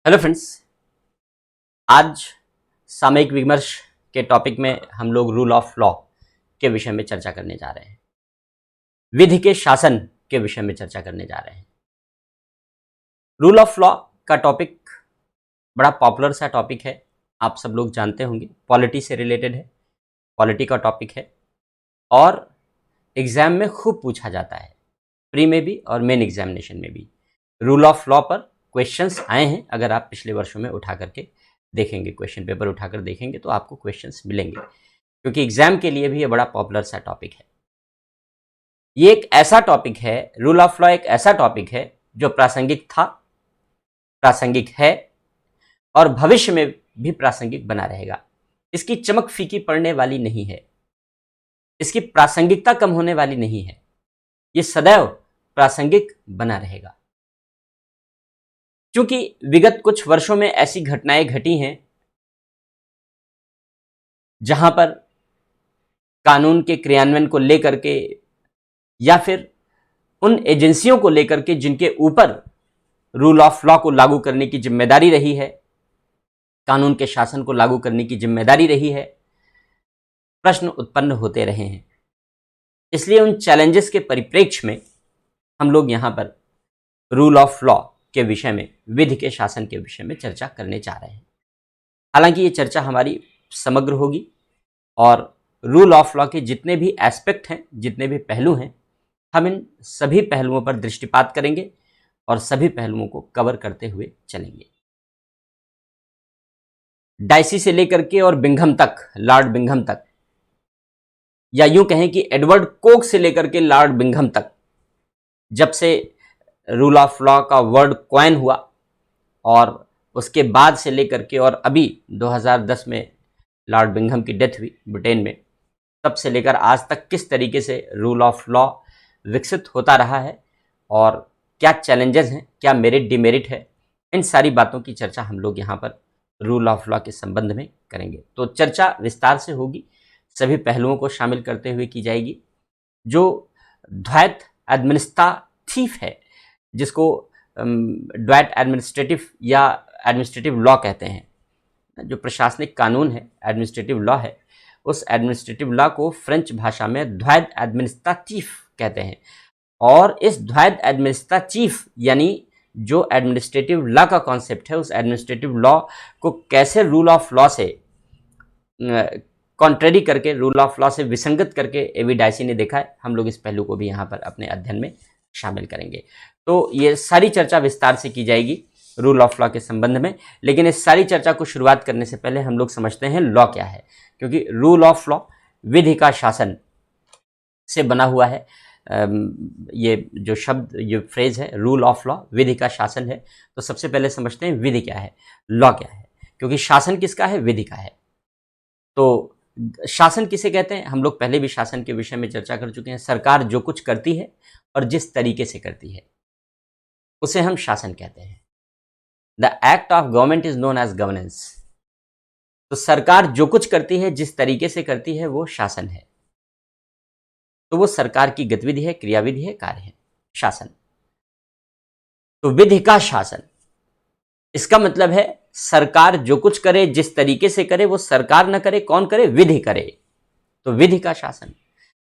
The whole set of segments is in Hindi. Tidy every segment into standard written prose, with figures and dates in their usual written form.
Hello friends. आज सामयिक विमर्श के टॉपिक में हम लोग रूल ऑफ लॉ के विषय में चर्चा करने जा रहे हैं। विधि के शासन के विषय में चर्चा करने जा रहे हैं। रूल ऑफ लॉ का टॉपिक बड़ा पॉपुलर सा टॉपिक है, आप सब लोग जानते होंगे। पॉलिटी से रिलेटेड है, पॉलिटी का टॉपिक है और एग्जाम में खूब पूछा जाता है, प्री में भी और मेन एग्जामिनेशन में भी। रूल ऑफ लॉ पर क्वेश्चंस आए हैं। अगर आप पिछले वर्षों में उठा करके देखेंगे, क्वेश्चन पेपर उठाकर देखेंगे तो आपको क्वेश्चंस मिलेंगे, क्योंकि एग्जाम के लिए भी ये बड़ा पॉपुलर सा टॉपिक है। ये एक ऐसा टॉपिक है, रूल ऑफ लॉ एक ऐसा टॉपिक है जो प्रासंगिक था, प्रासंगिक है और भविष्य में भी प्रासंगिक बना रहेगा। इसकी चमक फीकी पड़ने वाली नहीं है, इसकी प्रासंगिकता कम होने वाली नहीं है। ये सदैव प्रासंगिक बना रहेगा, क्योंकि विगत कुछ वर्षों में ऐसी घटनाएं घटी हैं जहां पर कानून के क्रियान्वयन को लेकर के या फिर उन एजेंसियों को लेकर के जिनके ऊपर रूल ऑफ लॉ को लागू करने की जिम्मेदारी रही है, कानून के शासन को लागू करने की जिम्मेदारी रही है, प्रश्न उत्पन्न होते रहे हैं। इसलिए उन चैलेंजेस के परिप्रेक्ष्य में हम लोग यहां पर रूल ऑफ लॉ के विषय में, विधि के शासन के विषय में चर्चा करने जा रहे हैं। हालांकि ये चर्चा हमारी समग्र होगी और रूल ऑफ लॉ के जितने भी एस्पेक्ट हैं, जितने भी पहलू हैं, हम इन सभी पहलुओं पर दृष्टिपात करेंगे और सभी पहलुओं को कवर करते हुए चलेंगे। डाइसी से लेकर के और बिंघम तक, लॉर्ड बिंघम तक, या यूं कहें कि एडवर्ड कोक से लेकर के लॉर्ड बिंघम तक, जब से रूल ऑफ लॉ का वर्ड कॉइन हुआ और उसके बाद से लेकर के और अभी 2010 में लॉर्ड बिंघम की डेथ हुई ब्रिटेन में, तब से लेकर आज तक किस तरीके से रूल ऑफ लॉ विकसित होता रहा है और क्या चैलेंजेस हैं, क्या मेरिट डिमेरिट है, इन सारी बातों की चर्चा हम लोग यहाँ पर रूल ऑफ लॉ के संबंध में करेंगे। तो चर्चा विस्तार से होगी, सभी पहलुओं को शामिल करते हुए की जाएगी। जो द्वैत एडमिनिस्ट्रेटिव है, जिसको द्वैत एडमिनिस्ट्रेटिव या एडमिनिस्ट्रेटिव लॉ कहते हैं, जो प्रशासनिक कानून है, एडमिनिस्ट्रेटिव लॉ है, उस एडमिनिस्ट्रेटिव लॉ को फ्रेंच भाषा में द्वैत एडमिनिस्ट्रेटिव कहते हैं। और इस द्वैत एडमिनिस्ट्रेटिव यानी जो एडमिनिस्ट्रेटिव लॉ का कॉन्सेप्ट है, उस एडमिनिस्ट्रेटिव लॉ को कैसे रूल ऑफ लॉ से कॉन्ट्रेरी करके, रूल ऑफ लॉ से विसंगत करके एवी डाइसी ने देखा है, हम लोग इस पहलू को भी यहाँ पर अपने अध्ययन में शामिल करेंगे। तो ये सारी चर्चा विस्तार से की जाएगी रूल ऑफ लॉ के संबंध में। लेकिन इस सारी चर्चा को शुरुआत करने से पहले हम लोग समझते हैं लॉ क्या है, क्योंकि रूल ऑफ लॉ विधि का शासन से बना हुआ है। ये जो शब्द, ये फ्रेज है रूल ऑफ लॉ, विधि का शासन है। तो सबसे पहले समझते हैं विधि क्या है, लॉ क्या है, क्योंकि शासन किसका है, विधि का है। तो शासन किसे कहते हैं, हम लोग पहले भी शासन के विषय में चर्चा कर चुके हैं। सरकार जो कुछ करती है और जिस तरीके से करती है उसे हम शासन कहते हैं। The act of government is known age governance. तो सरकार जो कुछ करती है, जिस तरीके से करती है, वो शासन है। तो वो सरकार की गतिविधि है, क्रियाविधि है, कार्य है, शासन। तो विधि का शासन, इसका मतलब है सरकार जो कुछ करे, जिस तरीके से करे, वो सरकार न करे, कौन करे, विधि करे। तो विधि का शासन,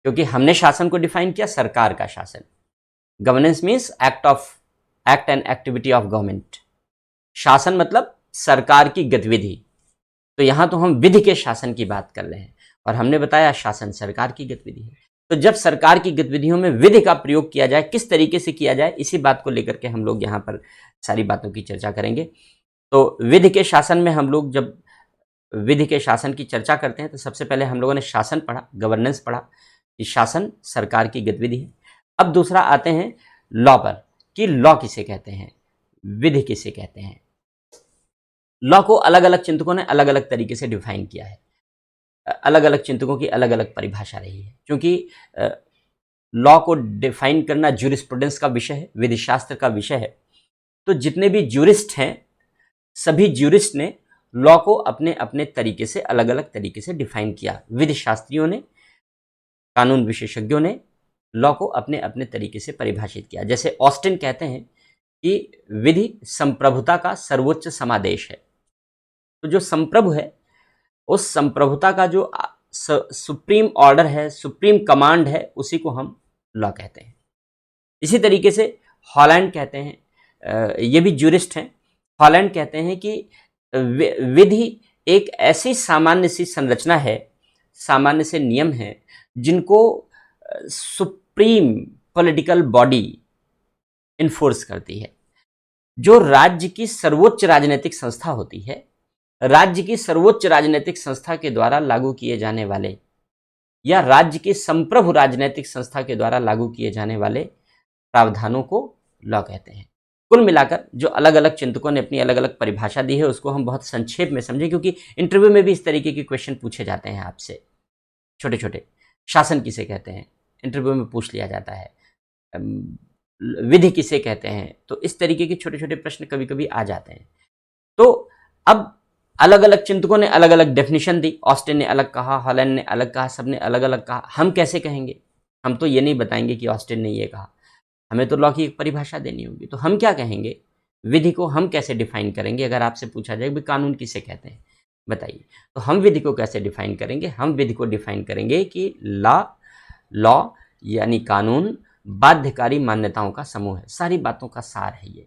क्योंकि हमने शासन को डिफाइन किया सरकार का शासन। Governance means act and activity of government. शासन मतलब सरकार की गतिविधि। तो यहां तो हम विधि के शासन की बात कर रहे हैं और हमने बताया शासन सरकार की गतिविधि है। तो जब सरकार की गतिविधियों में विधि का प्रयोग किया जाए, किस तरीके से किया जाए, इसी बात को लेकर के हम लोग यहाँ पर सारी बातों की चर्चा करेंगे। तो विधि के शासन में हम लोग जब विधि के शासन की चर्चा करते हैं तो सबसे पहले हम लोगों ने शासन पढ़ा, गवर्नेंस पढ़ा, कि शासन सरकार की गतिविधि है। अब दूसरा आते हैं लॉ पर, कि लॉ किसे कहते हैं, विधि किसे कहते हैं। लॉ को अलग अलग चिंतकों ने अलग अलग तरीके से डिफाइन किया है, अलग अलग चिंतकों की अलग अलग परिभाषा रही है। क्योंकि लॉ को डिफाइन करना ज्यूरिस्प्रूडेंस का विषय है, विधि शास्त्र का विषय है। तो जितने भी ज्यूरिस्ट हैं, सभी ज्यूरिस्ट ने लॉ को अपने अपने तरीके से, अलग अलग तरीके से डिफाइन किया। विधि शास्त्रियों ने, कानून विशेषज्ञों ने लॉ को अपने अपने तरीके से परिभाषित किया। जैसे ऑस्टिन कहते हैं कि विधि संप्रभुता का सर्वोच्च समादेश है। तो जो संप्रभु है, उस संप्रभुता का जो सुप्रीम ऑर्डर है, सुप्रीम कमांड है, उसी को हम लॉ कहते हैं। इसी तरीके से हॉलैंड कहते हैं, ये भी ज्यूरिस्ट हैं, हॉलैंड कहते हैं कि विधि एक ऐसी सामान्य सी संरचना है, सामान्य से नियम है, जिनको सुप्रीम पॉलिटिकल बॉडी इन्फोर्स करती है। जो राज्य की सर्वोच्च राजनीतिक संस्था होती है, राज्य की सर्वोच्च राजनीतिक संस्था के द्वारा लागू किए जाने वाले या राज्य की संप्रभु राजनीतिक संस्था के द्वारा लागू किए जाने वाले प्रावधानों को लॉ कहते हैं। कुल मिलाकर जो अलग अलग चिंतकों ने अपनी अलग अलग परिभाषा दी है, उसको हम बहुत संक्षेप में समझें, क्योंकि इंटरव्यू में भी इस तरीके के क्वेश्चन पूछे जाते हैं आपसे, छोटे छोटे। शासन किसे कहते हैं, इंटरव्यू में पूछ लिया जाता है। विधि किसे कहते हैं, तो इस तरीके के छोटे छोटे प्रश्न कभी कभी आ जाते हैं। तो अब अलग अलग चिंतकों ने अलग अलग डेफिनेशन दी, ऑस्टिन ने अलग कहा, हॉलैंड ने अलग कहा, सबने अलग अलग कहा। हम कैसे कहेंगे? हम तो ये नहीं बताएंगे कि ऑस्टिन ने ये कहा, हमें तो लॉ की एक परिभाषा देनी होगी। तो हम क्या कहेंगे, विधि को हम कैसे डिफाइन करेंगे? अगर आपसे पूछा जाए भी कानून किसे कहते हैं, बताइए, तो हम विधि को कैसे डिफाइन करेंगे? हम विधि को डिफाइन करेंगे कि लॉ यानी कानून बाध्यकारी मान्यताओं का समूह है। सारी बातों का सार है ये,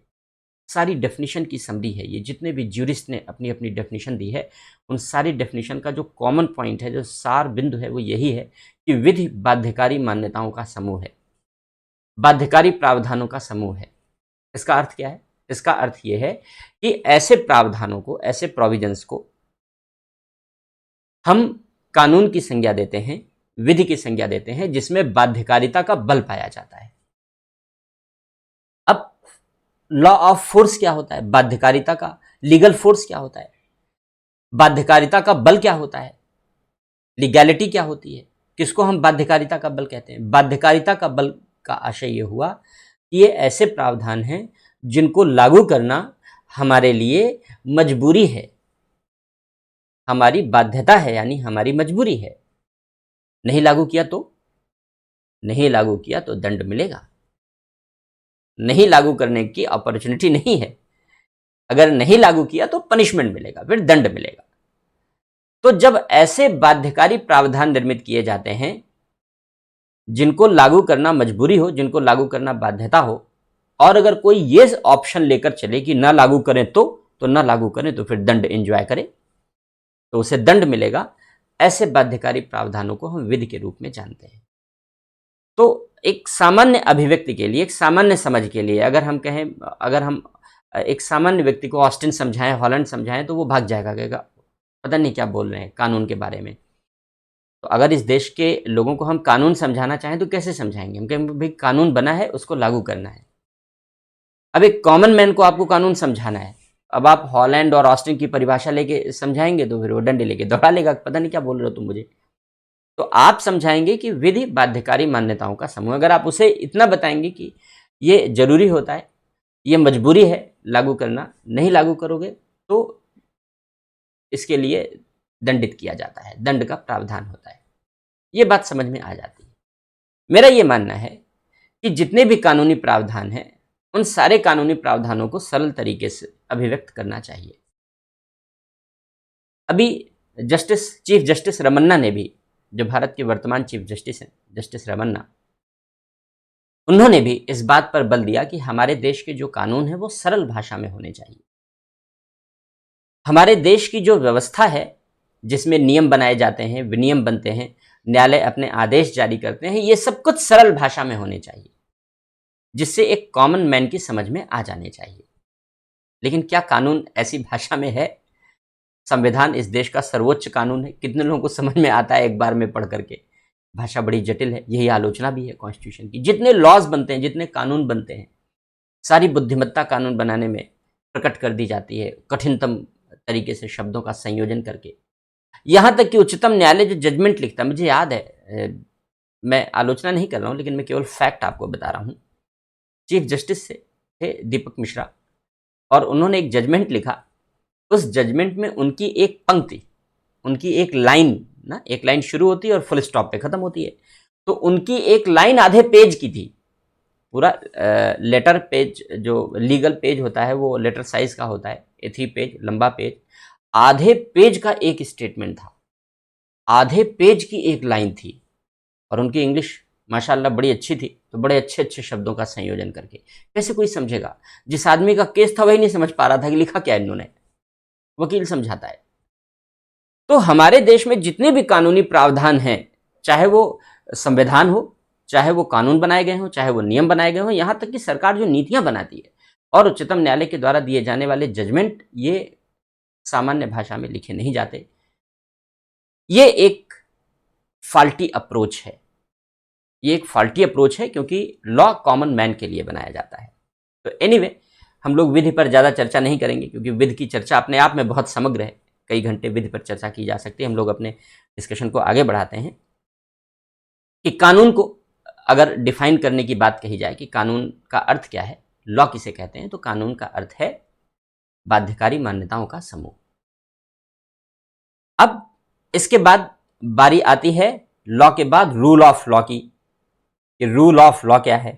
सारी डेफिनेशन की समरी है ये। जितने भी ज्यूरिस्ट ने अपनी अपनी डेफिनेशन दी है, उन सारी डेफिनेशन का जो कॉमन पॉइंट है, जो सार बिंदु है, वो यही है कि विधि बाध्यकारी मान्यताओं का समूह है, बाध्यकारी प्रावधानों का समूह है। इसका अर्थ क्या है? इसका अर्थ यह है कि ऐसे प्रावधानों को, ऐसे प्रोविजंस को हम कानून की संज्ञा देते हैं, विधि की संज्ञा देते हैं, जिसमें बाध्यकारिता का बल पाया जाता है। अब लॉ ऑफ फोर्स क्या होता है? बाध्यकारिता का लीगल फोर्स क्या होता है? बाध्यकारिता का बल क्या होता है? लीगैलिटी क्या होती है? किसको हम बाध्यकारिता का बल कहते हैं? बाध्यकारिता का बल का आशय यह हुआ कि ये ऐसे प्रावधान हैं जिनको लागू करना हमारे लिए मजबूरी है, हमारी बाध्यता है, यानी हमारी मजबूरी है। नहीं लागू किया तो दंड मिलेगा। नहीं लागू करने की अपॉर्चुनिटी नहीं है, अगर नहीं लागू किया तो पनिशमेंट मिलेगा, फिर दंड मिलेगा। तो जब ऐसे बाध्यकारी प्रावधान निर्मित किए जाते हैं जिनको लागू करना मजबूरी हो, जिनको लागू करना बाध्यता हो, और अगर कोई ये ऑप्शन लेकर चले कि ना लागू करें तो ना लागू करें, तो फिर दंड एंजॉय करें, तो उसे दंड मिलेगा। ऐसे बाध्यकारी प्रावधानों को हम विधि के रूप में जानते हैं। तो एक सामान्य अभिव्यक्ति के लिए, एक सामान्य समझ के लिए, अगर हम कहें, अगर हम एक सामान्य व्यक्ति को ऑस्टिन समझाएं, हॉलैंड समझाएं, तो वो भाग जाएगा, कहेगा पता नहीं क्या बोल रहे हैं कानून के बारे में। तो अगर इस देश के लोगों को हम कानून समझाना चाहें तो कैसे समझाएंगे? हम कहेंगे भाई कानून बना है, उसको लागू करना है। अब एक कॉमन मैन को आपको कानून समझाना है, अब आप हॉलैंड और ऑस्टिन की परिभाषा लेके समझाएंगे तो फिर वो डंडे लेके दौड़ा लेगा, पता नहीं क्या बोल रहे हो तुम मुझे। तो आप समझाएंगे कि विधि बाध्यकारी मान्यताओं का समूह। अगर आप उसे इतना बताएंगे कि ये जरूरी होता है, ये मजबूरी है लागू करना, नहीं लागू करोगे तो इसके लिए दंडित किया जाता है, दंड का प्रावधान होता है। ये बात समझ में आ जाती है। मेरा ये मानना है कि जितने भी कानूनी प्रावधान हैं, उन सारे कानूनी प्रावधानों को सरल तरीके से अभिव्यक्त करना चाहिए। अभी चीफ जस्टिस रमन्ना ने भी, जो भारत के वर्तमान चीफ जस्टिस हैं, जस्टिस रमन्ना, उन्होंने भी इस बात पर बल दिया कि हमारे देश के जो कानून है वो सरल भाषा में होने चाहिए। हमारे देश की जो व्यवस्था है, जिसमें नियम बनाए जाते हैं, विनियम बनते हैं, न्यायालय अपने आदेश जारी करते हैं, ये सब कुछ सरल भाषा में होने चाहिए, जिससे एक कॉमन मैन की समझ में आ जाने चाहिए। लेकिन क्या कानून ऐसी भाषा में है? संविधान इस देश का सर्वोच्च कानून है, कितने लोगों को समझ में आता है एक बार में पढ़ करके? भाषा बड़ी जटिल है, यही आलोचना भी है कॉन्स्टिट्यूशन की। जितने लॉज बनते हैं, जितने कानून बनते हैं, सारी बुद्धिमत्ता कानून बनाने में प्रकट कर दी जाती है, कठिनतम तरीके से शब्दों का संयोजन करके। यहां तक कि उच्चतम न्यायालय जो जजमेंट लिखता है, मुझे याद है, मैं आलोचना नहीं कर रहा हूं, लेकिन मैं केवल फैक्ट आपको बता रहा हूं। चीफ जस्टिस से थे दीपक मिश्रा, और उन्होंने एक जजमेंट लिखा। उस जजमेंट में उनकी एक पंक्ति, उनकी एक लाइन ना, एक लाइन शुरू होती है और फुल स्टॉप पे खत्म होती है, तो उनकी एक लाइन आधे पेज की थी। पूरा लेटर पेज जो लीगल पेज होता है वो लेटर साइज का होता है, A3 पेज लंबा पेज, आधे पेज का एक स्टेटमेंट था, आधे पेज की एक लाइन थी, और उनकी इंग्लिश माशाल्लाह बड़ी अच्छी थी, तो बड़े अच्छे अच्छे शब्दों का संयोजन करके कैसे कोई समझेगा। जिस आदमी का केस था वही नहीं समझ पा रहा था कि लिखा क्या इन्होंने, वकील समझाता है। तो हमारे देश में जितने भी कानूनी प्रावधान हैं, चाहे वो संविधान हो, चाहे वो कानून बनाए गए हों, चाहे वो नियम बनाए गए हों, यहाँ तक कि सरकार जो नीतियां बनाती है और उच्चतम न्यायालय के द्वारा दिए जाने वाले जजमेंट, ये सामान्य भाषा में लिखे नहीं जाते। ये एक फाल्टी अप्रोच है, ये एक फाल्टी अप्रोच है, क्योंकि लॉ कॉमन मैन के लिए बनाया जाता है। तो एनीवे, हम लोग विधि पर ज़्यादा चर्चा नहीं करेंगे, क्योंकि विधि की चर्चा अपने आप में बहुत समग्र है, कई घंटे विधि पर चर्चा की जा सकती है। हम लोग अपने डिस्कशन को आगे बढ़ाते हैं कि कानून को अगर डिफाइन करने की बात कही जाए कि कानून का अर्थ क्या है, लॉ किसे कहते हैं, तो कानून का अर्थ है बाध्यकारी मान्यताओं का समूह। अब इसके बाद बारी आती है लॉ के बाद रूल ऑफ लॉ की, कि रूल ऑफ लॉ क्या है।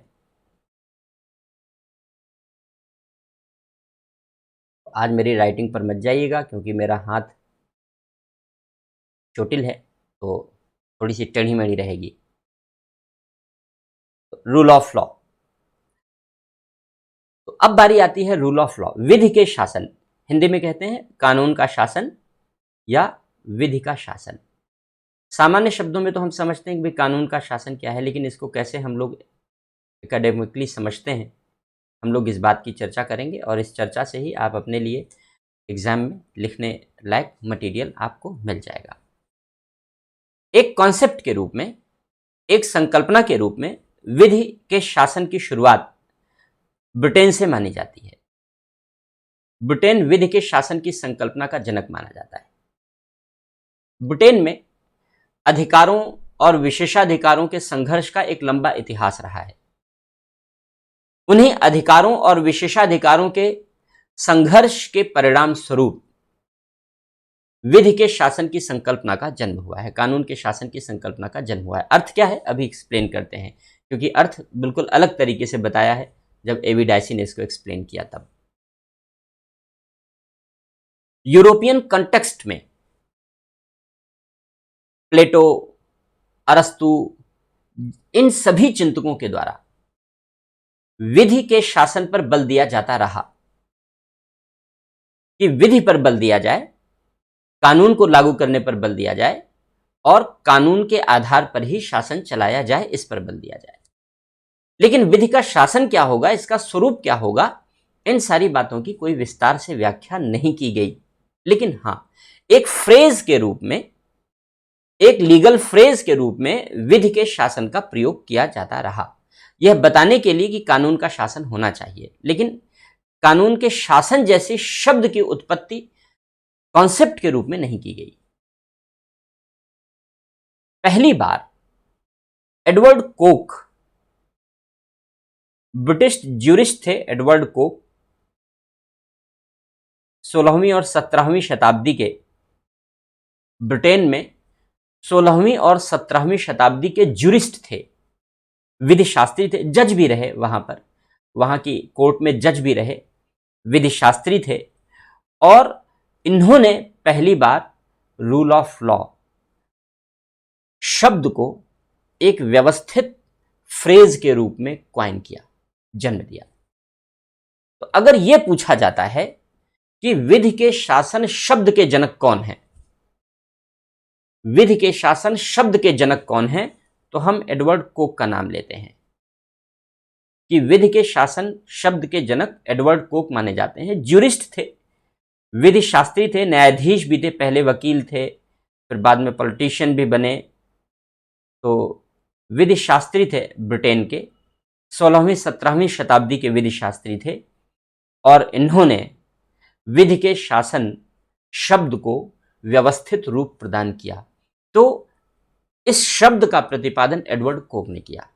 आज मेरी राइटिंग पर मत जाइएगा, क्योंकि मेरा हाथ चोटिल है, तो थोड़ी सी टेढ़ी मेढ़ी रहेगी। रूल ऑफ लॉ, तो अब बारी आती है रूल ऑफ लॉ, विधि के शासन। हिंदी में कहते हैं कानून का शासन या विधि का शासन। सामान्य शब्दों में तो हम समझते हैं कि भाई कानून का शासन क्या है, लेकिन इसको कैसे हम लोग एकेडमिकली समझते हैं, हम लोग इस बात की चर्चा करेंगे, और इस चर्चा से ही आप अपने लिए एग्जाम में लिखने लायक मटेरियल आपको मिल जाएगा। एक कॉन्सेप्ट के रूप में, एक संकल्पना के रूप में विधि के शासन की शुरुआत ब्रिटेन से मानी जाती है। ब्रिटेन विधि के शासन की संकल्पना का जनक माना जाता है। ब्रिटेन में अधिकारों और विशेषाधिकारों के संघर्ष का एक लंबा इतिहास रहा है। उन्हीं अधिकारों और विशेषाधिकारों के संघर्ष के परिणाम स्वरूप विधि के शासन की संकल्पना का जन्म हुआ है, कानून के शासन की संकल्पना का जन्म हुआ है। अर्थ क्या है अभी एक्सप्लेन करते हैं, क्योंकि अर्थ बिल्कुल अलग तरीके से बताया है जब एवी डायसी ने इसको एक्सप्लेन किया तब। यूरोपियन कॉन्टेक्स्ट में प्लेटो, अरस्तु, इन सभी चिंतकों के द्वारा विधि के शासन पर बल दिया जाता रहा, कि विधि पर बल दिया जाए, कानून को लागू करने पर बल दिया जाए, और कानून के आधार पर ही शासन चलाया जाए, इस पर बल दिया जाए। लेकिन विधि का शासन क्या होगा, इसका स्वरूप क्या होगा, इन सारी बातों की कोई विस्तार से व्याख्या नहीं की गई। लेकिन हां, एक फ्रेज के रूप में, एक लीगल फ्रेज के रूप में विधि के शासन का प्रयोग किया जाता रहा, यह बताने के लिए कि कानून का शासन होना चाहिए। लेकिन कानून के शासन जैसे शब्द की उत्पत्ति कॉन्सेप्ट के रूप में नहीं की गई। पहली बार एडवर्ड कोक, ब्रिटिश ज्यूरिस्ट थे एडवर्ड कोक, 16वीं और 17वीं शताब्दी के ब्रिटेन में 16वीं और 17वीं शताब्दी के ज्यूरिस्ट थे, विधि शास्त्री थे, जज भी रहे वहां पर, वहां की कोर्ट में जज भी रहे, विधि शास्त्री थे, और इन्होंने पहली बार रूल ऑफ लॉ शब्द को एक व्यवस्थित फ्रेज के रूप में क्वाइन किया, जन्म दिया। तो अगर यह पूछा जाता है कि विधि के शासन शब्द के जनक कौन है, विधि के शासन शब्द के जनक कौन है, तो हम एडवर्ड कोक का नाम लेते हैं कि विधि के शासन शब्द के जनक एडवर्ड कोक माने जाते हैं। ज्यूरिस्ट थे, विधि शास्त्री थे, न्यायाधीश भी थे, पहले वकील थे, फिर बाद में पॉलिटिशियन भी बने। तो विधि शास्त्री थे, ब्रिटेन के 16वीं 17वीं शताब्दी के विधि शास्त्री थे, और इन्होंने विधि के शासन शब्द को व्यवस्थित रूप प्रदान किया। तो इस शब्द का प्रतिपादन एडवर्ड कोक ने किया,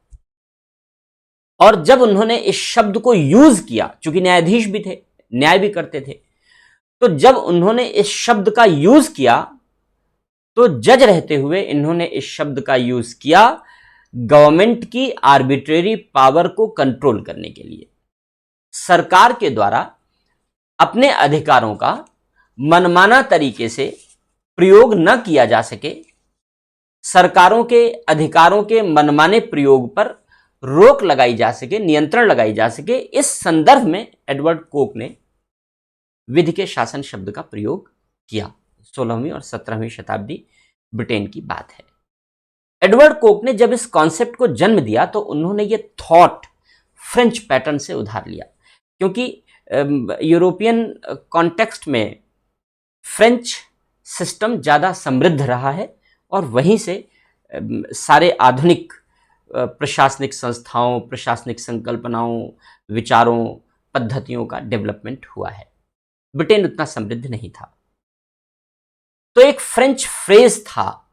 और जब उन्होंने इस शब्द को यूज किया, चूंकि न्यायाधीश भी थे, न्याय भी करते थे, तो जब उन्होंने इस शब्द का यूज किया, तो जज रहते हुए इन्होंने इस शब्द का यूज किया गवर्नमेंट की आर्बिट्रेरी पावर को कंट्रोल करने के लिए, सरकार के द्वारा अपने अधिकारों का मनमाना तरीके से प्रयोग न किया जा सके, सरकारों के अधिकारों के मनमाने प्रयोग पर रोक लगाई जा सके, नियंत्रण लगाई जा सके, इस संदर्भ में एडवर्ड कोक ने विधि के शासन शब्द का प्रयोग किया। 16वीं और 17वीं शताब्दी ब्रिटेन की बात है। एडवर्ड कोक ने जब इस कॉन्सेप्ट को जन्म दिया तो उन्होंने ये थॉट फ्रेंच पैटर्न से उधार लिया, क्योंकि यूरोपियन कॉन्टेक्स्ट में फ्रेंच सिस्टम ज़्यादा समृद्ध रहा है और वहीं से सारे आधुनिक प्रशासनिक संस्थाओं, प्रशासनिक संकल्पनाओं, विचारों, पद्धतियों का डेवलपमेंट हुआ है। ब्रिटेन उतना समृद्ध नहीं था। तो एक फ्रेंच फ्रेज था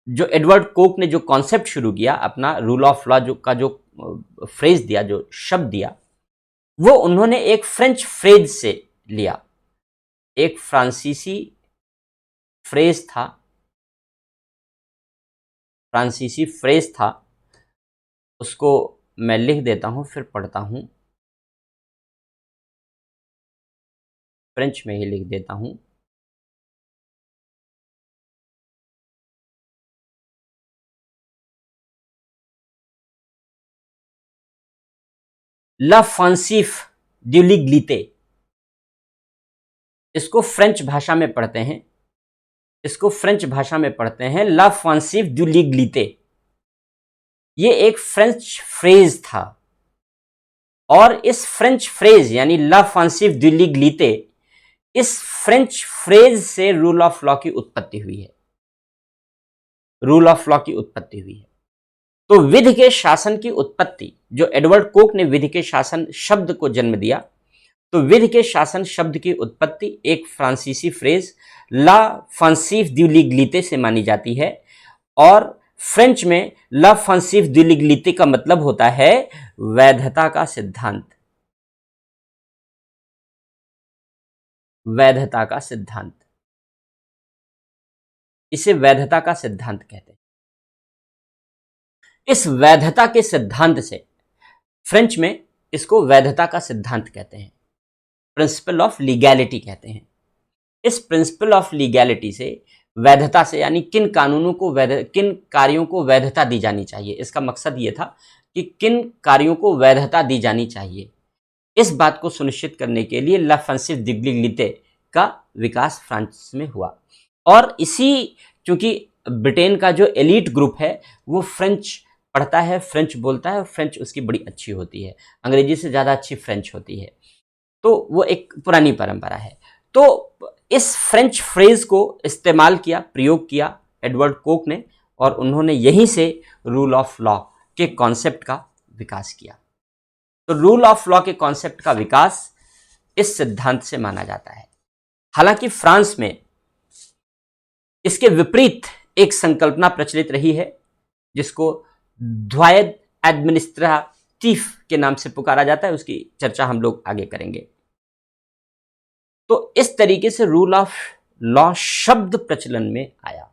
जो एडवर्ड कोक ने जो कॉन्सेप्ट शुरू किया, अपना रूल ऑफ लॉ जो फ्रेज दिया, जो शब्द दिया, वो उन्होंने एक फ्रेंच फ्रेज से लिया। एक फ्रांसीसी फ्रेज था, उसको मैं लिख देता हूं, फिर पढ़ता हूं, फ्रेंच में ही लिख देता हूं। l'offensive du l'égalité, इसको फ्रेंच भाषा में पढ़ते हैं l'offensive du l'égalité। ये एक फ्रेंच फ्रेज था और इस फ्रेंच फ्रेज यानी l'offensive du l'égalité, इस फ्रेंच फ्रेज से रूल ऑफ लॉ की उत्पत्ति हुई है। तो विधि के शासन की उत्पत्ति, जो एडवर्ड कोक ने विधि के शासन शब्द को जन्म दिया, तो विधि के शासन शब्द की उत्पत्ति एक फ्रांसीसी फ्रेज l'offensive du l'égalité से मानी जाती है और फ्रेंच में l'offensive du l'égalité का मतलब होता है वैधता का सिद्धांत। इसे वैधता का सिद्धांत कहते हैं। इस वैधता के सिद्धांत से, फ्रेंच में इसको वैधता का सिद्धांत कहते हैं, प्रिंसिपल ऑफ लीगैलिटी कहते हैं। इस प्रिंसिपल ऑफ लीगैलिटी से, वैधता से, यानी किन कार्यों को वैधता दी जानी चाहिए, इसका मकसद ये था कि किन कार्यों को वैधता दी जानी चाहिए, इस बात को सुनिश्चित करने के लिए l'offensive du l'égalité का विकास फ्रांस में हुआ। और चूंकि ब्रिटेन का जो एलीट ग्रुप है वो फ्रेंच पढ़ता है, फ्रेंच बोलता है और फ्रेंच उसकी बड़ी अच्छी होती है, अंग्रेजी से ज़्यादा अच्छी फ्रेंच होती है, तो वो एक पुरानी परंपरा है। तो इस फ्रेंच फ्रेज को इस्तेमाल किया, प्रयोग किया एडवर्ड कोक ने, और उन्होंने यहीं से रूल ऑफ लॉ के कॉन्सेप्ट का विकास किया। तो रूल ऑफ लॉ के कॉन्सेप्ट का विकास इस सिद्धांत से माना जाता है। हालांकि फ्रांस में इसके विपरीत एक संकल्पना प्रचलित रही है जिसको द्वायद एडमिनिस्ट्रेटिव के नाम से पुकारा जाता है, उसकी चर्चा हम लोग आगे करेंगे। तो इस तरीके से रूल ऑफ लॉ शब्द प्रचलन में आया।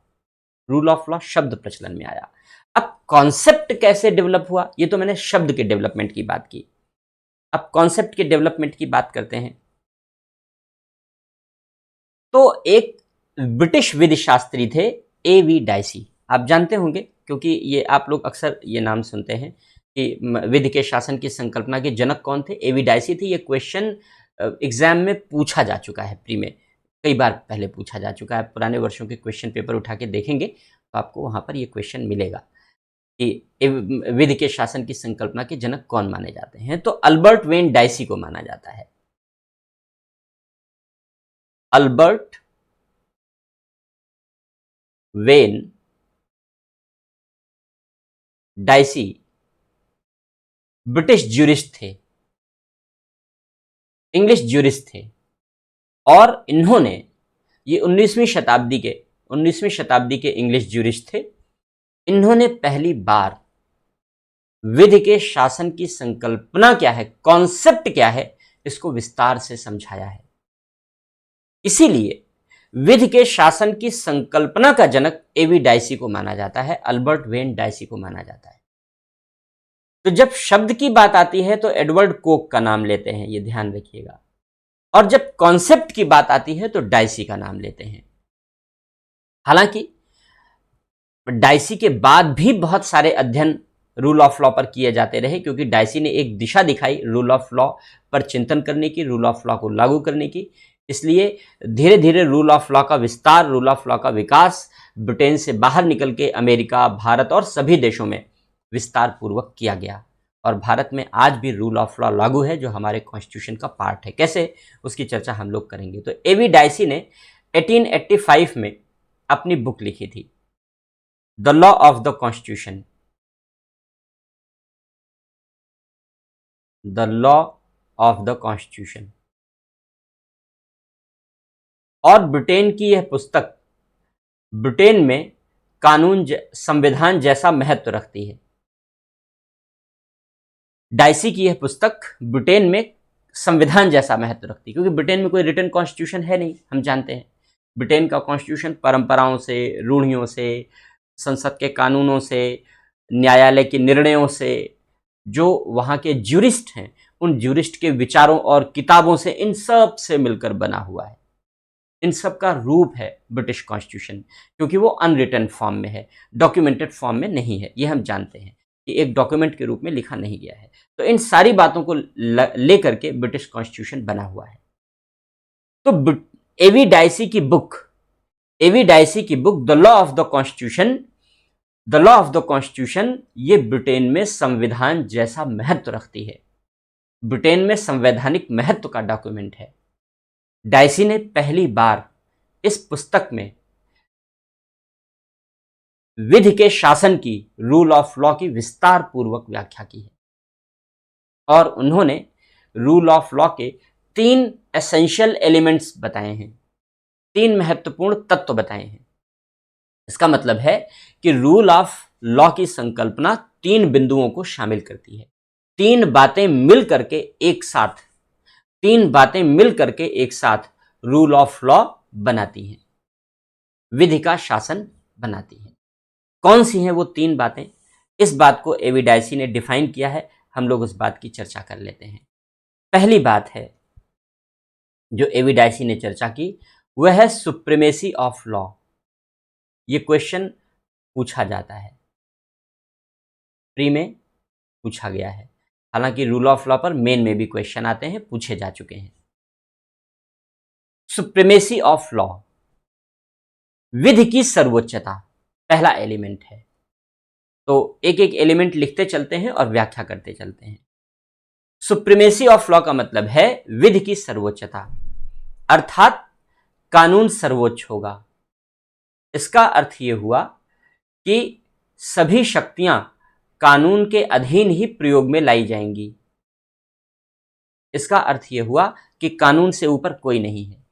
अब कॉन्सेप्ट कैसे डेवलप हुआ, ये तो मैंने शब्द के डेवलपमेंट की बात की, अब कॉन्सेप्ट के डेवलपमेंट की बात करते हैं। तो एक ब्रिटिश विधिशास्त्री थे A.V. डाइसी, आप जानते होंगे क्योंकि ये आप लोग अक्सर ये नाम सुनते हैं कि विधि के शासन की संकल्पना के जनक कौन थे। A.V. डाइसी थे। ये क्वेश्चन एग्जाम में पूछा जा चुका है, प्री में कई बार पहले पूछा जा चुका है। पुराने वर्षों के क्वेश्चन पेपर उठा के देखेंगे तो आपको वहाँ पर ये क्वेश्चन मिलेगा कि विधि के शासन की संकल्पना के जनक कौन माने जाते हैं। तो अल्बर्ट वेन डाइसी को माना जाता है। Albert when dicey British jurist थे, इंग्लिश ज्यूरिस्ट थे, और इन्होंने ये 19वीं शताब्दी के इंग्लिश ज्यूरिस्ट थे। इन्होंने पहली बार विधि के शासन की संकल्पना क्या है, कॉन्सेप्ट क्या है, इसको विस्तार से समझाया है। इसीलिए विधि के शासन की संकल्पना का जनक एवी डायसी को माना जाता है, अल्बर्ट वेन डायसी को माना जाता है। तो जब शब्द की बात आती है तो एडवर्ड कोक का नाम लेते हैं, ये ध्यान रखिएगा, और जब कॉन्सेप्ट की बात आती है तो डायसी का नाम लेते हैं। हालांकि डायसी के बाद भी बहुत सारे अध्ययन रूल ऑफ लॉ पर किए जाते रहे, क्योंकि डायसी ने एक दिशा दिखाई रूल ऑफ लॉ पर चिंतन करने की, रूल ऑफ लॉ को लागू करने की। इसलिए धीरे धीरे रूल ऑफ लॉ का विस्तार, रूल ऑफ लॉ का विकास ब्रिटेन से बाहर निकल के अमेरिका, भारत और सभी देशों में विस्तार पूर्वक किया गया। और भारत में आज भी रूल ऑफ लॉ लागू है, जो हमारे कॉन्स्टिट्यूशन का पार्ट है। कैसे, उसकी चर्चा हम लोग करेंगे। तो एवी डायसी ने 1885 में अपनी बुक लिखी थी, the law of the constitution, the law of the constitution. और ब्रिटेन की यह पुस्तक ब्रिटेन में कानून, संविधान जैसा महत्व रखती है। डायसी की यह पुस्तक ब्रिटेन में संविधान जैसा महत्व रखती है, क्योंकि ब्रिटेन में कोई रिटन कॉन्स्टिट्यूशन है नहीं, हम जानते हैं। ब्रिटेन का कॉन्स्टिट्यूशन परंपराओं से, रूढ़ियों से, संसद के कानूनों से, न्यायालय के निर्णयों से, जो वहाँ के ज्यूरिस्ट हैं उन ज्यूरिस्ट के विचारों और किताबों से, इन सब से मिलकर बना हुआ है। इन सब का रूप है ब्रिटिश कॉन्स्टिट्यूशन, क्योंकि वो अनरिटन फॉर्म में है, डॉक्यूमेंटेड फॉर्म में नहीं है। ये हम जानते हैं कि एक डॉक्यूमेंट के रूप में लिखा नहीं गया है। तो इन सारी बातों को लेकर के ब्रिटिश कॉन्स्टिट्यूशन बना हुआ है। तो एवी डायसी की book the law of the constitution, the law of the constitution, ये ब्रिटेन में संविधान जैसा महत्व रखती है। ब्रिटेन में संवैधानिक महत्व का डॉक्यूमेंट है। डायसी ने पहली बार इस पुस्तक में विधि के शासन की, रूल ऑफ लॉ की विस्तार पूर्वक व्याख्या की है। और उन्होंने रूल ऑफ लॉ के 3 एसेंशियल एलिमेंट्स बताए हैं, 3 महत्वपूर्ण तत्व बताए हैं। इसका मतलब है कि रूल ऑफ लॉ की संकल्पना 3 बिंदुओं को शामिल करती है। 3 बातें मिल करके एक साथ रूल ऑफ लॉ बनाती हैं, विधि का शासन बनाती हैं। कौन सी हैं वो 3 बातें? इस बात को एवी डायसी ने डिफाइन किया है। हम लोग उस बात की चर्चा कर लेते हैं। पहली बात है जो एवी डायसी ने चर्चा की, वह है सुप्रीमेसी ऑफ लॉ। ये क्वेश्चन पूछा जाता है, प्री में पूछा गया है। हालांकि रूल ऑफ लॉ पर मेन में भी क्वेश्चन आते हैं, पूछे जा चुके हैं। सुप्रीमेसी ऑफ लॉ, विधि की सर्वोच्चता, पहला एलिमेंट है। तो एक एक एलिमेंट लिखते चलते हैं और व्याख्या करते चलते हैं। सुप्रीमेसी ऑफ लॉ का मतलब है विधि की सर्वोच्चता, अर्थात कानून सर्वोच्च होगा। इसका अर्थ यह हुआ कि सभी शक्तियां कानून के अधीन ही प्रयोग में लाई जाएंगी। इसका अर्थ यह हुआ कि कानून से ऊपर कोई नहीं है,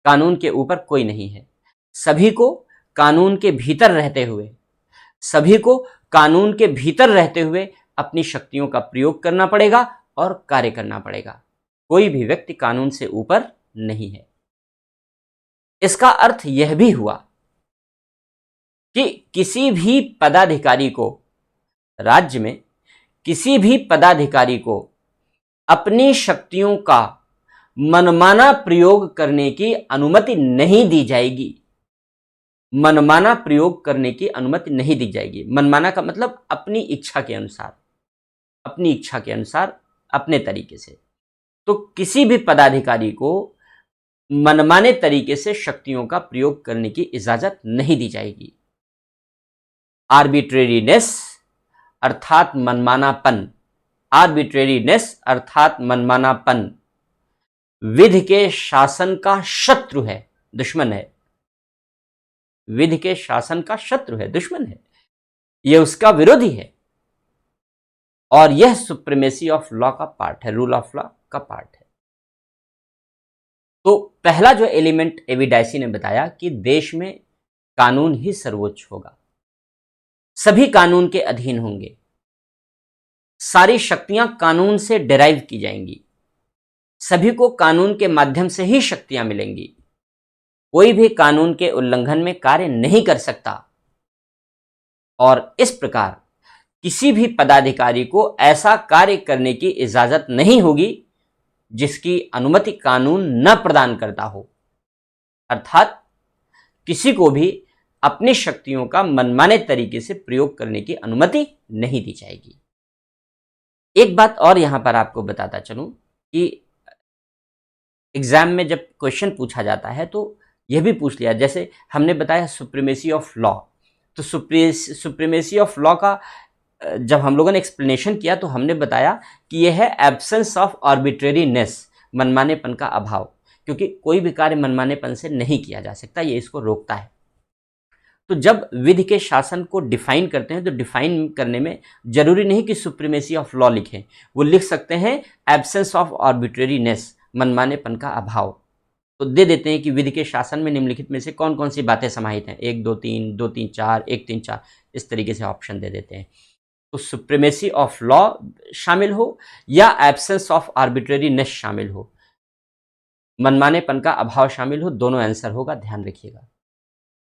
कानून के ऊपर कोई नहीं है। सभी को कानून के भीतर रहते हुए अपनी शक्तियों का प्रयोग करना पड़ेगा और कार्य करना पड़ेगा। कोई भी व्यक्ति कानून से ऊपर नहीं है। इसका अर्थ यह भी हुआ कि किसी भी पदाधिकारी को, राज्य में किसी भी पदाधिकारी को अपनी शक्तियों का मनमाना प्रयोग करने की अनुमति नहीं दी जाएगी। मनमाना प्रयोग करने की अनुमति नहीं दी जाएगी। मनमाना का मतलब अपनी इच्छा के अनुसार, अपने तरीके से। तो किसी भी पदाधिकारी को मनमाने तरीके से शक्तियों का प्रयोग करने की इजाजत नहीं दी जाएगी। आर्बिट्रेरीनेस अर्थात मनमानापन विधि के शासन का शत्रु है, दुश्मन है। विधि के शासन का शत्रु है, दुश्मन है, यह उसका विरोधी है। और यह सुप्रीमेसी ऑफ लॉ का पार्ट है, रूल ऑफ लॉ का पार्ट है। तो पहला जो एलिमेंट एवी डायसी ने बताया कि देश में कानून ही सर्वोच्च होगा, सभी कानून के अधीन होंगे, सारी शक्तियां कानून से डिराइव की जाएंगी, सभी को कानून के माध्यम से ही शक्तियां मिलेंगी। कोई भी कानून के उल्लंघन में कार्य नहीं कर सकता और इस प्रकार किसी भी पदाधिकारी को ऐसा कार्य करने की इजाजत नहीं होगी जिसकी अनुमति कानून न प्रदान करता हो। अर्थात किसी को भी अपनी शक्तियों का मनमाने तरीके से प्रयोग करने की अनुमति नहीं दी जाएगी। एक बात और यहां पर आपको बताता चलूं कि एग्जाम में जब क्वेश्चन पूछा जाता है तो यह भी पूछ लिया, जैसे हमने बताया सुप्रीमेसी ऑफ लॉ, तो सुप्रीमेसी ऑफ लॉ का जब हम लोगों ने एक्सप्लेनेशन किया तो हमने बताया कि यह है एब्सेंस ऑफ आर्बिट्रेरीनेस, मनमानेपन का अभाव, क्योंकि कोई भी कार्य मनमानेपन से नहीं किया जा सकता, ये इसको रोकता है। तो जब विधि के शासन को डिफाइन करते हैं तो डिफाइन करने में जरूरी नहीं कि सुप्रीमेसी ऑफ लॉ लिखें, वो लिख सकते हैं एब्सेंस ऑफ आर्बिट्रेरीनेस, मनमानेपन का अभाव। तो दे देते हैं कि विधि के शासन में निम्नलिखित में से कौन कौन सी बातें समाहित हैं, 1 2 3, 2 3 4, 1 3 4, इस तरीके से ऑप्शन दे देते हैं। तो सुप्रीमेसी ऑफ लॉ शामिल हो या एब्सेंस ऑफ आर्बिट्रेरीनेस शामिल हो, मनमानेपन का अभाव शामिल हो, दोनों आंसर होगा, ध्यान रखिएगा,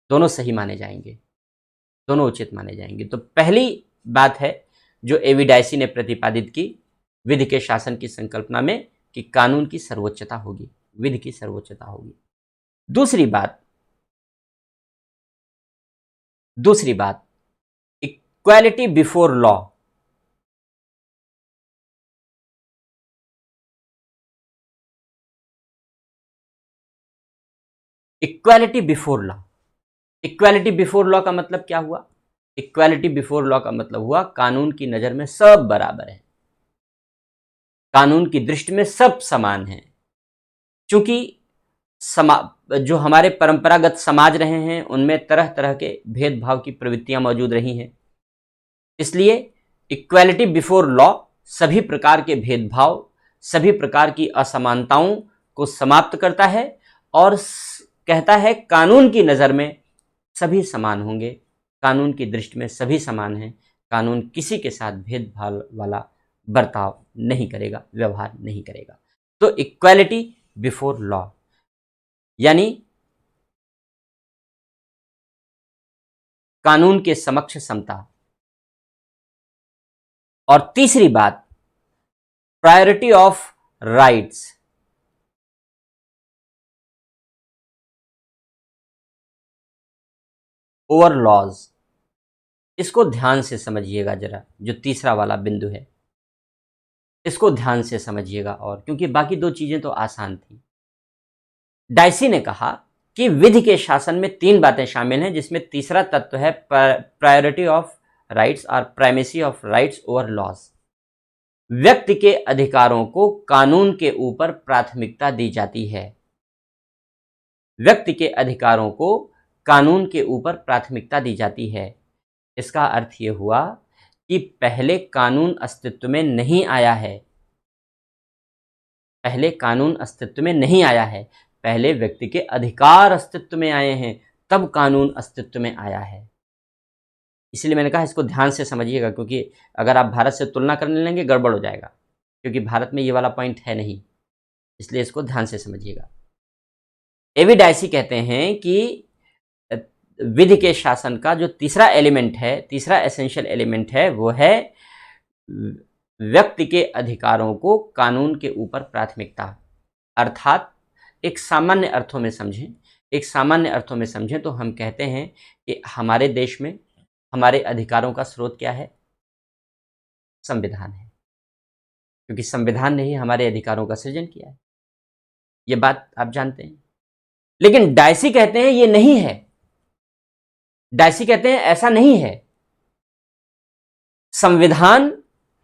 दोनों सही माने जाएंगे, दोनों उचित माने जाएंगे। तो पहली बात है जो एवी डायसी ने प्रतिपादित की विधि के शासन की संकल्पना में कि कानून की सर्वोच्चता होगी, विधि की सर्वोच्चता होगी। दूसरी बात equality before law. Equality before law, equality before law का मतलब क्या हुआ? इक्वालिटी बिफोर लॉ का मतलब हुआ कानून की नजर में सब बराबर है, कानून की दृष्टि में सब समान है। चूंकि जो हमारे परंपरागत समाज रहे हैं उनमें तरह तरह के भेदभाव की प्रवृत्तियां मौजूद रही हैं, इसलिए इक्वालिटी बिफोर लॉ सभी प्रकार के भेदभाव, सभी प्रकार की असमानताओं को समाप्त करता है और कहता है कानून की नज़र में सभी समान होंगे, कानून की दृष्टि में सभी समान हैं, कानून किसी के साथ भेदभाव वाला बर्ताव नहीं करेगा, व्यवहार नहीं करेगा। तो इक्वालिटी बिफोर लॉ यानी कानून के समक्ष समता। और तीसरी बात priority of rights, over laws. इसको ध्यान से समझिएगा जरा, जो तीसरा वाला बिंदु है इसको ध्यान से समझिएगा, और क्योंकि बाकी दो चीजें तो आसान थी। डायसी ने कहा कि विधि के शासन में 3 बातें शामिल हैं, जिसमें तीसरा तत्व है प्रायोरिटी ऑफ राइट्स और primacy of rights over laws. व्यक्ति के अधिकारों को कानून के ऊपर प्राथमिकता दी जाती है, व्यक्ति के अधिकारों को कानून के ऊपर प्राथमिकता दी जाती है। इसका अर्थ यह हुआ कि पहले कानून अस्तित्व में नहीं आया है, पहले कानून अस्तित्व में नहीं आया है, पहले व्यक्ति के अधिकार अस्तित्व में आए हैं, तब कानून अस्तित्व में आया है। इसलिए मैंने कहा इसको ध्यान से समझिएगा, क्योंकि अगर आप भारत से तुलना करने लेंगे गड़बड़ हो जाएगा, क्योंकि भारत में ये वाला पॉइंट है नहीं, इसलिए इसको ध्यान से समझिएगा। एवी डायसी कहते हैं कि विधि के शासन का जो तीसरा एलिमेंट है, तीसरा एसेंशियल एलिमेंट है, वो है व्यक्ति के अधिकारों को कानून के ऊपर प्राथमिकता। अर्थात एक सामान्य अर्थों में समझें तो हम कहते हैं कि हमारे देश में हमारे अधिकारों का स्रोत क्या है? संविधान है, क्योंकि संविधान ने ही हमारे अधिकारों का सृजन किया है, ये बात आप जानते हैं। लेकिन डायसी कहते हैं ये नहीं है, डायसी कहते हैं ऐसा नहीं है। संविधान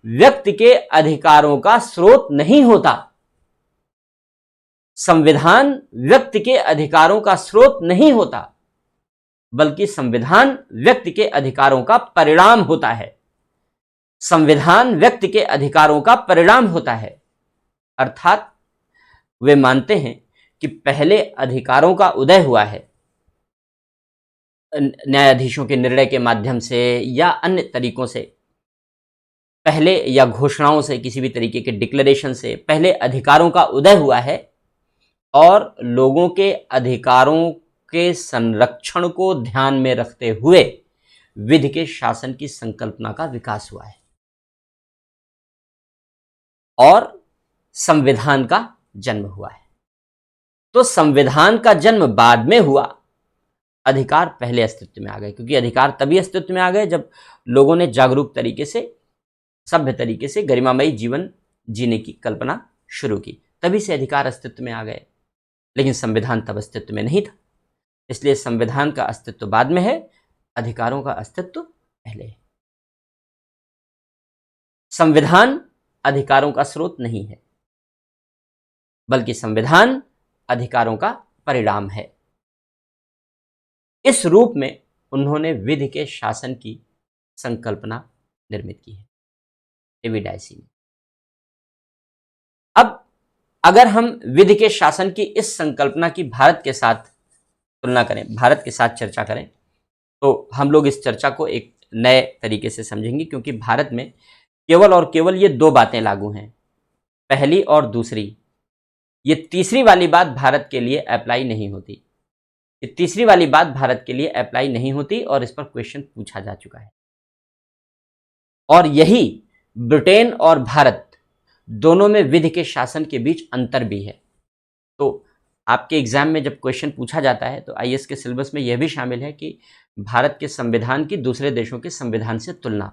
व्यक्ति के अधिकारों का स्रोत नहीं होता, संविधान व्यक्ति के अधिकारों का स्रोत नहीं होता, बल्कि संविधान व्यक्ति के अधिकारों का परिणाम होता है। संविधान व्यक्ति के अधिकारों का परिणाम होता है। अर्थात वे मानते हैं कि पहले अधिकारों का उदय हुआ है न्यायाधीशों के निर्णय के माध्यम से या अन्य तरीकों से, पहले या घोषणाओं से, किसी भी तरीके के डिक्लेरेशन से पहले अधिकारों का उदय हुआ है, और लोगों के अधिकारों के संरक्षण को ध्यान में रखते हुए विधि के शासन की संकल्पना का विकास हुआ है और संविधान का जन्म हुआ है। तो संविधान का जन्म बाद में हुआ, अधिकार पहले अस्तित्व में आ गए, क्योंकि अधिकार तभी अस्तित्व में आ गए जब लोगों ने जागरूक तरीके से, सभ्य तरीके से गरिमामयी जीवन जीने की कल्पना शुरू की, तभी से अधिकार अस्तित्व में आ गए। लेकिन संविधान तब अस्तित्व में नहीं था, इसलिए संविधान का अस्तित्व बाद में है, अधिकारों का अस्तित्व पहले है। संविधान अधिकारों का स्रोत नहीं है, बल्कि संविधान अधिकारों का परिणाम है। इस रूप में उन्होंने विधि के शासन की संकल्पना निर्मित की है, एवी डायसी ने। अब अगर हम विधि के शासन की इस संकल्पना की भारत के साथ तुलना करें, भारत के साथ चर्चा करें, तो हम लोग इस चर्चा को एक नए तरीके से समझेंगे, क्योंकि भारत में केवल और केवल ये दो बातें लागू हैं, पहली और दूसरी। ये तीसरी वाली बात भारत के लिए अप्लाई नहीं होती, ये तीसरी वाली बात भारत के लिए अप्लाई नहीं होती और इस पर क्वेश्चन पूछा जा चुका है। और यही ब्रिटेन और भारत दोनों में विधि के शासन के बीच अंतर भी है। तो आपके एग्जाम में जब क्वेश्चन पूछा जाता है तो आईएएस के सिलेबस में यह भी शामिल है कि भारत के संविधान की दूसरे देशों के संविधान से तुलना।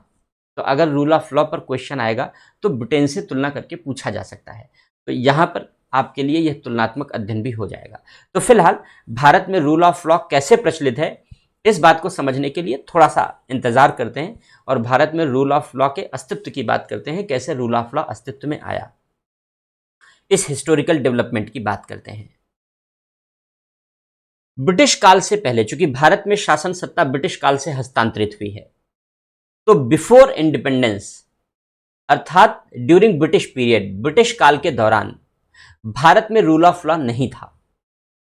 तो अगर रूल ऑफ लॉ पर क्वेश्चन आएगा तो ब्रिटेन से तुलना करके पूछा जा सकता है, तो यहाँ पर आपके लिए यह तुलनात्मक अध्ययन भी हो जाएगा। तो फिलहाल भारत में रूल ऑफ लॉ कैसे प्रचलित है, इस बात को समझने के लिए थोड़ा सा इंतजार करते हैं और भारत में रूल ऑफ लॉ के अस्तित्व की बात करते हैं, कैसे रूल ऑफ लॉ अस्तित्व में आया, इस हिस्टोरिकल डेवलपमेंट की बात करते हैं। ब्रिटिश काल से पहले, चूंकि भारत में शासन सत्ता ब्रिटिश काल से हस्तांतरित हुई है, तो बिफोर इंडिपेंडेंस अर्थात ड्यूरिंग ब्रिटिश पीरियड, ब्रिटिश काल के दौरान भारत में रूल ऑफ लॉ नहीं था।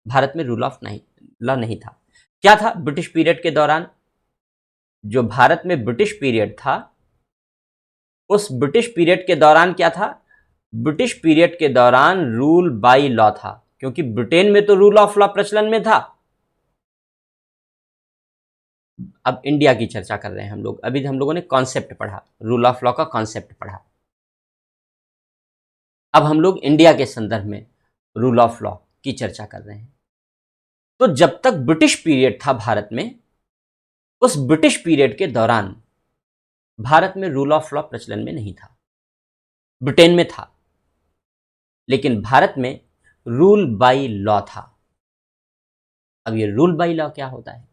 भारत में रूल ऑफ लॉ नहीं था। क्या था ब्रिटिश पीरियड के दौरान? जो भारत में ब्रिटिश पीरियड था, उस ब्रिटिश पीरियड के दौरान क्या था? ब्रिटिश पीरियड के दौरान रूल बाय लॉ था, क्योंकि ब्रिटेन में तो रूल ऑफ लॉ प्रचलन में था। अब इंडिया की चर्चा कर रहे हैं हम लोग, अभी हम लोगों ने कॉन्सेप्ट पढ़ा, रूल ऑफ लॉ का कॉन्सेप्ट पढ़ा। अब हम लोग इंडिया के संदर्भ में रूल ऑफ लॉ की चर्चा कर रहे हैं। तो जब तक ब्रिटिश पीरियड था भारत में, उस ब्रिटिश पीरियड के दौरान भारत में रूल ऑफ लॉ प्रचलन में नहीं था, ब्रिटेन में था, लेकिन भारत में रूल बाय लॉ था। अब ये रूल बाय लॉ क्या होता है?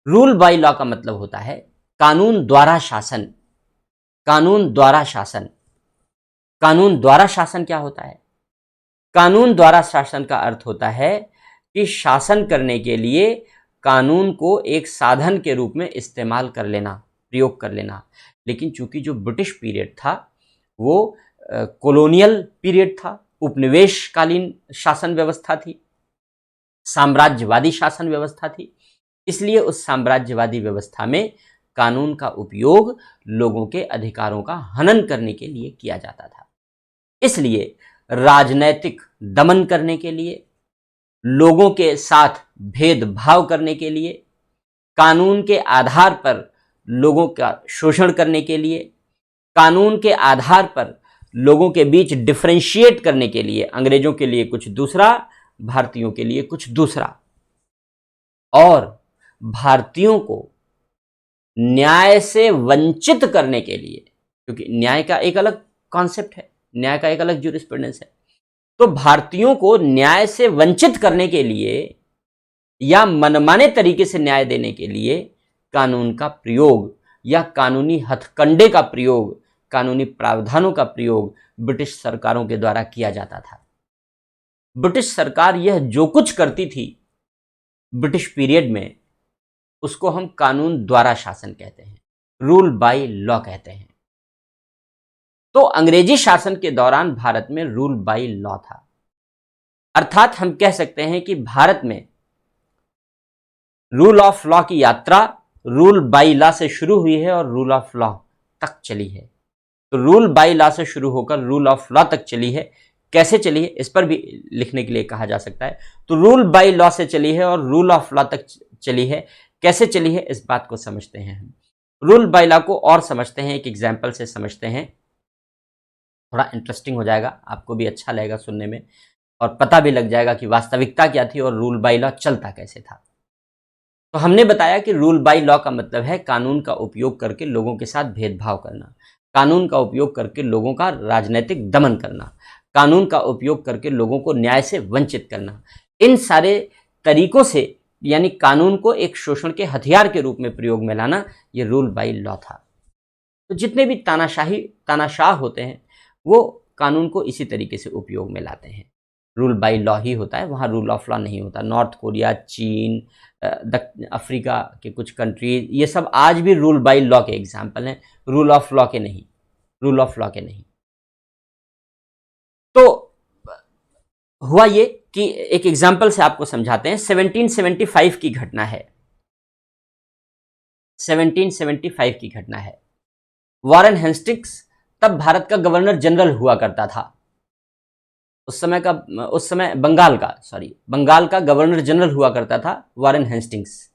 रूल बाय लॉ का मतलब होता है कानून द्वारा शासन। कानून द्वारा शासन। कानून द्वारा शासन क्या होता है? कानून द्वारा शासन का अर्थ होता है कि शासन करने के लिए कानून को एक साधन के रूप में इस्तेमाल कर लेना, प्रयोग कर लेना। लेकिन चूंकि जो ब्रिटिश पीरियड था वो कॉलोनियल पीरियड था, उपनिवेशकालीन शासन व्यवस्था थी, साम्राज्यवादी शासन व्यवस्था थी, इसलिए उस साम्राज्यवादी व्यवस्था में कानून का उपयोग लोगों के अधिकारों का हनन करने के लिए किया जाता था। इसलिए राजनैतिक दमन करने के लिए, लोगों के साथ भेदभाव करने के लिए, कानून के आधार पर लोगों का शोषण करने के लिए, कानून के आधार पर लोगों के बीच डिफरेंशिएट करने के लिए, अंग्रेजों के लिए कुछ दूसरा, भारतीयों के लिए कुछ दूसरा, और भारतीयों को न्याय से वंचित करने के लिए, क्योंकि न्याय का एक अलग कॉन्सेप्ट है, न्याय का एक अलग ज्यूरिस्प्रूडेंस है, तो भारतीयों को न्याय से वंचित करने के लिए या मनमाने तरीके से न्याय देने के लिए कानून का प्रयोग या कानूनी हथकंडे का प्रयोग, कानूनी प्रावधानों का प्रयोग ब्रिटिश सरकारों के द्वारा किया जाता था। ब्रिटिश सरकार यह जो कुछ करती थी ब्रिटिश पीरियड में, उसको हम कानून द्वारा शासन कहते हैं, रूल बाय लॉ कहते हैं। तो अंग्रेजी शासन के दौरान भारत में रूल बाय लॉ था, अर्थात हम कह सकते हैं कि भारत में रूल ऑफ लॉ की यात्रा रूल बाय लॉ से शुरू हुई है और रूल ऑफ लॉ तक चली है। तो रूल बाय लॉ से शुरू होकर रूल ऑफ लॉ तक चली है, कैसे चली है इस पर भी लिखने के लिए कहा जा सकता है। तो रूल बाय लॉ से चली है और रूल ऑफ लॉ तक चली है। कैसे चली है इस बात को समझते हैं हम। रूल बाय लॉ को और समझते हैं, एक एग्जाम्पल से समझते हैं, थोड़ा इंटरेस्टिंग हो जाएगा, आपको भी अच्छा लगेगा सुनने में और पता भी लग जाएगा कि वास्तविकता क्या थी और रूल बाय लॉ चलता कैसे था। तो हमने बताया कि रूल बाय लॉ का मतलब है कानून का उपयोग करके लोगों के साथ भेदभाव करना, कानून का उपयोग करके लोगों का राजनीतिक दमन करना, कानून का उपयोग करके लोगों को न्याय से वंचित करना। इन सारे तरीकों से यानी कानून को एक शोषण के हथियार के रूप में प्रयोग में लाना, यह रूल बाय लॉ था। तो जितने भी तानाशाह होते हैं वो कानून को इसी तरीके से उपयोग में लाते हैं। रूल बाय लॉ ही होता है, वहाँ रूल ऑफ लॉ नहीं होता। नॉर्थ कोरिया, चीन, दक्षिण अफ्रीका के कुछ कंट्रीज, ये सब आज भी रूल बाय लॉ के एग्जाम्पल हैं, रूल ऑफ लॉ के नहीं, रूल ऑफ लॉ के नहीं। तो हुआ ये कि एक एग्जाम्पल से आपको समझाते हैं। 1775 की घटना है, 1775 की घटना है। वॉरेन हेस्टिंग्स तब भारत का गवर्नर जनरल हुआ करता था। उस समय बंगाल का गवर्नर जनरल हुआ करता था वॉरेन हेस्टिंग्स,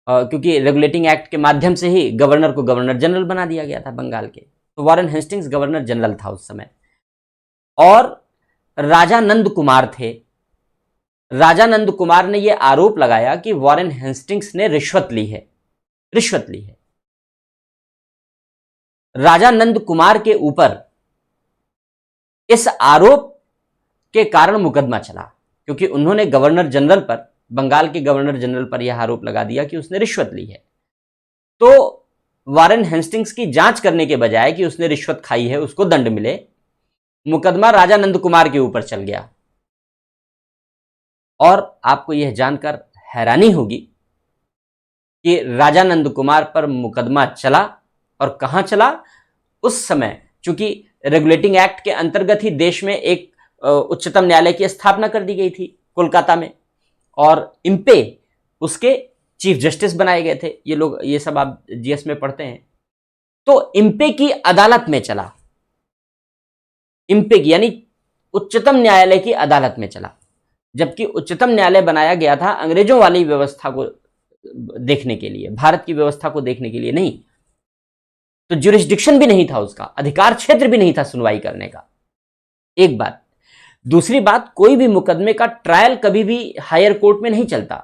क्योंकि रेगुलेटिंग एक्ट के माध्यम से ही गवर्नर को गवर्नर जनरल बना दिया गया था बंगाल के। तो वॉरेन हेस्टिंग्स गवर्नर जनरल था उस समय। और राजा नंद कुमार थे। राजा नंद कुमार ने यह आरोप लगाया कि वॉरेन हेस्टिंग्स ने रिश्वत ली है। राजा नंद कुमार के ऊपर इस आरोप के कारण मुकदमा चला, क्योंकि उन्होंने गवर्नर जनरल पर, बंगाल के गवर्नर जनरल पर यह आरोप लगा दिया कि उसने रिश्वत ली है। तो वॉरेन हेस्टिंग्स की जांच करने के बजाय कि उसने रिश्वत खाई है, उसको दंड मिले, मुकदमा राजा नंद कुमार के ऊपर चल गया। और आपको यह जानकर हैरानी होगी कि राजा नंद कुमार पर मुकदमा चला और कहां चला। उस समय चूंकि रेगुलेटिंग एक्ट के अंतर्गत ही देश में एक उच्चतम न्यायालय की स्थापना कर दी गई थी कोलकाता में, और इम्पे उसके चीफ जस्टिस बनाए गए थे। ये सब आप जीएस में पढ़ते हैं। तो इम्पे की अदालत में चला, इम्पे की यानी उच्चतम न्यायालय की अदालत में चला, जबकि उच्चतम न्यायालय बनाया गया था अंग्रेजों वाली व्यवस्था को देखने के लिए, भारत की व्यवस्था को देखने के लिए नहीं। तो ज्यूरिसडिक्शन भी नहीं था उसका, अधिकार क्षेत्र भी नहीं था सुनवाई करने का। एक बात। दूसरी बात, कोई भी मुकदमे का ट्रायल कभी भी हायर कोर्ट में नहीं चलता,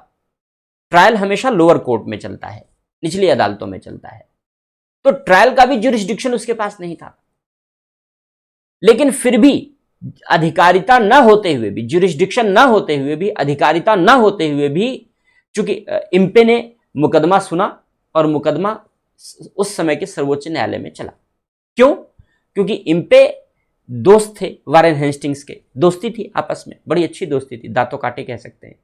ट्रायल हमेशा लोअर कोर्ट में चलता है, निचली अदालतों में चलता है। तो ट्रायल का भी ज्यूरिसडिक्शन उसके पास नहीं था। लेकिन फिर भी अधिकारिता न होते हुए भी, ज्यूरिसडिक्शन न होते हुए भी, अधिकारिता न होते हुए भी, चूंकि इम्पे ने मुकदमा सुना और मुकदमा उस समय के सर्वोच्च न्यायालय में चला। क्यों? क्योंकि इम्पे दोस्त थे वॉरेन हेस्टिंग्स के, दोस्ती थी आपस में, बड़ी अच्छी दोस्ती थी, दांतों काटे कह सकते हैं।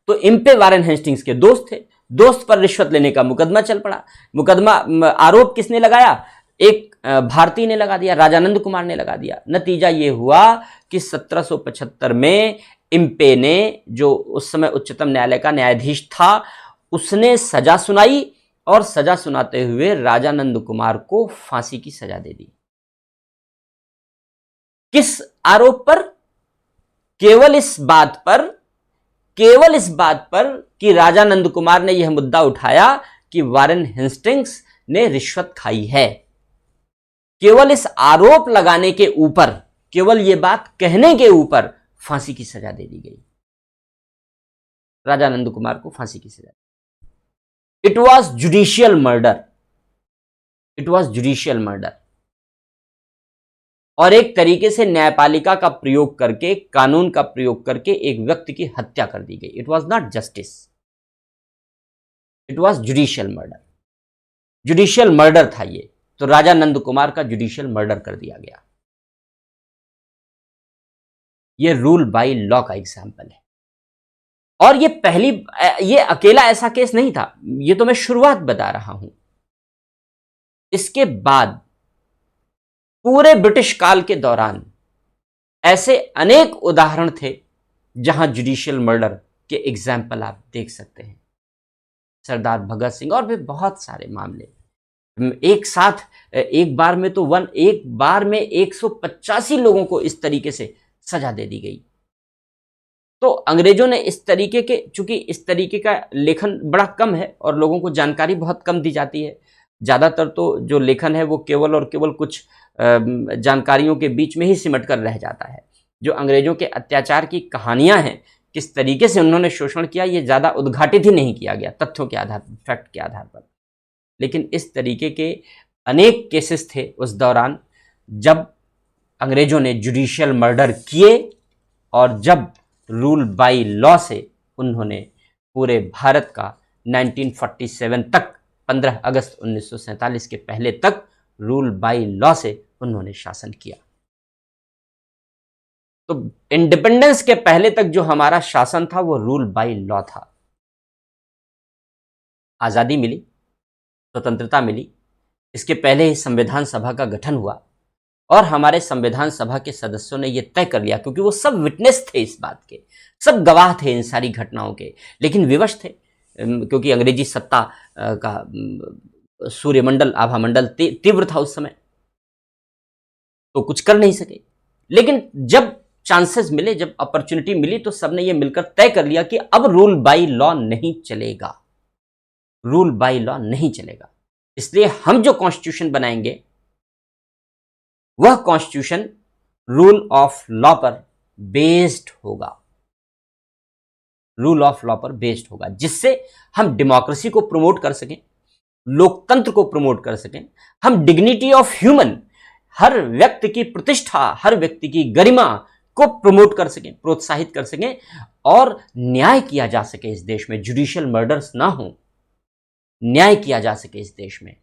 तो इम्पे वॉरेन हेस्टिंग्स के दोस्त थे, दोस्त पर रिश्वत लेने का मुकदमा चल पड़ा। मुकदमा आरोप किसने लगाया? एक भारतीय ने लगा दिया, राजानंद कुमार ने लगा दिया। नतीजा यह हुआ कि 1775 में इम्पे ने, जो उस समय उच्चतम न्यायालय का न्यायाधीश था, उसने सजा सुनाई और सजा सुनाते हुए राजानंद कुमार को फांसी की सजा दे दी। किस आरोप पर? केवल इस बात पर कि राजानंद कुमार ने यह मुद्दा उठाया कि वॉरेन हेस्टिंग्स ने रिश्वत खाई है। केवल इस आरोप लगाने के ऊपर, केवल यह बात कहने के ऊपर फांसी की सजा दे दी गई, राजानंद कुमार को फांसी की सजा। It was judicial murder, it was judicial murder. और एक तरीके से न्यायपालिका का प्रयोग करके, कानून का प्रयोग करके एक व्यक्ति की हत्या कर दी गई। It was not justice, it was judicial murder. Judicial murder था ये। तो राजानंद कुमार का जुडिशियल मर्डर कर दिया गया। ये रूल बाय लॉ का एग्जाम्पल है। और ये अकेला ऐसा केस नहीं था, ये तो मैं शुरुआत बता रहा हूं। इसके बाद पूरे ब्रिटिश काल के दौरान ऐसे अनेक उदाहरण थे जहां जुडिशियल मर्डर के एग्जाम्पल आप देख सकते हैं। सरदार भगत सिंह और भी बहुत सारे मामले। एक साथ एक बार में तो एक बार में 185 लोगों को इस तरीके से सजा दे दी गई। तो अंग्रेजों ने इस तरीके के, चूंकि इस तरीके का लेखन बड़ा कम है और लोगों को जानकारी बहुत कम दी जाती है, ज़्यादातर तो जो लेखन है वो केवल और केवल कुछ जानकारियों के बीच में ही सिमट कर रह जाता है। जो अंग्रेजों के अत्याचार की कहानियां हैं, किस तरीके से उन्होंने शोषण किया, ये ज़्यादा उद्घाटित ही नहीं किया गया तथ्यों के आधार पर, फैक्ट के आधार पर। लेकिन इस तरीके के अनेक केसेस थे उस दौरान जब अंग्रेजों ने जुडिशियल मर्डर किए और जब रूल बाय लॉ से उन्होंने पूरे भारत का 1947 तक, 15 अगस्त 1947 के पहले तक रूल बाय लॉ से उन्होंने शासन किया। तो इंडिपेंडेंस के पहले तक जो हमारा शासन था वो रूल बाय लॉ था। आजादी मिली, स्वतंत्रता मिली, इसके पहले ही संविधान सभा का गठन हुआ और हमारे संविधान सभा के सदस्यों ने यह तय कर लिया, क्योंकि वो सब विटनेस थे इस बात के, सब गवाह थे इन सारी घटनाओं के, लेकिन विवश थे क्योंकि अंग्रेजी सत्ता का सूर्यमंडल, आभामंडल तीव्र था उस समय, तो कुछ कर नहीं सके। लेकिन जब चांसेस मिले, जब अपॉर्चुनिटी मिली, तो सबने ये मिलकर तय कर लिया कि अब रूल बाय लॉ नहीं चलेगा, रूल बाय लॉ नहीं चलेगा। इसलिए हम जो कॉन्स्टिट्यूशन बनाएंगे वह कॉन्स्टिट्यूशन रूल ऑफ लॉ पर बेस्ड होगा, रूल ऑफ लॉ पर बेस्ड होगा, जिससे हम डेमोक्रेसी को प्रमोट कर सकें, लोकतंत्र को प्रमोट कर सकें, हम डिग्निटी ऑफ ह्यूमन, हर व्यक्ति की प्रतिष्ठा, हर व्यक्ति की गरिमा को प्रमोट कर सकें, प्रोत्साहित कर सकें और न्याय किया जा सके इस देश में, जुडिशियल मर्डर्स ना हो, न्याय किया जा सके इस देश में।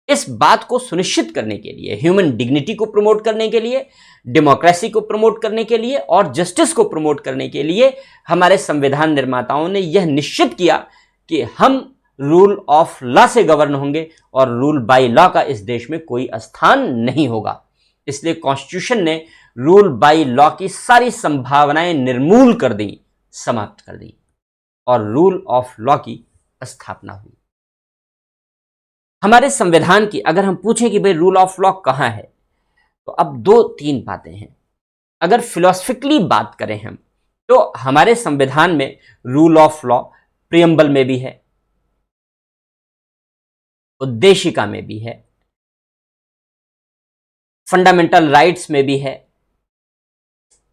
इस बात को सुनिश्चित करने के लिए, ह्यूमन डिग्निटी को प्रमोट करने के लिए, डेमोक्रेसी को प्रमोट करने के लिए और जस्टिस को प्रमोट करने के लिए हमारे संविधान निर्माताओं ने यह निश्चित किया कि हम रूल ऑफ लॉ से गवर्न होंगे और रूल बाय लॉ का इस देश में कोई स्थान नहीं होगा। इसलिए कॉन्स्टिट्यूशन ने रूल बाय लॉ की सारी संभावनाएं निर्मूल कर दी, समाप्त कर दी और रूल ऑफ लॉ की स्थापना हुई। हमारे संविधान की अगर हम पूछें कि भाई रूल ऑफ लॉ कहां है, तो अब 2-3 बातें हैं। अगर फिलोसफिकली बात करें हम, तो हमारे संविधान में रूल ऑफ लॉ प्रियम्बल में भी है, उद्देशिका में भी है, फंडामेंटल राइट्स में भी है,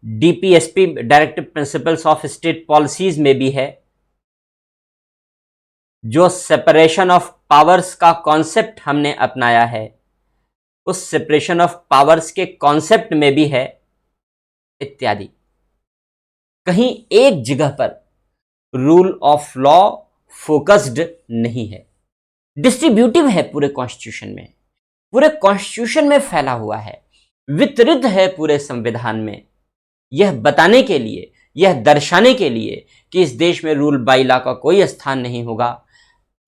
DPSP directive principles of state policies में भी है, जो सेपरेशन ऑफ पावर्स का कॉन्सेप्ट हमने अपनाया है उस सेपरेशन ऑफ पावर्स के कॉन्सेप्ट में भी है, इत्यादि। कहीं एक जगह पर रूल ऑफ लॉ फोकस्ड नहीं है, डिस्ट्रीब्यूटिव है पूरे कॉन्स्टिट्यूशन में, पूरे कॉन्स्टिट्यूशन में फैला हुआ है, वितरित है पूरे संविधान में, यह बताने के लिए, यह दर्शाने के लिए कि इस देश में रूल बाय लॉ का कोई स्थान नहीं होगा।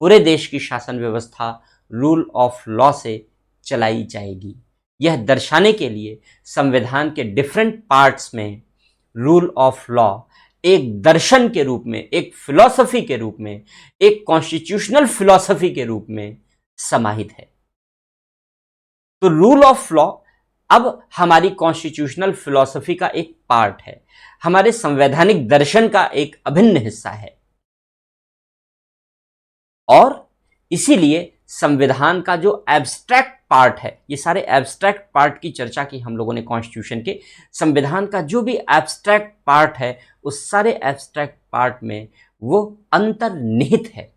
पूरे देश की शासन व्यवस्था रूल ऑफ लॉ से चलाई जाएगी, यह दर्शाने के लिए संविधान के डिफरेंट पार्ट्स में रूल ऑफ लॉ एक दर्शन के रूप में, एक फिलॉसफी के रूप में, एक कॉन्स्टिट्यूशनल फिलॉसफी के रूप में समाहित है। तो रूल ऑफ लॉ अब हमारी कॉन्स्टिट्यूशनल फिलॉसफी का एक पार्ट है, हमारे संवैधानिक दर्शन का एक अभिन्न हिस्सा है और इसीलिए संविधान का जो एब्स्ट्रैक्ट पार्ट है, ये सारे एब्स्ट्रैक्ट पार्ट की चर्चा की हम लोगों ने कॉन्स्टिट्यूशन के, संविधान का जो भी एब्स्ट्रैक्ट पार्ट है उस सारे एब्स्ट्रैक्ट पार्ट में वो अंतर्निहित है,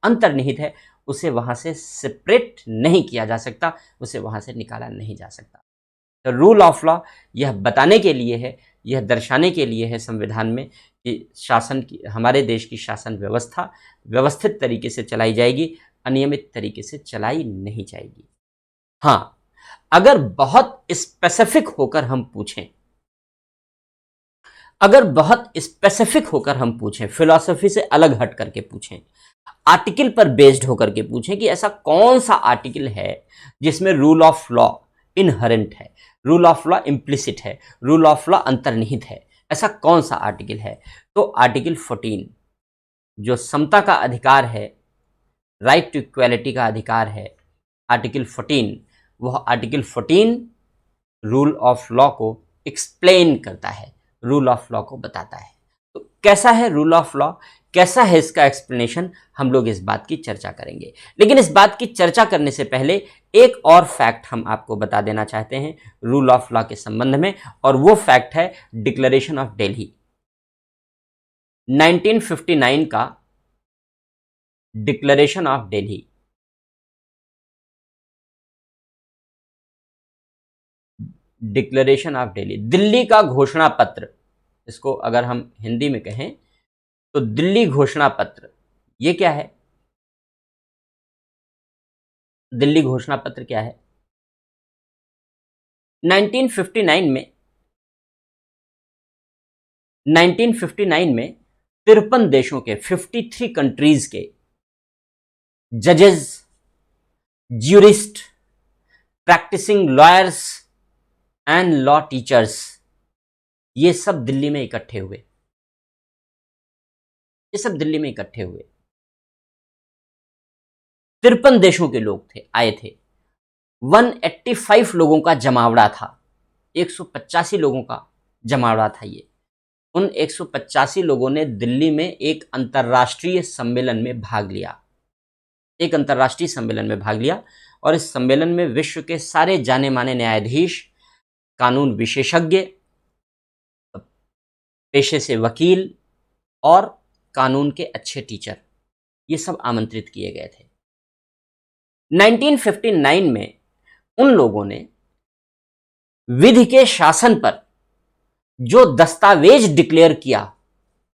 अंतर्निहित है, उसे वहां से सेपरेट नहीं किया जा सकता, उसे वहां से निकाला नहीं जा सकता। तो रूल ऑफ लॉ यह बताने के लिए है, यह दर्शाने के लिए है संविधान में कि शासन की, हमारे देश की शासन व्यवस्था व्यवस्थित तरीके से चलाई जाएगी, अनियमित तरीके से चलाई नहीं जाएगी। हाँ, अगर बहुत स्पेसिफिक होकर हम पूछें, अगर बहुत स्पेसिफिक होकर हम पूछें, फिलॉसफी से अलग हट करके पूछें, आर्टिकल पर बेस्ड होकर के पूछें कि ऐसा कौन सा आर्टिकल है जिसमें रूल ऑफ लॉ इनहेरेंट है, रूल ऑफ लॉ इम्प्लिसिट है, रूल ऑफ लॉ अंतर्निहित है, ऐसा कौन सा आर्टिकल है, तो आर्टिकल 14 जो समता का अधिकार है, राइट टू इक्वालिटी का अधिकार है, आर्टिकल 14, वह आर्टिकल 14 रूल ऑफ लॉ को एक्सप्लेन करता है, रूल ऑफ लॉ को बताता है। तो कैसा है रूल ऑफ लॉ, कैसा है इसका एक्सप्लेनेशन, हम लोग इस बात की चर्चा करेंगे। लेकिन इस बात की चर्चा करने से पहले एक और फैक्ट हम आपको बता देना चाहते हैं रूल ऑफ लॉ के संबंध में, और वो फैक्ट है डिक्लेरेशन ऑफ दिल्ली। 1959 का declaration of Delhi, declaration of Delhi, Delhi का घोषणा पत्र, इसको अगर हम हिंदी में कहें तो दिल्ली घोषणा पत्र, ये क्या है? दिल्ली घोषणा पत्र क्या है? 1959 में 53 देशों के 53 कंट्रीज के जजेस, jurists, practising lawyers and law teachers, ये सब दिल्ली में इकट्ठे हुए, ये सब दिल्ली में इकट्ठे हुए। 53 देशों के लोग थे, आए थे। 185 लोगों का जमावड़ा था, 185 लोगों का जमावड़ा था ये। उन 185 लोगों ने दिल्ली में एक अंतर्राष्ट्रीय सम्मेलन में भाग लिया, एक अंतर्राष्ट्रीय सम्मेलन में भाग लिया, और इस सम्मेलन में विश्व के सारे जाने माने न्यायाधीश, कानून विशेषज्ञ, पेशे से वकील और कानून के अच्छे टीचर, ये सब आमंत्रित किए गए थे। 1959 में उन लोगों ने विधि के शासन पर जो दस्तावेज डिक्लेयर किया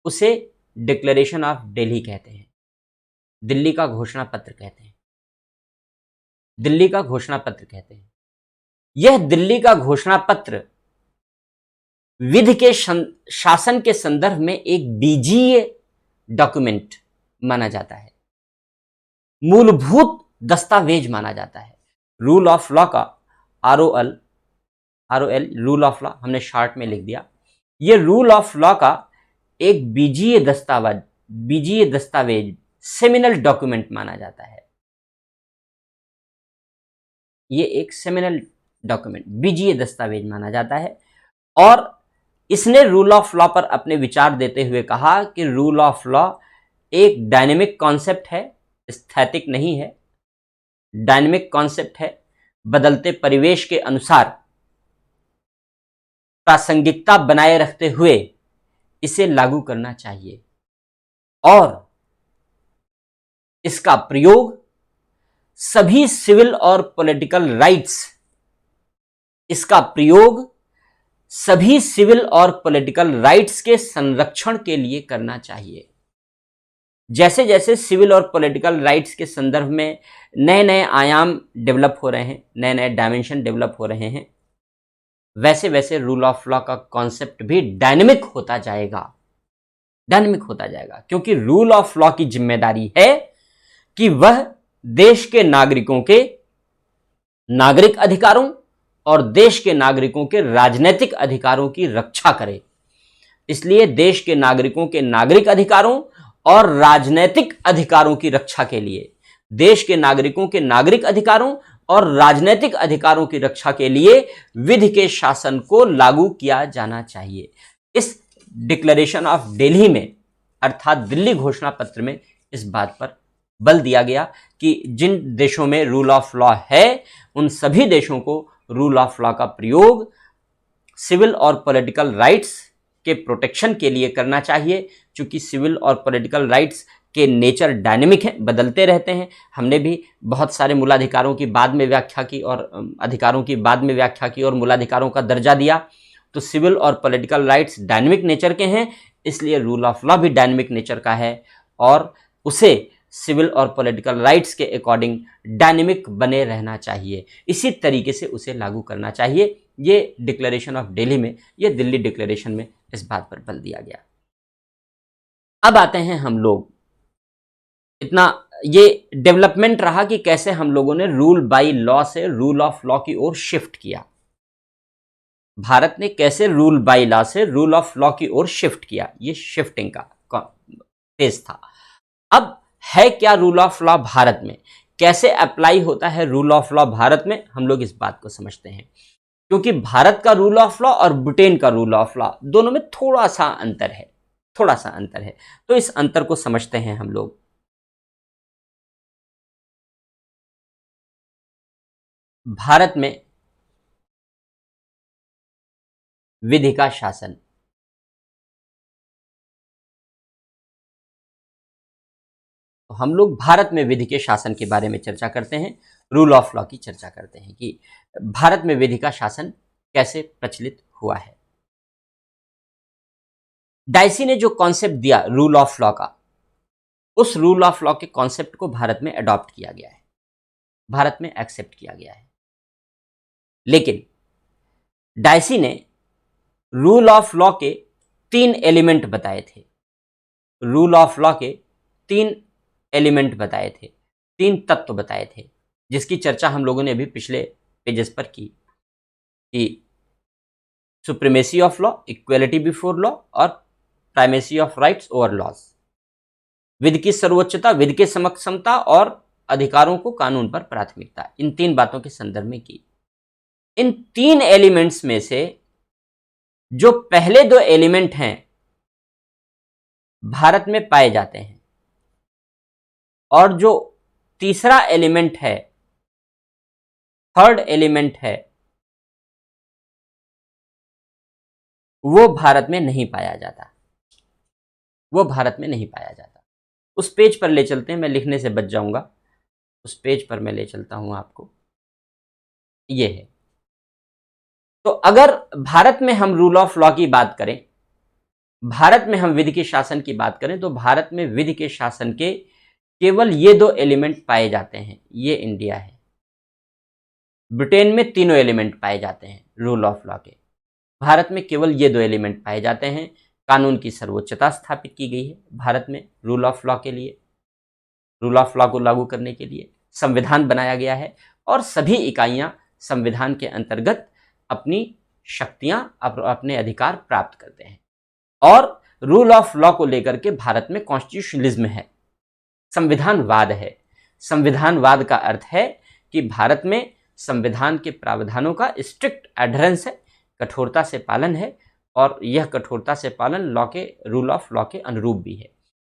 उसे डिक्लेरेशन ऑफ दिल्ली कहते हैं, दिल्ली का घोषणा पत्र कहते हैं, दिल्ली का घोषणा पत्र कहते हैं। यह दिल्ली का घोषणा पत्र विधि के शासन के संदर्भ में एक बीजीय डॉक्यूमेंट माना जाता है, मूलभूत दस्तावेज माना जाता है। रूल ऑफ लॉ का ROL रूल ऑफ लॉ हमने शॉर्ट में लिख दिया। यह रूल ऑफ लॉ का एक बीजीय दस्तावेज सेमिनल डॉक्यूमेंट माना जाता है। यह एक सेमिनल डॉक्यूमेंट, बीजीय दस्तावेज माना जाता है। और इसने रूल ऑफ लॉ पर अपने विचार देते हुए कहा कि रूल ऑफ लॉ एक डायनेमिक कॉन्सेप्ट है, स्थैतिक नहीं है, डायनेमिक कॉन्सेप्ट है। बदलते परिवेश के अनुसार प्रासंगिकता बनाए रखते हुए इसे लागू करना चाहिए, और इसका प्रयोग सभी सिविल और पॉलिटिकल राइट्स, इसका प्रयोग सभी सिविल और पॉलिटिकल राइट्स के संरक्षण के लिए करना चाहिए। जैसे जैसे सिविल और पॉलिटिकल राइट्स के संदर्भ में नए नए आयाम डेवलप हो रहे हैं, नए नए डायमेंशन डेवलप हो रहे हैं, वैसे वैसे रूल ऑफ लॉ का कॉन्सेप्ट भी डायनेमिक होता जाएगा, डायनेमिक होता जाएगा। क्योंकि रूल ऑफ लॉ की जिम्मेदारी है कि वह देश के नागरिकों के नागरिक अधिकारों और देश के नागरिकों के राजनीतिक अधिकारों की रक्षा करे। इसलिए देश के नागरिकों के नागरिक अधिकारों और राजनीतिक अधिकारों की रक्षा के लिए, देश के नागरिकों के नागरिक अधिकारों और राजनीतिक अधिकारों की रक्षा के लिए विधि के शासन को लागू किया जाना चाहिए। इस डिक्लेरेशन ऑफ दिल्ली में, अर्थात दिल्ली घोषणा पत्र में, इस बात पर बल दिया गया कि जिन देशों में रूल ऑफ लॉ है उन सभी देशों को रूल ऑफ लॉ का प्रयोग सिविल और पॉलिटिकल राइट्स के प्रोटेक्शन के लिए करना चाहिए। चूंकि सिविल और पॉलिटिकल राइट्स के नेचर डायनेमिक हैं, बदलते रहते हैं। हमने भी बहुत सारे मूलाधिकारों की बाद में व्याख्या की और अधिकारों की बाद में व्याख्या की और मूलाधिकारों का दर्जा दिया। तो सिविल और पॉलिटिकल राइट्स डायनेमिक नेचर के हैं, इसलिए रूल ऑफ लॉ भी डायनेमिक नेचर का है और उसे सिविल और पॉलिटिकल राइट्स के अकॉर्डिंग डायनेमिक बने रहना चाहिए। इसी तरीके से उसे लागू करना चाहिए। ये डिक्लेरेशन ऑफ दिल्ली में, ये दिल्ली डिक्लेरेशन में इस बात पर बल दिया गया। अब आते हैं हम लोग, इतना ये डेवलपमेंट रहा कि कैसे हम लोगों ने रूल बाय लॉ से रूल ऑफ लॉ की ओर शिफ्ट किया। भारत ने कैसे रूल बाय लॉ से रूल ऑफ लॉ की ओर शिफ्ट किया, ये शिफ्टिंग का फेज था। अब है क्या रूल ऑफ लॉ भारत में, कैसे अप्लाई होता है रूल ऑफ लॉ भारत में, हम लोग इस बात को समझते हैं। क्योंकि भारत का रूल ऑफ लॉ और ब्रिटेन का रूल ऑफ लॉ दोनों में थोड़ा सा अंतर है, थोड़ा सा अंतर है। तो इस अंतर को समझते हैं हम लोग। भारत में विधि का शासन, तो हम लोग भारत में विधि के शासन के बारे में चर्चा करते हैं, रूल ऑफ लॉ की चर्चा करते हैं कि भारत में विधि का शासन कैसे प्रचलित हुआ है। डाइसी ने जो कॉन्सेप्ट दिया रूल ऑफ लॉ का, उस रूल ऑफ लॉ के कॉन्सेप्ट को भारत में अडॉप्ट किया गया है, भारत में एक्सेप्ट किया गया है। लेकिन डाइसी ने रूल ऑफ लॉ के 3 एलिमेंट बताए थे, रूल ऑफ लॉ के 3 एलिमेंट बताए थे, 3 तत्व बताए थे, जिसकी चर्चा हम लोगों ने अभी पिछले पेजेस पर की कि supremacy of law, equality before law और primacy of rights over laws, विधि की सर्वोच्चता, विधि के समक्ष समता और अधिकारों को कानून पर प्राथमिकता, इन 3 बातों के संदर्भ में की। इन 3 एलिमेंट्स में से जो पहले 2 एलिमेंट हैं भारत में पाए जाते हैं और जो तीसरा एलिमेंट है, थर्ड एलिमेंट है, वो भारत में नहीं पाया जाता, वो भारत में नहीं पाया जाता। उस पेज पर ले चलते हैं, मैं लिखने से बच जाऊंगा, उस पेज पर मैं ले चलता हूं आपको। ये है, तो अगर भारत में हम रूल ऑफ लॉ की बात करें, भारत में हम विधि के शासन की बात करें, तो भारत में विधि के शासन के केवल ये 2 एलिमेंट पाए जाते हैं। ये इंडिया है। ब्रिटेन में तीनों एलिमेंट पाए जाते हैं रूल ऑफ लॉ के, भारत में केवल ये 2 एलिमेंट पाए जाते हैं। कानून की सर्वोच्चता स्थापित की गई है भारत में रूल ऑफ लॉ के लिए, रूल ऑफ लॉ को लागू करने के लिए संविधान बनाया गया है और सभी इकाइयां संविधान के अंतर्गत अपनी शक्तियां, अपने अधिकार प्राप्त करते हैं। और रूल ऑफ लॉ को लेकर के भारत में कॉन्स्टिट्यूशनलिज्म है, संविधानवाद है। संविधानवाद का अर्थ है कि भारत में संविधान के प्रावधानों का स्ट्रिक्ट एडहेरेंस है, कठोरता से पालन है, और यह कठोरता से पालन लॉ के, रूल ऑफ लॉ के अनुरूप भी है।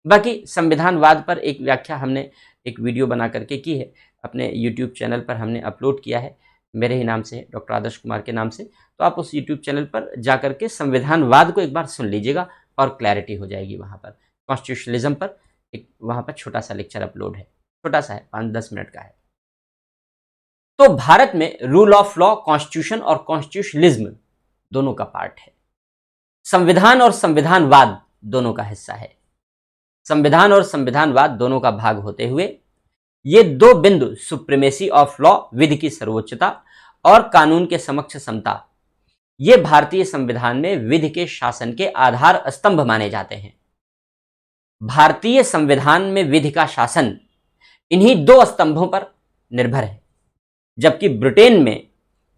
बाकी संविधानवाद पर एक व्याख्या हमने एक वीडियो बना करके की है, अपने यूट्यूब चैनल पर हमने अपलोड किया है, मेरे ही नाम से, डॉक्टर आदर्श कुमार के नाम से। तो आप उस यूट्यूब चैनल पर जाकर के संविधानवाद को एक बार सुन लीजिएगा और क्लैरिटी हो जाएगी। वहाँ पर कॉन्स्टिट्यूशनलिज्म पर एक वहाँ पर छोटा सा लेक्चर अपलोड है, छोटा सा है, 5-10 मिनट का है। तो भारत में रूल ऑफ लॉ कॉन्स्टिट्यूशन और कॉन्स्टिट्यूशनलिज्म दोनों का पार्ट है, संविधान और संविधानवाद दोनों का हिस्सा है। संविधान और संविधानवाद दोनों का भाग होते हुए ये 2 बिंदु, सुप्रीमेसी ऑफ लॉ, विधि की सर्वोच्चता, और कानून के समक्ष समता, ये भारतीय संविधान में विधि के शासन के आधार स्तंभ माने जाते हैं। भारतीय संविधान में विधि का शासन इन्हीं 2 स्तंभों पर निर्भर है, जबकि ब्रिटेन में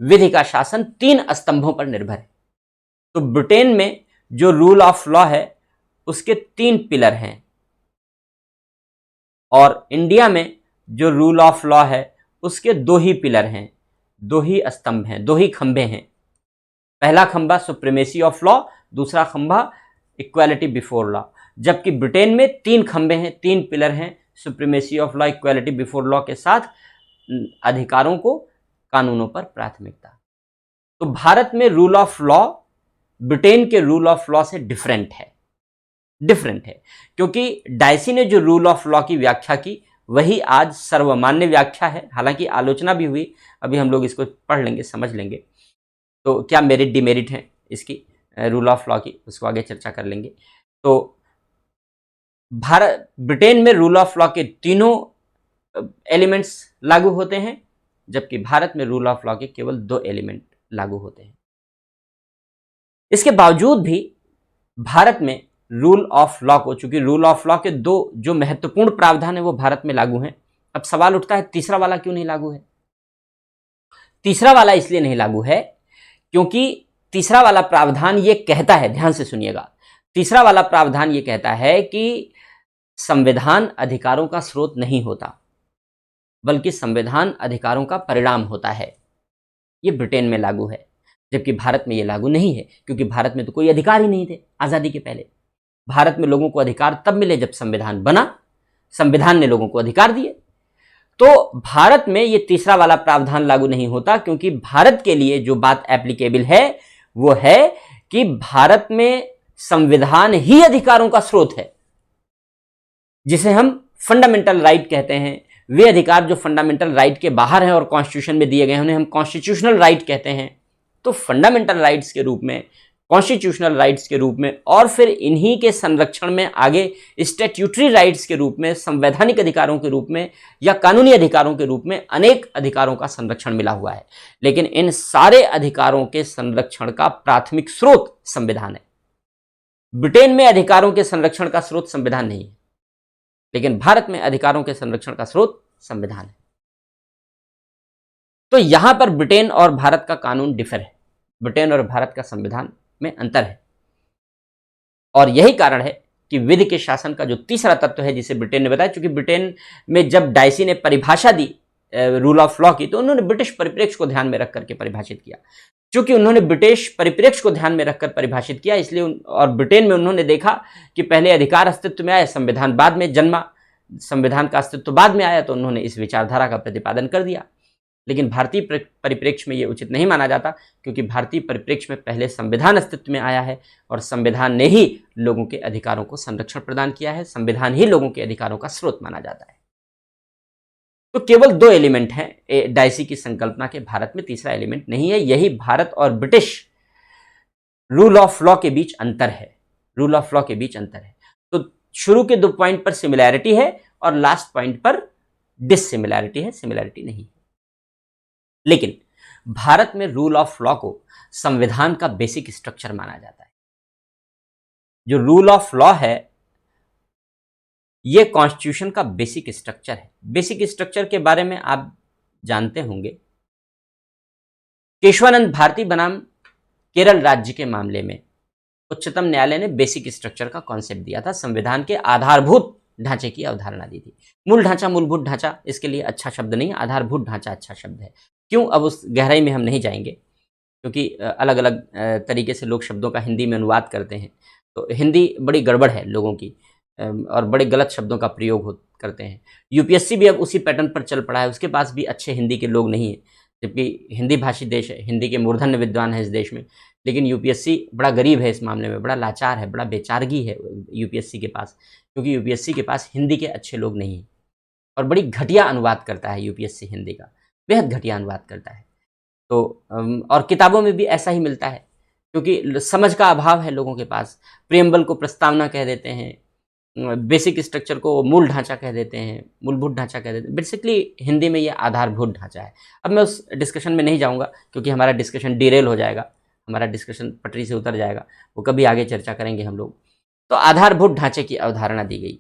विधि का शासन 3 स्तंभों पर निर्भर है। तो ब्रिटेन में जो रूल ऑफ लॉ है उसके 3 पिलर हैं, और इंडिया में जो रूल ऑफ लॉ है उसके 2 ही पिलर हैं, 2 ही स्तंभ हैं, 2 ही खंभे हैं। पहला खंभा सुप्रीमेसी ऑफ लॉ, दूसरा खंभा इक्वालिटी बिफोर लॉ। जबकि ब्रिटेन में 3 खंभे हैं, 3 पिलर हैं, supremacy of law, equality before law के साथ अधिकारों को, कानूनों पर प्राथमिकता। तो भारत में रूल ऑफ लॉ ब्रिटेन के रूल ऑफ लॉ से डिफरेंट है, क्योंकि डाइसी ने जो रूल ऑफ लॉ की व्याख्या की वही आज सर्वमान्य व्याख्या है। हालांकि आलोचना भी हुई, अभी हम लोग इसको पढ़ लेंगे, समझ लेंगे। तो क्या मेरिट डिमेरिट है इसकी, रूल ऑफ लॉ की, उसको आगे चर्चा कर लेंगे। तो ब्रिटेन में रूल ऑफ लॉ के तीनों एलिमेंट्स लागू होते हैं, जबकि भारत में रूल ऑफ लॉ के केवल 2 एलिमेंट लागू होते हैं। इसके बावजूद भी भारत में रूल ऑफ लॉ को, चूंकि रूल ऑफ लॉ के 2 जो महत्वपूर्ण प्रावधान है वो भारत में लागू हैं, अब सवाल उठता है तीसरा वाला क्यों नहीं लागू है। तीसरा वाला इसलिए नहीं लागू है क्योंकि तीसरा वाला प्रावधान ये कहता है, ध्यान से सुनिएगा, तीसरा वाला प्रावधान ये कहता है कि संविधान अधिकारों का स्रोत नहीं होता, बल्कि संविधान अधिकारों का परिणाम होता है। ये ब्रिटेन में लागू है, जबकि भारत में ये लागू नहीं है, क्योंकि भारत में तो कोई अधिकार ही नहीं थे आज़ादी के पहले। भारत में लोगों को अधिकार तब मिले जब संविधान बना, संविधान ने लोगों को अधिकार दिए। तो भारत में ये तीसरा वाला प्रावधान लागू नहीं होता, क्योंकि भारत के लिए जो बात एप्लीकेबल है वो है कि भारत में संविधान ही अधिकारों का स्रोत है, जिसे हम फंडामेंटल राइट कहते हैं। वे अधिकार जो फंडामेंटल राइट के बाहर हैं और कॉन्स्टिट्यूशन में दिए गए हैं, उन्हें हम कॉन्स्टिट्यूशनल राइट कहते हैं। तो फंडामेंटल राइट्स के रूप में, कॉन्स्टिट्यूशनल राइट्स के रूप में, और फिर इन्हीं के संरक्षण में आगे स्टैट्यूटरी राइट्स के रूप में, संवैधानिक अधिकारों के रूप में या कानूनी अधिकारों के रूप में अनेक अधिकारों का संरक्षण मिला हुआ है। लेकिन इन सारे अधिकारों के संरक्षण का प्राथमिक स्रोत संविधान है। ब्रिटेन में अधिकारों के संरक्षण का स्रोत संविधान नहीं है, लेकिन भारत में अधिकारों के संरक्षण का स्रोत संविधान है। तो यहां पर ब्रिटेन और भारत का कानून डिफर है, ब्रिटेन और भारत का संविधान में अंतर है। और यही कारण है कि विधि के शासन का जो तीसरा तत्व है, जिसे ब्रिटेन ने बताया, क्योंकि ब्रिटेन में जब डाइसी ने परिभाषा दी रूल ऑफ लॉ की, तो उन्होंने ब्रिटिश परिप्रेक्ष्य को ध्यान में रख करके परिभाषित किया। क्योंकि उन्होंने ब्रिटिश परिप्रेक्ष्य को ध्यान में रखकर परिभाषित किया, इसलिए और ब्रिटेन में उन्होंने देखा कि पहले अधिकार अस्तित्व में आया, संविधान बाद में जन्मा, संविधान का अस्तित्व बाद में आया, तो उन्होंने इस विचारधारा का प्रतिपादन कर दिया। लेकिन भारतीय परिप्रेक्ष्य में यह उचित नहीं माना जाता, क्योंकि भारतीय परिप्रेक्ष्य में पहले संविधान अस्तित्व में आया है और संविधान ने ही लोगों के अधिकारों को संरक्षण प्रदान किया है। संविधान ही लोगों के अधिकारों का स्रोत माना जाता है। तो केवल दो एलिमेंट हैं डाइसी की संकल्पना के, भारत में तीसरा एलिमेंट नहीं है। यही भारत और ब्रिटिश रूल ऑफ लॉ के बीच अंतर है, रूल ऑफ लॉ के बीच अंतर है। तो शुरू के 2 पॉइंट पर सिमिलैरिटी है और लास्ट पॉइंट पर डिससिमिलैरिटी है, सिमिलैरिटी नहीं। लेकिन भारत में रूल ऑफ लॉ को संविधान का बेसिक स्ट्रक्चर माना जाता है। जो रूल ऑफ लॉ है यह कॉन्स्टिट्यूशन का बेसिक स्ट्रक्चर है। बेसिक स्ट्रक्चर के बारे में आप जानते होंगे, केशवानंद भारती बनाम केरल राज्य के मामले में उच्चतम न्यायालय ने बेसिक स्ट्रक्चर का कॉन्सेप्ट दिया था, संविधान के आधारभूत ढांचे की अवधारणा दी थी। मूल ढांचा, मूलभूत ढांचा इसके लिए अच्छा शब्द नहीं, आधारभूत ढांचा अच्छा शब्द है। क्यों, अब उस गहराई में हम नहीं जाएंगे, क्योंकि अलग अलग तरीके से लोग शब्दों का हिंदी में अनुवाद करते हैं। तो हिंदी बड़ी गड़बड़ है लोगों की, और बड़े गलत शब्दों का प्रयोग करते हैं। यूपीएससी भी अब उसी पैटर्न पर चल पड़ा है, उसके पास भी अच्छे हिंदी के लोग नहीं हैं, जबकि हिंदी भाषी देश है, हिंदी के मूर्धन्य विद्वान हैं इस देश में। लेकिन यूपीएससी बड़ा गरीब है इस मामले में, बड़ा लाचार है, बड़ा बेचारगी है यूपीएससी के पास, क्योंकि यूपीएससी के पास हिंदी के अच्छे लोग नहीं हैं। और बड़ी घटिया अनुवाद करता है यूपीएससी हिंदी का, बेहद घटिया अनुवाद करता है। तो और किताबों में भी ऐसा ही मिलता है, क्योंकि समझ का अभाव है लोगों के पास। प्रियम्बल को प्रस्तावना कह देते हैं, बेसिक स्ट्रक्चर को मूल ढांचा कह देते हैं, मूलभूत ढांचा कह देते हैं। बेसिकली हिंदी में ये आधारभूत ढांचा है। अब मैं उस डिस्कशन में नहीं जाऊंगा, क्योंकि हमारा डिस्कशन डिरेल हो जाएगा, हमारा डिस्कशन पटरी से उतर जाएगा, वो कभी आगे चर्चा करेंगे हम लोग। तो आधारभूत ढांचे की अवधारणा दी गई,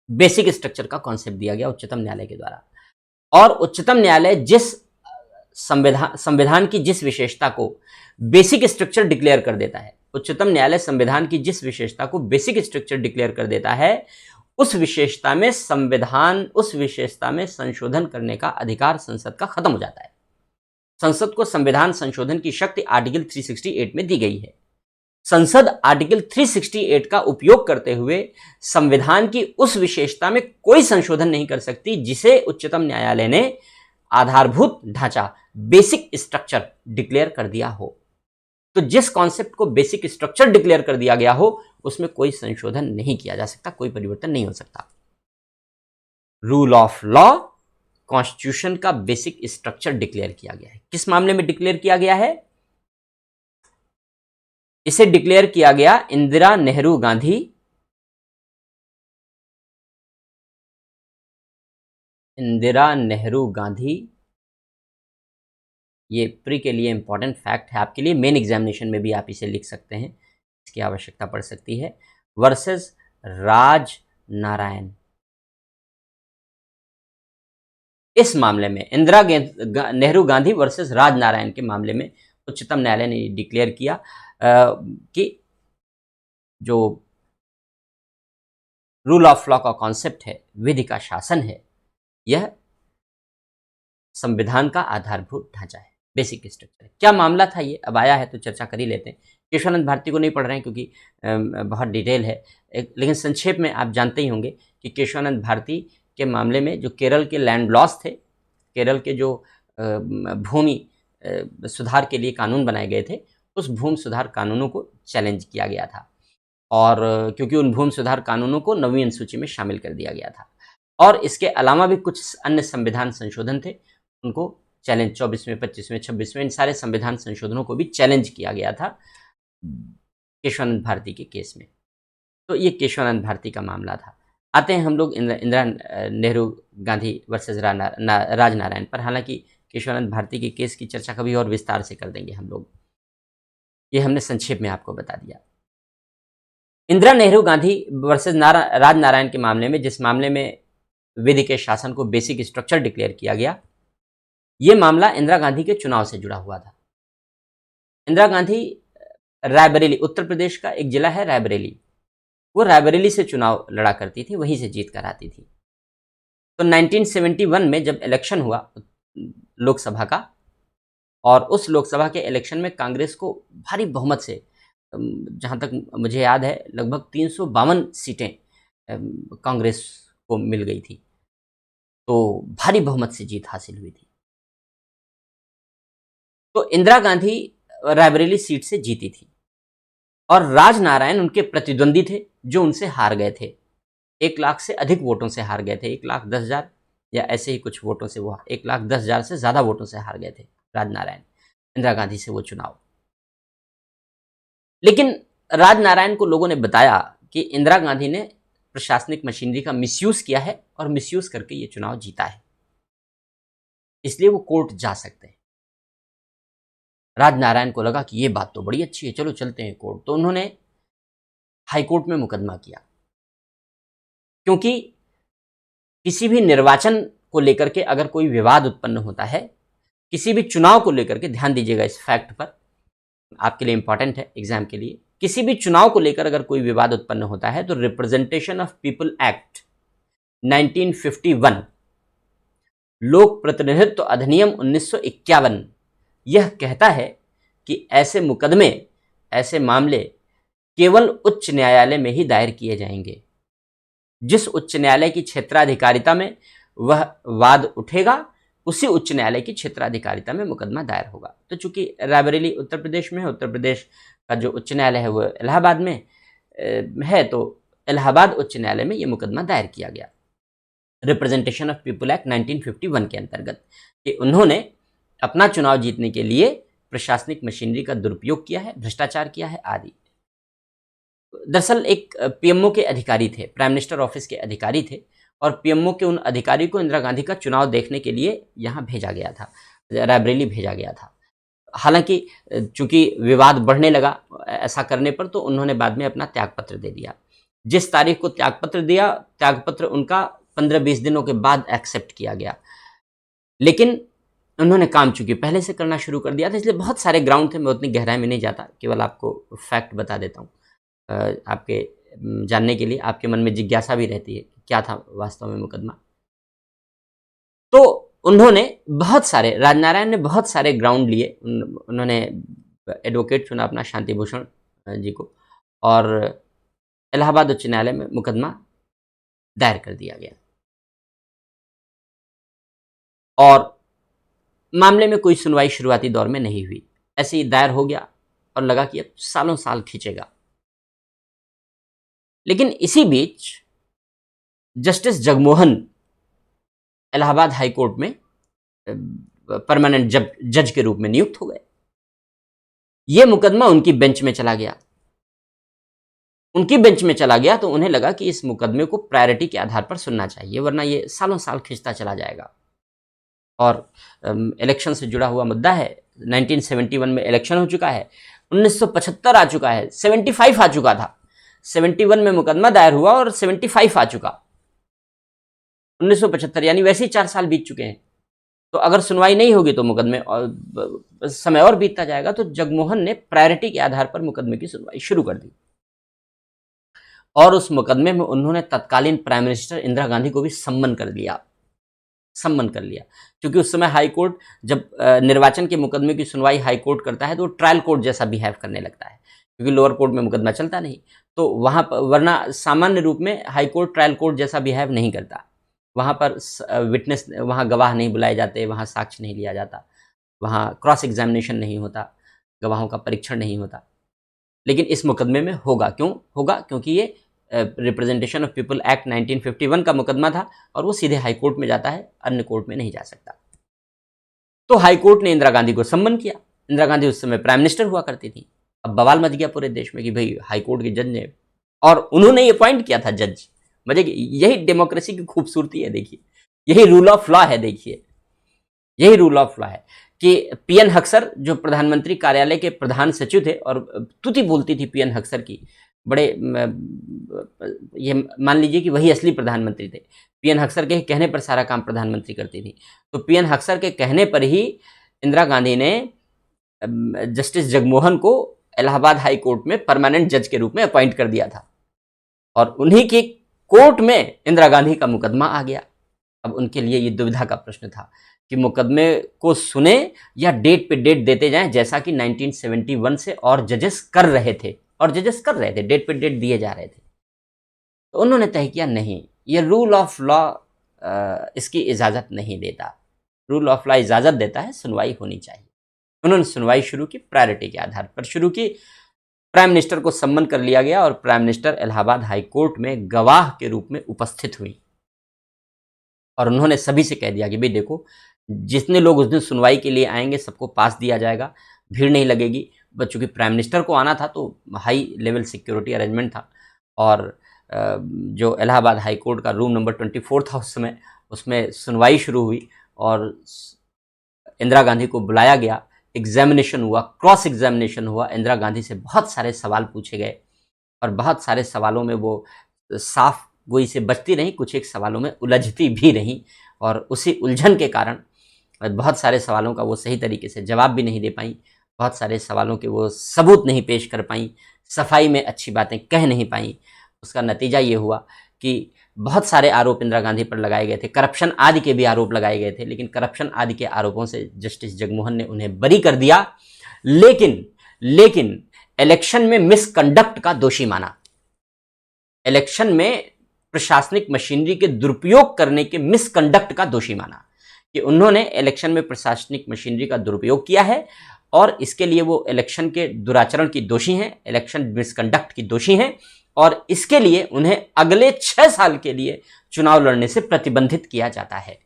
बेसिक स्ट्रक्चर का कॉन्सेप्ट दिया गया उच्चतम न्यायालय के द्वारा। और उच्चतम न्यायालय जिस संविधान की जिस विशेषता को बेसिक स्ट्रक्चर डिक्लेयर कर देता है, उच्चतम न्यायालय संविधान की जिस विशेषता को बेसिक स्ट्रक्चर डिक्लेयर कर देता है, उस विशेषता में संशोधन करने का अधिकार संसद का खत्म हो जाता है। संसद को संविधान संशोधन की शक्ति आर्टिकल 368 में दी गई है। संसद आर्टिकल 368 का उपयोग करते हुए संविधान की उस विशेषता में कोई संशोधन नहीं कर सकती जिसे उच्चतम न्यायालय ने आधारभूत ढांचा, बेसिक स्ट्रक्चर डिक्लेयर कर दिया हो। तो जिस कॉन्सेप्ट को बेसिक स्ट्रक्चर डिक्लेयर कर दिया गया हो, उसमें कोई संशोधन नहीं किया जा सकता, कोई परिवर्तन नहीं हो सकता। रूल ऑफ लॉ कॉन्स्टिट्यूशन का बेसिक स्ट्रक्चर डिक्लेयर किया गया है। किस मामले में डिक्लेयर किया गया है? इसे डिक्लेयर किया गया इंदिरा नेहरू गांधी, ये प्री के लिए इंपॉर्टेंट फैक्ट है आपके लिए, मेन एग्जामिनेशन में भी आप इसे लिख सकते हैं, इसकी आवश्यकता पड़ सकती है। वर्सेस राज नारायण। इस मामले में इंदिरा नेहरू गांधी वर्सेस राज नारायण के मामले में उच्चतम न्यायालय ने डिक्लेयर किया कि जो रूल ऑफ लॉ का कॉन्सेप्ट है, विधि का शासन है, यह संविधान का आधारभूत ढांचा है, बेसिक स्ट्रक्चर है। क्या मामला था ये, अब आया है तो चर्चा कर ही लेते हैं। केशवानंद भारती को नहीं पढ़ रहे हैं क्योंकि बहुत डिटेल है, लेकिन संक्षेप में आप जानते ही होंगे कि केशवानंद भारती के मामले में जो केरल के लैंड लॉस थे, केरल के जो भूमि सुधार के लिए कानून बनाए गए थे, उस भूमि सुधार कानूनों को चैलेंज किया गया था, और क्योंकि उन भूमि सुधार कानूनों को 9वीं अनुसूची में शामिल कर दिया गया था। और इसके अलावा भी कुछ अन्य संविधान संशोधन थे, उनको चैलेंज 24वें, 25वें, 26वें, इन सारे संविधान संशोधनों को भी चैलेंज किया गया था केशवानंद भारती के केस में। तो ये केशवानंद भारती का मामला था। आते हैं हम लोग इंदिरा नेहरू गांधी वर्सेस राजनारायण पर। हालांकि केशवानंद भारती के केस की चर्चा कभी और विस्तार से कर देंगे हम लोग, ये हमने संक्षेप में आपको बता दिया। इंदिरा नेहरू गांधी वर्सेस राजनारायण के मामले में, जिस मामले में विधि के शासन को बेसिक स्ट्रक्चर डिक्लेयर किया गया, ये मामला इंदिरा गांधी के चुनाव से जुड़ा हुआ था। इंदिरा गांधी रायबरेली, उत्तर प्रदेश का एक जिला है रायबरेली, वो रायबरेली से चुनाव लड़ा करती थी, वहीं से जीत कर आती थी। तो 1971 में जब इलेक्शन हुआ लोकसभा का, और उस लोकसभा के इलेक्शन में कांग्रेस को भारी बहुमत से, जहां तक मुझे याद है लगभग 352 सीटें कांग्रेस को मिल गई थी, तो भारी बहुमत से जीत हासिल हुई थी। तो इंदिरा गांधी रायबरेली सीट से जीती थी, और राजनारायण उनके प्रतिद्वंदी थे जो उनसे हार गए थे। 1 लाख से अधिक वोटों से हार गए थे, 1,10,000 या ऐसे ही कुछ वोटों से, वो 1,10,000 से ज्यादा वोटों से हार गए थे राजनारायण इंदिरा गांधी से वो चुनाव। लेकिन राजनारायण को लोगों ने बताया कि इंदिरा गांधी ने प्रशासनिक मशीनरी का मिसयूज किया है, और मिसयूज करके ये चुनाव जीता है, इसलिए वो कोर्ट जा सकते हैं। राजनारायण को लगा कि ये बात तो बड़ी अच्छी है, चलो चलते हैं कोर्ट। तो उन्होंने हाईकोर्ट में मुकदमा किया, क्योंकि किसी भी निर्वाचन को लेकर के अगर कोई विवाद उत्पन्न होता है, किसी भी चुनाव को लेकर के, ध्यान दीजिएगा इस फैक्ट पर, आपके लिए इंपॉर्टेंट है एग्जाम के लिए, किसी भी चुनाव को लेकर अगर कोई विवाद उत्पन्न होता है तो रिप्रेजेंटेशन ऑफ पीपल एक्ट 1951, लोक प्रतिनिधित्व अधिनियम 1951, यह कहता है कि ऐसे मुकदमे, ऐसे मामले केवल उच्च न्यायालय में ही दायर किए जाएंगे। जिस उच्च न्यायालय की क्षेत्राधिकारिता में वह वाद उठेगा, उसी उच्च न्यायालय की क्षेत्राधिकारिता में मुकदमा दायर होगा। तो चूंकि रायबरेली उत्तर प्रदेश में है, उत्तर प्रदेश का जो उच्च न्यायालय है वो इलाहाबाद में है, तो इलाहाबाद उच्च न्यायालय में ये मुकदमा दायर किया गया रिप्रेजेंटेशन ऑफ पीपल एक्ट 1951 के अंतर्गत, कि उन्होंने अपना चुनाव जीतने के लिए प्रशासनिक मशीनरी का दुरुपयोग किया है, भ्रष्टाचार किया है आदि। दरअसल एक पीएमओ के अधिकारी थे, प्राइम मिनिस्टर ऑफिस के अधिकारी थे, और पीएमओ के उन अधिकारी को इंदिरा गांधी का चुनाव देखने के लिए यहाँ भेजा गया था, रायबरेली भेजा गया था। हालांकि चूंकि विवाद बढ़ने लगा ऐसा करने पर, तो उन्होंने बाद में अपना त्यागपत्र दे दिया। जिस तारीख को त्यागपत्र दिया, त्यागपत्र उनका 15-20 दिनों के बाद एक्सेप्ट किया गया, लेकिन उन्होंने काम चूंकि पहले से करना शुरू कर दिया था, इसलिए बहुत सारे ग्राउंड थे, मैं उतनी गहराई में नहीं जाता, केवल आपको फैक्ट बता देता हूँ आपके जानने के लिए, आपके मन में जिज्ञासा भी रहती है क्या था वास्तव में मुकदमा। तो उन्होंने बहुत सारे, राजनारायण ने बहुत सारे ग्राउंड लिए, उन्होंने एडवोकेट चुना अपना शांति भूषण जी को, और इलाहाबाद उच्च न्यायालय में मुकदमा दायर कर दिया गया, और मामले में कोई सुनवाई शुरुआती दौर में नहीं हुई, ऐसे ही दायर हो गया और लगा कि अब सालों साल खींचेगा। लेकिन इसी बीच justice Jagmohan Allahabad high court में परमानेंट जज के रूप में नियुक्त हो गए। यह मुकदमा उनकी बेंच में चला गया, उनकी बेंच में चला गया, तो उन्हें लगा कि इस मुकदमे को प्रायोरिटी के आधार पर सुनना चाहिए, वरना ये सालों साल खिंचता चला जाएगा। और इलेक्शन से जुड़ा हुआ मुद्दा है, 1971 में इलेक्शन हो चुका है, 1975 आ चुका है, 75 आ चुका था, 71 में मुकदमा दायर हुआ और 75 आ चुका, 1975, यानी वैसे ही 4 साल बीत चुके हैं। तो अगर सुनवाई नहीं होगी तो मुकदमे और समय और बीतता जाएगा। तो जगमोहन ने प्रायोरिटी के आधार पर मुकदमे की सुनवाई शुरू कर दी, और उस मुकदमे में उन्होंने तत्कालीन प्राइम मिनिस्टर इंदिरा गांधी को भी सम्मन कर लिया। क्योंकि उस समय हाई कोर्ट जब निर्वाचन के मुकदमे की सुनवाई हाई कोर्ट करता है तो ट्रायल कोर्ट जैसा बिहेव करने लगता है, क्योंकि लोअर कोर्ट में मुकदमा चलता नहीं। तो वहाँ पर वरना सामान्य रूप में हाई कोर्ट ट्रायल कोर्ट जैसा बिहेव नहीं करता। वहाँ पर विटनेस, वहाँ गवाह नहीं बुलाए जाते, वहाँ साक्ष्य नहीं लिया जाता, वहाँ क्रॉस एग्जामिनेशन नहीं होता, गवाहों का परीक्षण नहीं होता। लेकिन इस मुकदमे में होगा। क्यों होगा? क्योंकि ये रिप्रेजेंटेशन ऑफ पीपल एक्ट 1951 का मुकदमा था और वो सीधे हाई कोर्ट में जाता है, अन्य कोर्ट में नहीं जा सकता। तो हाई कोर्ट ने इंदिरा गांधी को सम्मन किया। इंदिरा गांधी उस समय प्राइम मिनिस्टर हुआ करती थी। अब बवाल मच गया पूरे देश में कि भाई हाई कोर्ट के जज ने, और उन्होंने ये अपॉइंट किया था जज। मजे की, यही डेमोक्रेसी की खूबसूरती है। देखिए, यही रूल ऑफ लॉ है। देखिए, यही रूल ऑफ लॉ है कि पीएन हक्सर जो प्रधानमंत्री कार्यालय के प्रधान सचिव थे, और तुति बोलती थी पीएन हक्सर की, बड़े ये मान लीजिए कि वही असली प्रधानमंत्री थे। पीएन हक्सर के कहने पर सारा काम प्रधानमंत्री करती थी। तो पीएन हक्सर के कहने पर ही इंदिरा गांधी ने जस्टिस जगमोहन को इलाहाबाद हाई कोर्ट में परमानेंट जज के रूप में अपॉइंट कर दिया था, और उन्हीं की कोर्ट में इंदिरा गांधी का मुकदमा आ गया। अब उनके लिए ये दुविधा का प्रश्न था कि मुकदमे को सुने या डेट पे डेट देते जाएं, जैसा कि 1971 से और जजेस कर रहे थे, डेट पे डेट दिए जा रहे थे। तो उन्होंने तय किया नहीं, ये रूल ऑफ लॉ इसकी इजाज़त नहीं देता। रूल ऑफ लॉ इजाज़त देता है सुनवाई होनी चाहिए। उन्होंने सुनवाई शुरू की, प्रायोरिटी के आधार पर शुरू की। प्राइम मिनिस्टर को सम्मन कर लिया गया और prime minister Allahabad high court में गवाह के रूप में उपस्थित हुई, और उन्होंने सभी से कह दिया कि भाई देखो, जितने लोग उस दिन सुनवाई के लिए आएंगे सबको पास दिया जाएगा, भीड़ नहीं लगेगी। चूंकि प्राइम मिनिस्टर को आना था तो हाई लेवल सिक्योरिटी अरेंजमेंट था, और जो इलाहाबाद हाई कोर्ट का रूम नंबर 24 था उस समय, उसमें सुनवाई शुरू हुई और इंदिरा गांधी को बुलाया गया। एग्जामिनेशन हुआ, क्रॉस एग्जामिनेशन हुआ। इंदिरा गांधी से बहुत सारे सवाल पूछे गए, और बहुत सारे सवालों में वो साफ गोई से बचती रही, कुछ एक सवालों में उलझती भी रही, और उसी उलझन के कारण बहुत सारे सवालों का वो सही तरीके से जवाब भी नहीं दे पाई, बहुत सारे सवालों के वो सबूत नहीं पेश कर पाई, सफाई में अच्छी बातें कह नहीं पाई। उसका नतीजा ये हुआ कि बहुत सारे आरोप इंदिरा गांधी पर लगाए गए थे, करप्शन आदि के भी आरोप लगाए गए थे, लेकिन करप्शन आदि के आरोपों से जस्टिस जगमोहन ने उन्हें बरी कर दिया। लेकिन इलेक्शन में मिसकंडक्ट का दोषी माना। इलेक्शन में प्रशासनिक मशीनरी के दुरुपयोग करने के मिसकंडक्ट का दोषी माना, कि उन्होंने इलेक्शन में प्रशासनिक मशीनरी का दुरुपयोग किया है, और इसके लिए वो इलेक्शन के दुराचरण की दोषी हैं, इलेक्शन मिसकंडक्ट की दोषी हैं, और इसके लिए उन्हें अगले 6 साल के लिए चुनाव लड़ने से प्रतिबंधित किया जाता है।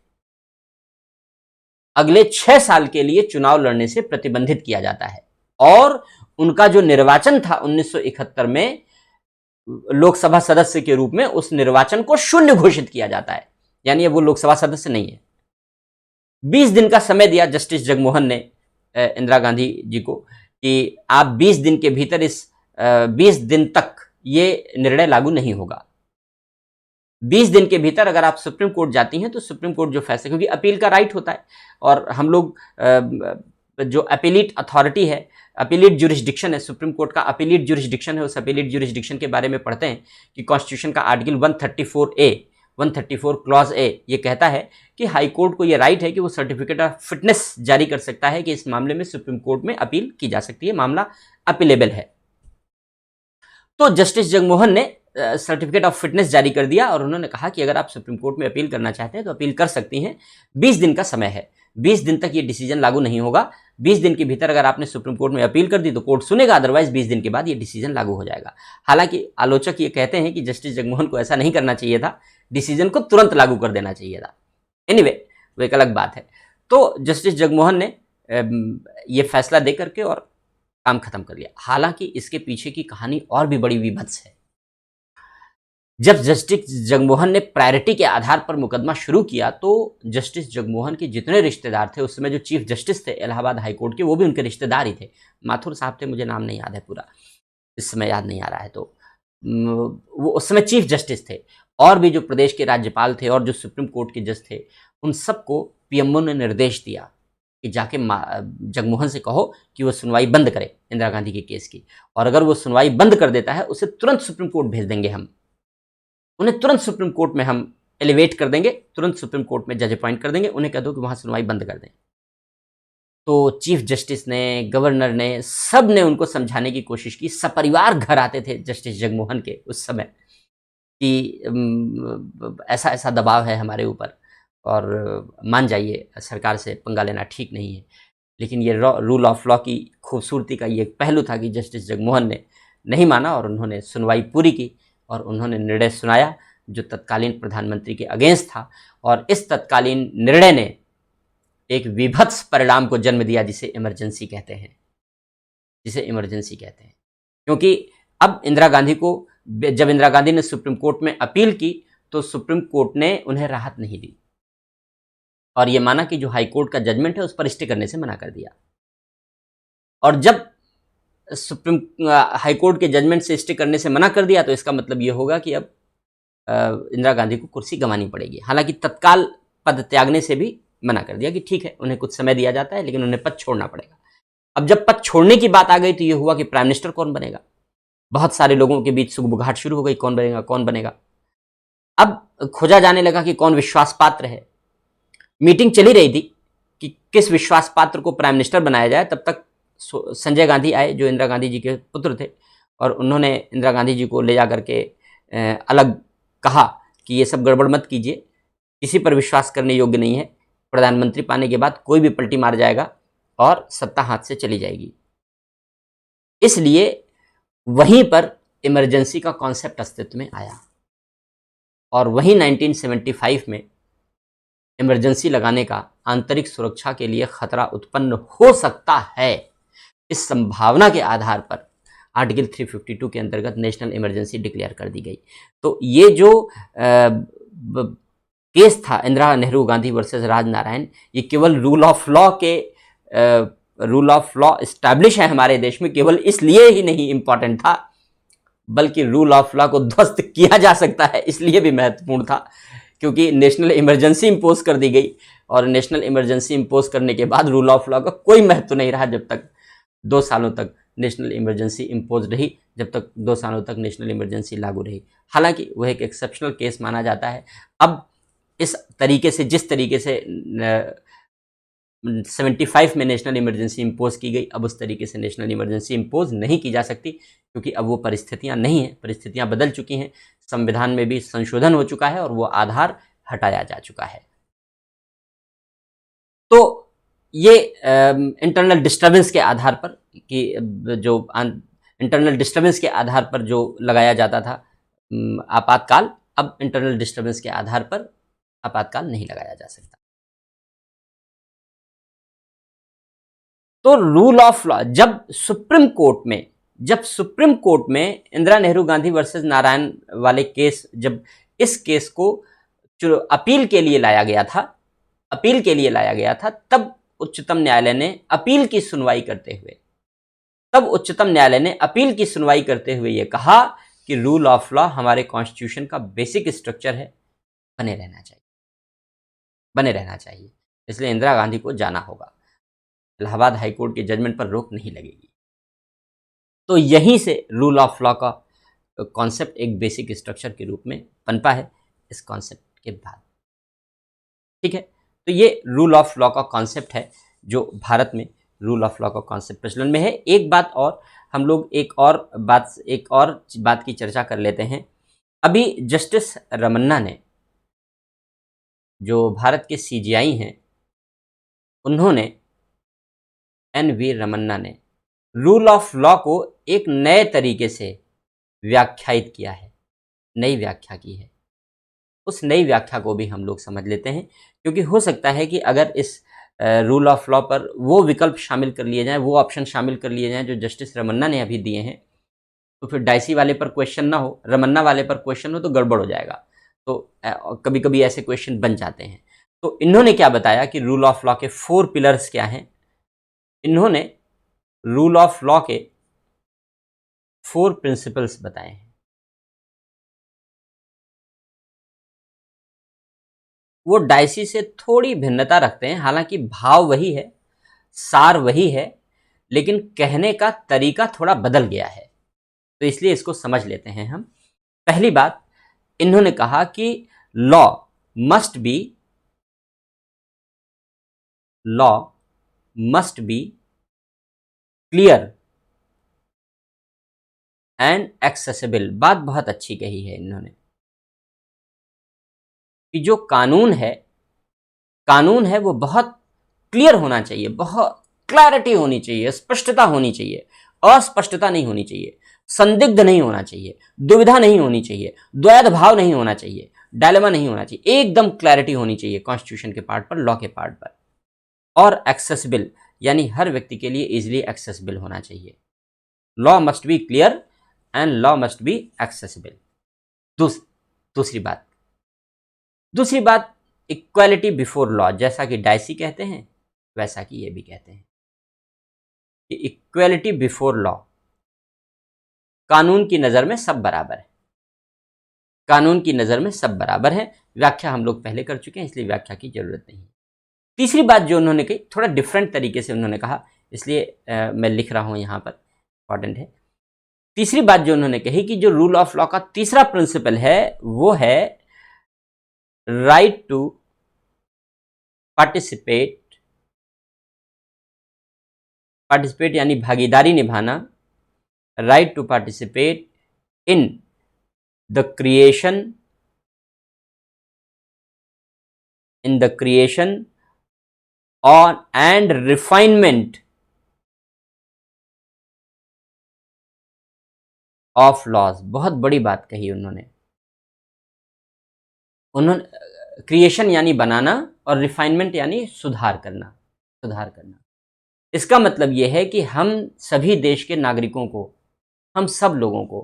अगले 6 साल के लिए चुनाव लड़ने से प्रतिबंधित किया जाता है। और उनका जो निर्वाचन था 1971 में लोकसभा सदस्य के रूप में, उस निर्वाचन को शून्य घोषित किया जाता है, यानी वो लोकसभा सदस्य नहीं है। 20 दिन का समय दिया जस्टिस जगमोहन ने इंदिरा गांधी जी को कि आप 20 दिन के भीतर, इस 20 दिन तक ये निर्णय लागू नहीं होगा। 20 दिन के भीतर अगर आप सुप्रीम कोर्ट जाती हैं तो सुप्रीम कोर्ट जो फैसला, क्योंकि अपील का राइट होता है, और हम लोग जो अपीलीट अथॉरिटी है, अपीलीट जुरिस्डिक्शन है, सुप्रीम कोर्ट का अपीलीट जुरिस्डिक्शन है, उस अपीलीट जुरिस्डिक्शन के बारे में पढ़ते हैं कि कॉन्स्टिट्यूशन का आर्टिकल 134 क्लॉज ए ये कहता है कि हाई कोर्ट को ये राइट है कि वो सर्टिफिकेट ऑफ फिटनेस जारी कर सकता है कि इस मामले में सुप्रीम कोर्ट में अपील की जा सकती है, मामला अपीलेबल है। तो जस्टिस जगमोहन ने सर्टिफिकेट ऑफ फिटनेस जारी कर दिया, और उन्होंने कहा कि अगर आप सुप्रीम कोर्ट में अपील करना चाहते हैं तो अपील कर सकती हैं। 20 दिन का समय है, 20 दिन तक ये डिसीजन लागू नहीं होगा। 20 दिन के भीतर अगर आपने सुप्रीम कोर्ट में अपील कर दी तो कोर्ट सुनेगा, अदरवाइज 20 दिन के बाद ये डिसीजन लागू हो जाएगा। हालांकि आलोचक ये कहते हैं कि जस्टिस जगमोहन को ऐसा नहीं करना चाहिए था, डिसीजन को तुरंत लागू कर देना चाहिए था। एनीवे, वो एक अलग बात है। तो जस्टिस जगमोहन ने ये फैसला दे करके और काम खत्म कर लिया। हालांकि इसके पीछे की कहानी और भी बड़ी विभत्स है। जब जस्टिस जगमोहन ने प्रायोरिटी के आधार पर मुकदमा शुरू किया तो जस्टिस जगमोहन के जितने रिश्तेदार थे, उस समय जो चीफ जस्टिस थे इलाहाबाद हाई कोर्ट के, वो भी उनके रिश्तेदार ही थे। माथुर साहब थे, मुझे नाम नहीं याद है पूरा, इस समय याद नहीं आ रहा है। तो वो उस समय चीफ जस्टिस थे, और भी जो प्रदेश के राज्यपाल थे और जो सुप्रीम कोर्ट के जज थे, उन सबको पीएमओ ने निर्देश दिया कि जाके जगमोहन से कहो कि वो सुनवाई बंद करे इंदिरा गांधी के केस की, और अगर वो सुनवाई बंद कर देता है उसे तुरंत सुप्रीम कोर्ट भेज देंगे हम, उन्हें तुरंत सुप्रीम कोर्ट में हम एलिवेट कर देंगे, तुरंत सुप्रीम कोर्ट में जज अपॉइंट कर देंगे, उन्हें कह दो कि वहां सुनवाई बंद कर दें। तो चीफ जस्टिस ने, गवर्नर ने, सब ने उनको समझाने की कोशिश की। सपरिवार घर आते थे जस्टिस जगमोहन के उस समय कि ऐसा ऐसा दबाव है हमारे ऊपर और मान जाइए, सरकार से पंगा लेना ठीक नहीं है। लेकिन ये रूल ऑफ लॉ की खूबसूरती का ये पहलू था कि जस्टिस जगमोहन ने नहीं माना और उन्होंने सुनवाई पूरी की और उन्होंने निर्णय सुनाया जो तत्कालीन प्रधानमंत्री के अगेंस्ट था। और इस तत्कालीन निर्णय ने एक विभत्स परिणाम को जन्म दिया जिसे इमरजेंसी कहते हैं, क्योंकि अब इंदिरा गांधी को, जब इंदिरा गांधी ने सुप्रीम कोर्ट में अपील की तो सुप्रीम कोर्ट ने उन्हें राहत नहीं दी और यह माना कि जो हाई कोर्ट का जजमेंट है उस पर स्टे करने से मना कर दिया। और जब सुप्रीम हाई कोर्ट के जजमेंट से स्टे करने से मना कर दिया तो इसका मतलब यह होगा कि अब इंदिरा गांधी को कुर्सी गंवानी पड़ेगी। हालांकि तत्काल पद त्यागने से भी मना कर दिया कि ठीक है, उन्हें कुछ समय दिया जाता है लेकिन उन्हें पद छोड़ना पड़ेगा। अब जब पद छोड़ने की बात आ गई तो यह हुआ कि प्राइम मिनिस्टर कौन बनेगा। बहुत सारे लोगों के बीच सुगबुगाहट शुरू हो गई, कौन बनेगा। अब खोजा जाने लगा कि कौन विश्वास पात्र है। मीटिंग चली रही थी कि किस विश्वास पात्र को प्राइम मिनिस्टर बनाया जाए। तब तक संजय गांधी आए जो इंदिरा गांधी जी के पुत्र थे और उन्होंने इंदिरा गांधी जी को ले जा करके अलग कहा कि ये सब गड़बड़ मत कीजिए, किसी पर विश्वास करने योग्य नहीं है, प्रधानमंत्री पाने के बाद कोई भी पलटी मार जाएगा और सत्ता हाथ से चली जाएगी। इसलिए वहीं पर इमरजेंसी का कॉन्सेप्ट अस्तित्व में आया और वहीं 1975 में इमरजेंसी लगाने का आंतरिक सुरक्षा के लिए खतरा उत्पन्न हो सकता है, इस संभावना के आधार पर आर्टिकल 352 के अंतर्गत नेशनल इमरजेंसी डिक्लेयर कर दी गई। तो ये जो केस था इंदिरा नेहरू गांधी वर्सेस राजनारायण, ये केवल रूल ऑफ लॉ एस्टैब्लिश है हमारे देश में केवल इसलिए ही नहीं इंपॉर्टेंट था, बल्कि रूल ऑफ लॉ को ध्वस्त किया जा सकता है इसलिए भी महत्वपूर्ण था, क्योंकि नेशनल इमरजेंसी इंपोज कर दी गई और नेशनल इमरजेंसी इंपोज करने के बाद रूल ऑफ लॉ का कोई महत्व नहीं रहा जब तक 2 सालों तक नेशनल इमरजेंसी इंपोज रही, जब तक 2 सालों तक नेशनल इमरजेंसी लागू रही। हालांकि वह एक एक्सेप्शनल केस माना जाता है। अब इस तरीके से, जिस तरीके से 75 में नेशनल इमरजेंसी इंपोज की गई, अब उस तरीके से नेशनल इमरजेंसी इंपोज नहीं की जा सकती, क्योंकि अब वो परिस्थितियां नहीं हैं, परिस्थितियां बदल चुकी हैं, संविधान में भी संशोधन हो चुका है और वो आधार हटाया जा चुका है। तो ये इंटरनल डिस्टर्बेंस के आधार पर कि जो इंटरनल डिस्टर्बेंस के आधार पर जो लगाया जाता था आपातकाल, अब इंटरनल डिस्टर्बेंस के आधार पर आपातकाल नहीं लगाया जा सकता। तो रूल ऑफ लॉ जब सुप्रीम कोर्ट में इंदिरा नेहरू गांधी वर्सेस नारायण वाले केस, जब इस केस को अपील के लिए लाया गया था, तब उच्चतम न्यायालय ने अपील की सुनवाई करते हुए यह कहा कि रूल ऑफ लॉ हमारे कॉन्स्टिट्यूशन का बेसिक स्ट्रक्चर है, बने रहना चाहिए। इसलिए इंदिरा गांधी को जाना होगा, इलाहाबाद हाईकोर्ट के जजमेंट पर रोक नहीं लगेगी। तो यहीं से रूल ऑफ लॉ का कॉन्सेप्ट एक बेसिक स्ट्रक्चर के रूप में पनपा है इस कॉन्सेप्ट के बाद। ठीक है, तो ये रूल ऑफ लॉ का कॉन्सेप्ट है जो भारत में रूल ऑफ लॉ का कॉन्सेप्ट प्रचलन में है। एक बात और, हम लोग एक और बात की चर्चा कर लेते हैं। अभी जस्टिस रमन्ना ने, जो भारत के CJI हैं, उन्होंने, NV रमन्ना ने रूल ऑफ लॉ को एक नए तरीके से व्याख्यायित किया है, नई व्याख्या की है। उस नई व्याख्या को भी हम लोग समझ लेते हैं, क्योंकि हो सकता है कि अगर इस रूल ऑफ लॉ पर वो विकल्प शामिल कर लिए जाएं, वो ऑप्शन शामिल कर लिए जाएं जो जस्टिस रमन्ना ने अभी दिए हैं, तो फिर डाइसी वाले पर क्वेश्चन ना हो, रमन्ना वाले पर क्वेश्चन हो तो गड़बड़ हो जाएगा। तो कभी कभी ऐसे क्वेश्चन बन जाते हैं। तो इन्होंने क्या बताया कि रूल ऑफ लॉ के 4 पिलर्स क्या हैं। इन्होंने रूल ऑफ लॉ के 4 प्रिंसिपल्स बताए हैं। वो डाइसी से थोड़ी भिन्नता रखते हैं, हालांकि भाव वही है, सार वही है, लेकिन कहने का तरीका थोड़ा बदल गया है। तो इसलिए इसको समझ लेते हैं हम। पहली बात, इन्होंने कहा कि law must be law must be clear and accessible. बात बहुत अच्छी कही है इन्होंने कि जो कानून है वो बहुत क्लियर होना चाहिए, बहुत क्लैरिटी होनी चाहिए, स्पष्टता होनी चाहिए, अस्पष्टता नहीं होनी चाहिए, संदिग्ध नहीं होना चाहिए, दुविधा नहीं होनी चाहिए, द्वैध भाव नहीं होना चाहिए, डायलेमा नहीं होना चाहिए, एकदम क्लैरिटी होनी चाहिए कॉन्स्टिट्यूशन के पार्ट पर, लॉ के पार्ट पर। और एक्सेसिबल यानी हर व्यक्ति के लिए इजिली एक्सेसिबल होना चाहिए। Law must be clear and law must be accessible. दूसरी बात इक्वालिटी बिफोर लॉ, जैसा कि डायसी कहते हैं वैसा कि ये भी कहते हैं कि इक्वालिटी बिफोर लॉ, कानून की नजर में सब बराबर है, कानून की नजर में सब बराबर है। व्याख्या हम लोग पहले कर चुके हैं, इसलिए व्याख्या की जरूरत नहीं है। तीसरी बात जो उन्होंने कही, थोड़ा डिफरेंट तरीके से उन्होंने कहा, इसलिए मैं लिख रहा हूं यहां पर, इंपॉर्टेंट है। तीसरी बात जो उन्होंने कही कि जो रूल ऑफ लॉ का तीसरा प्रिंसिपल है वो है राइट टू पार्टिसिपेट यानी भागीदारी निभाना, right to participate in the creation on and refinement of laws. बहुत बड़ी बात कही उन्होंने क्रिएशन यानी बनाना और रिफाइनमेंट यानी सुधार करना। इसका मतलब यह है कि हम सभी देश के नागरिकों को, हम सब लोगों को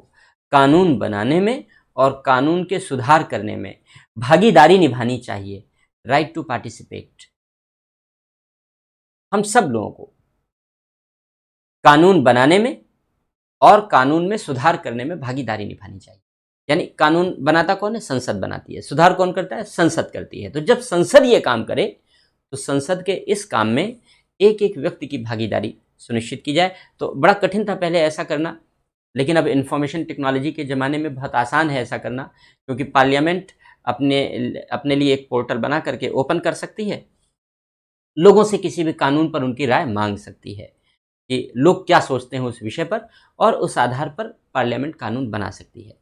कानून बनाने में और कानून के सुधार करने में भागीदारी निभानी चाहिए। राइट टू पार्टिसिपेट, हम सब लोगों को कानून बनाने में और कानून में सुधार करने में भागीदारी निभानी चाहिए। यानी कानून बनाता कौन है? संसद बनाती है। सुधार कौन करता है? संसद करती है। तो जब संसद ये काम करे तो संसद के इस काम में एक एक व्यक्ति की भागीदारी सुनिश्चित की जाए। तो बड़ा कठिन था पहले ऐसा करना, लेकिन अब इंफॉर्मेशन टेक्नोलॉजी के ज़माने में बहुत आसान है ऐसा करना, क्योंकि पार्लियामेंट अपने लिए एक पोर्टल बना करके ओपन कर सकती है, लोगों से किसी भी कानून पर उनकी राय मांग सकती है कि लोग क्या सोचते हैं उस विषय पर, और उस आधार पर पार्लियामेंट कानून बना सकती है।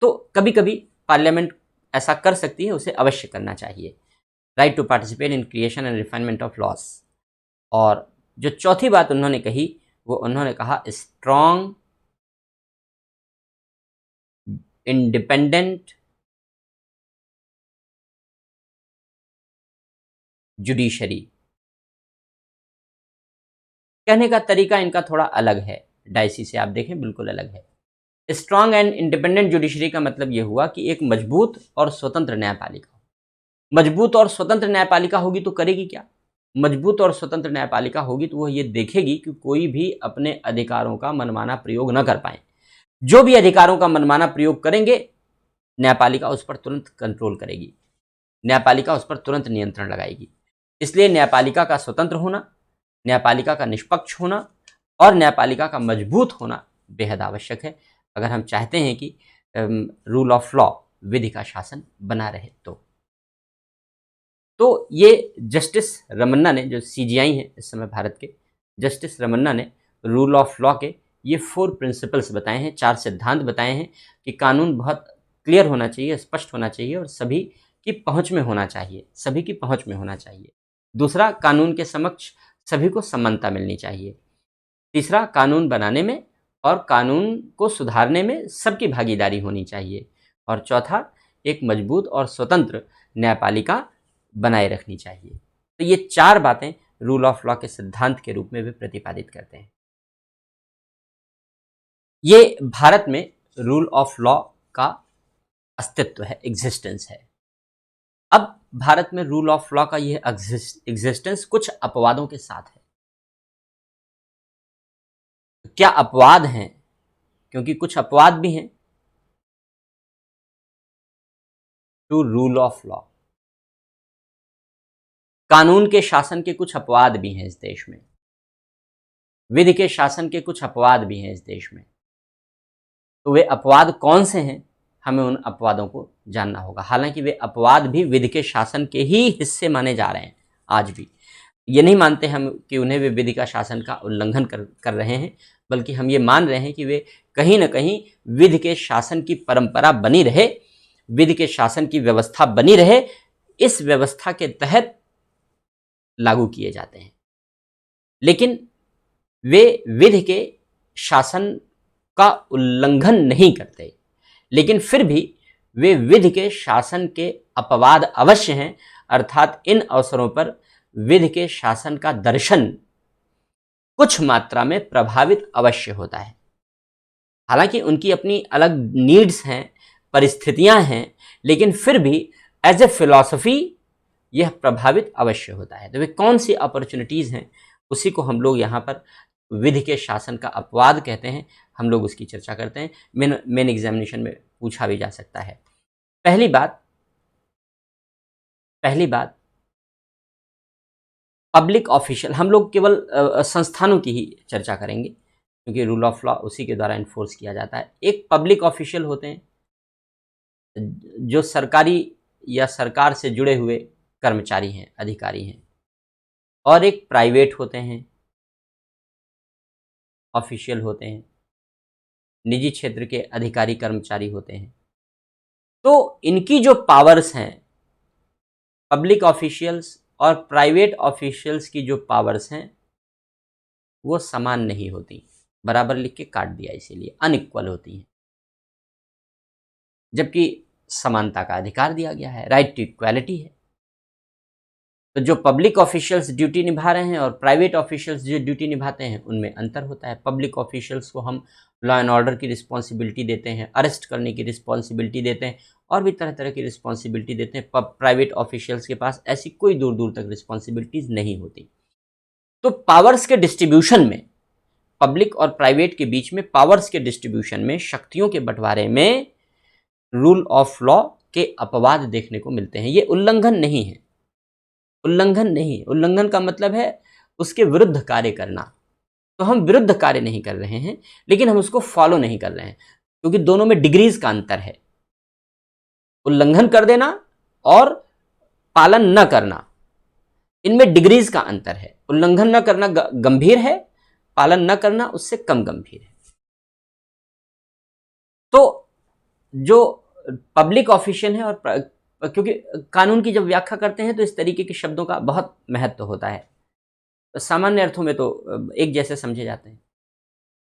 तो कभी कभी पार्लियामेंट ऐसा कर सकती है, उसे अवश्य करना चाहिए। Right to participate in creation and refinement of laws. और जो चौथी बात उन्होंने कही वो उन्होंने कहा स्ट्रॉन्ग इंडिपेंडेंट जुडिशरी। कहने का तरीका इनका थोड़ा अलग है, डायसी से आप देखें बिल्कुल अलग है। स्ट्रॉन्ग एंड इंडिपेंडेंट जुडिशरी का मतलब यह हुआ कि एक मजबूत और स्वतंत्र न्यायपालिका। मजबूत और स्वतंत्र न्यायपालिका होगी तो करेगी क्या? मजबूत और स्वतंत्र न्यायपालिका होगी तो वह ये देखेगी कि कोई भी अपने अधिकारों का मनमाना प्रयोग न कर पाए। जो भी अधिकारों का मनमाना प्रयोग करेंगे, न्यायपालिका उस पर तुरंत कंट्रोल करेगी, न्यायपालिका उस पर तुरंत नियंत्रण लगाएगी। इसलिए न्यायपालिका का स्वतंत्र होना, न्यायपालिका का निष्पक्ष होना और न्यायपालिका का मजबूत होना बेहद आवश्यक है, अगर हम चाहते हैं कि रूल ऑफ लॉ, विधि का शासन बना रहे। तो ये जस्टिस रमन्ना ने, जो सीजीआई हैं इस समय भारत के, जस्टिस रमन्ना ने रूल ऑफ लॉ के ये 4 प्रिंसिपल्स बताए हैं, 4 सिद्धांत बताए हैं कि कानून बहुत क्लियर होना चाहिए, स्पष्ट होना चाहिए और सभी की पहुंच में होना चाहिए, सभी की पहुंच में होना चाहिए। दूसरा, कानून के समक्ष सभी को समानता मिलनी चाहिए। तीसरा, कानून बनाने में और कानून को सुधारने में सबकी भागीदारी होनी चाहिए। और चौथा, एक मजबूत और स्वतंत्र न्यायपालिका बनाए रखनी चाहिए। तो ये 4 बातें रूल ऑफ लॉ के सिद्धांत के रूप में भी प्रतिपादित करते हैं। ये भारत में रूल ऑफ लॉ का अस्तित्व है, एग्जिस्टेंस है। अब भारत में रूल ऑफ लॉ का यह एग्जिस्टेंस कुछ अपवादों के साथ है। क्या अपवाद हैं? क्योंकि कुछ अपवाद भी हैं टू रूल ऑफ लॉ। कानून के शासन के कुछ अपवाद भी हैं इस देश में, विधि के शासन के कुछ अपवाद भी हैं इस देश में। तो वे अपवाद कौन से हैं, हमें उन अपवादों को जानना होगा। हालांकि वे अपवाद भी विधि के शासन के ही हिस्से माने जा रहे हैं। आज भी ये नहीं मानते हम कि उन्हें वे विधि का शासन का उल्लंघन कर रहे हैं, बल्कि हम ये मान रहे हैं कि वे कहीं ना कहीं विधि के शासन की परंपरा बनी रहे, विधि के शासन की व्यवस्था बनी रहे, इस व्यवस्था के तहत लागू किए जाते हैं। लेकिन वे विधि के शासन का उल्लंघन नहीं करते, लेकिन फिर भी वे विधि के शासन के अपवाद अवश्य हैं। अर्थात इन अवसरों पर विधि के शासन का दर्शन कुछ मात्रा में प्रभावित अवश्य होता है। हालांकि उनकी अपनी अलग नीड्स हैं, परिस्थितियां हैं, लेकिन फिर भी एज ए फिलॉसफी यह प्रभावित अवश्य होता है। तो वे कौन सी अपॉर्चुनिटीज हैं, उसी को हम लोग यहाँ पर विधि के शासन का अपवाद कहते हैं। हम लोग उसकी चर्चा करते हैं। मेन एग्जामिनेशन में पूछा भी जा सकता है। पहली बात पब्लिक ऑफिशियल, हम लोग केवल संस्थानों की ही चर्चा करेंगे क्योंकि रूल ऑफ लॉ उसी के द्वारा इन्फोर्स किया जाता है। एक पब्लिक ऑफिशियल होते हैं जो सरकारी या सरकार से जुड़े हुए कर्मचारी हैं, अधिकारी हैं, और एक प्राइवेट होते हैं, ऑफिशियल होते हैं, निजी क्षेत्र के अधिकारी कर्मचारी होते हैं। तो इनकी जो पावर्स हैं, पब्लिक ऑफिशियल्स और प्राइवेट ऑफिशियल्स की जो पावर्स हैं वो समान नहीं होती। बराबर लिख के काट दिया, इसीलिए अनइक्वल होती हैं, जबकि समानता का अधिकार दिया गया है, राइट टू इक्वालिटी है। तो जो पब्लिक ऑफिशियल्स ड्यूटी निभा रहे हैं और प्राइवेट ऑफिशियल्स जो ड्यूटी निभाते हैं उनमें अंतर होता है। पब्लिक ऑफिशियल्स को हम लॉ एंड ऑर्डर की रिस्पॉन्सिबिलिटी देते हैं, अरेस्ट करने की रिस्पॉन्सिबिलिटी देते हैं, और भी तरह तरह की रिस्पॉन्सिबिलिटी देते हैं। प्राइवेट ऑफिशियल्स के पास ऐसी कोई दूर दूर तक रिस्पॉन्सिबिलिटीज नहीं होती। तो पावर्स के डिस्ट्रीब्यूशन में, पब्लिक और प्राइवेट के बीच में पावर्स के डिस्ट्रीब्यूशन में, शक्तियों के बंटवारे में रूल ऑफ लॉ के अपवाद देखने को मिलते हैं। ये उल्लंघन नहीं है, उल्लंघन नहीं। उल्लंघन का मतलब है उसके विरुद्ध कार्य करना। तो हम विरुद्ध कार्य नहीं कर रहे हैं, लेकिन हम उसको फॉलो नहीं कर रहे हैं, क्योंकि दोनों में डिग्रीज का अंतर है। उल्लंघन कर देना और पालन न करना, इनमें डिग्रीज का अंतर है। उल्लंघन न करना गंभीर है, पालन न करना उससे कम गंभीर है। तो जो पब्लिक ऑफिशियल है, और क्योंकि कानून की जब व्याख्या करते हैं तो इस तरीके के शब्दों का बहुत महत्व होता है, सामान्य अर्थों में तो एक जैसे समझे जाते हैं।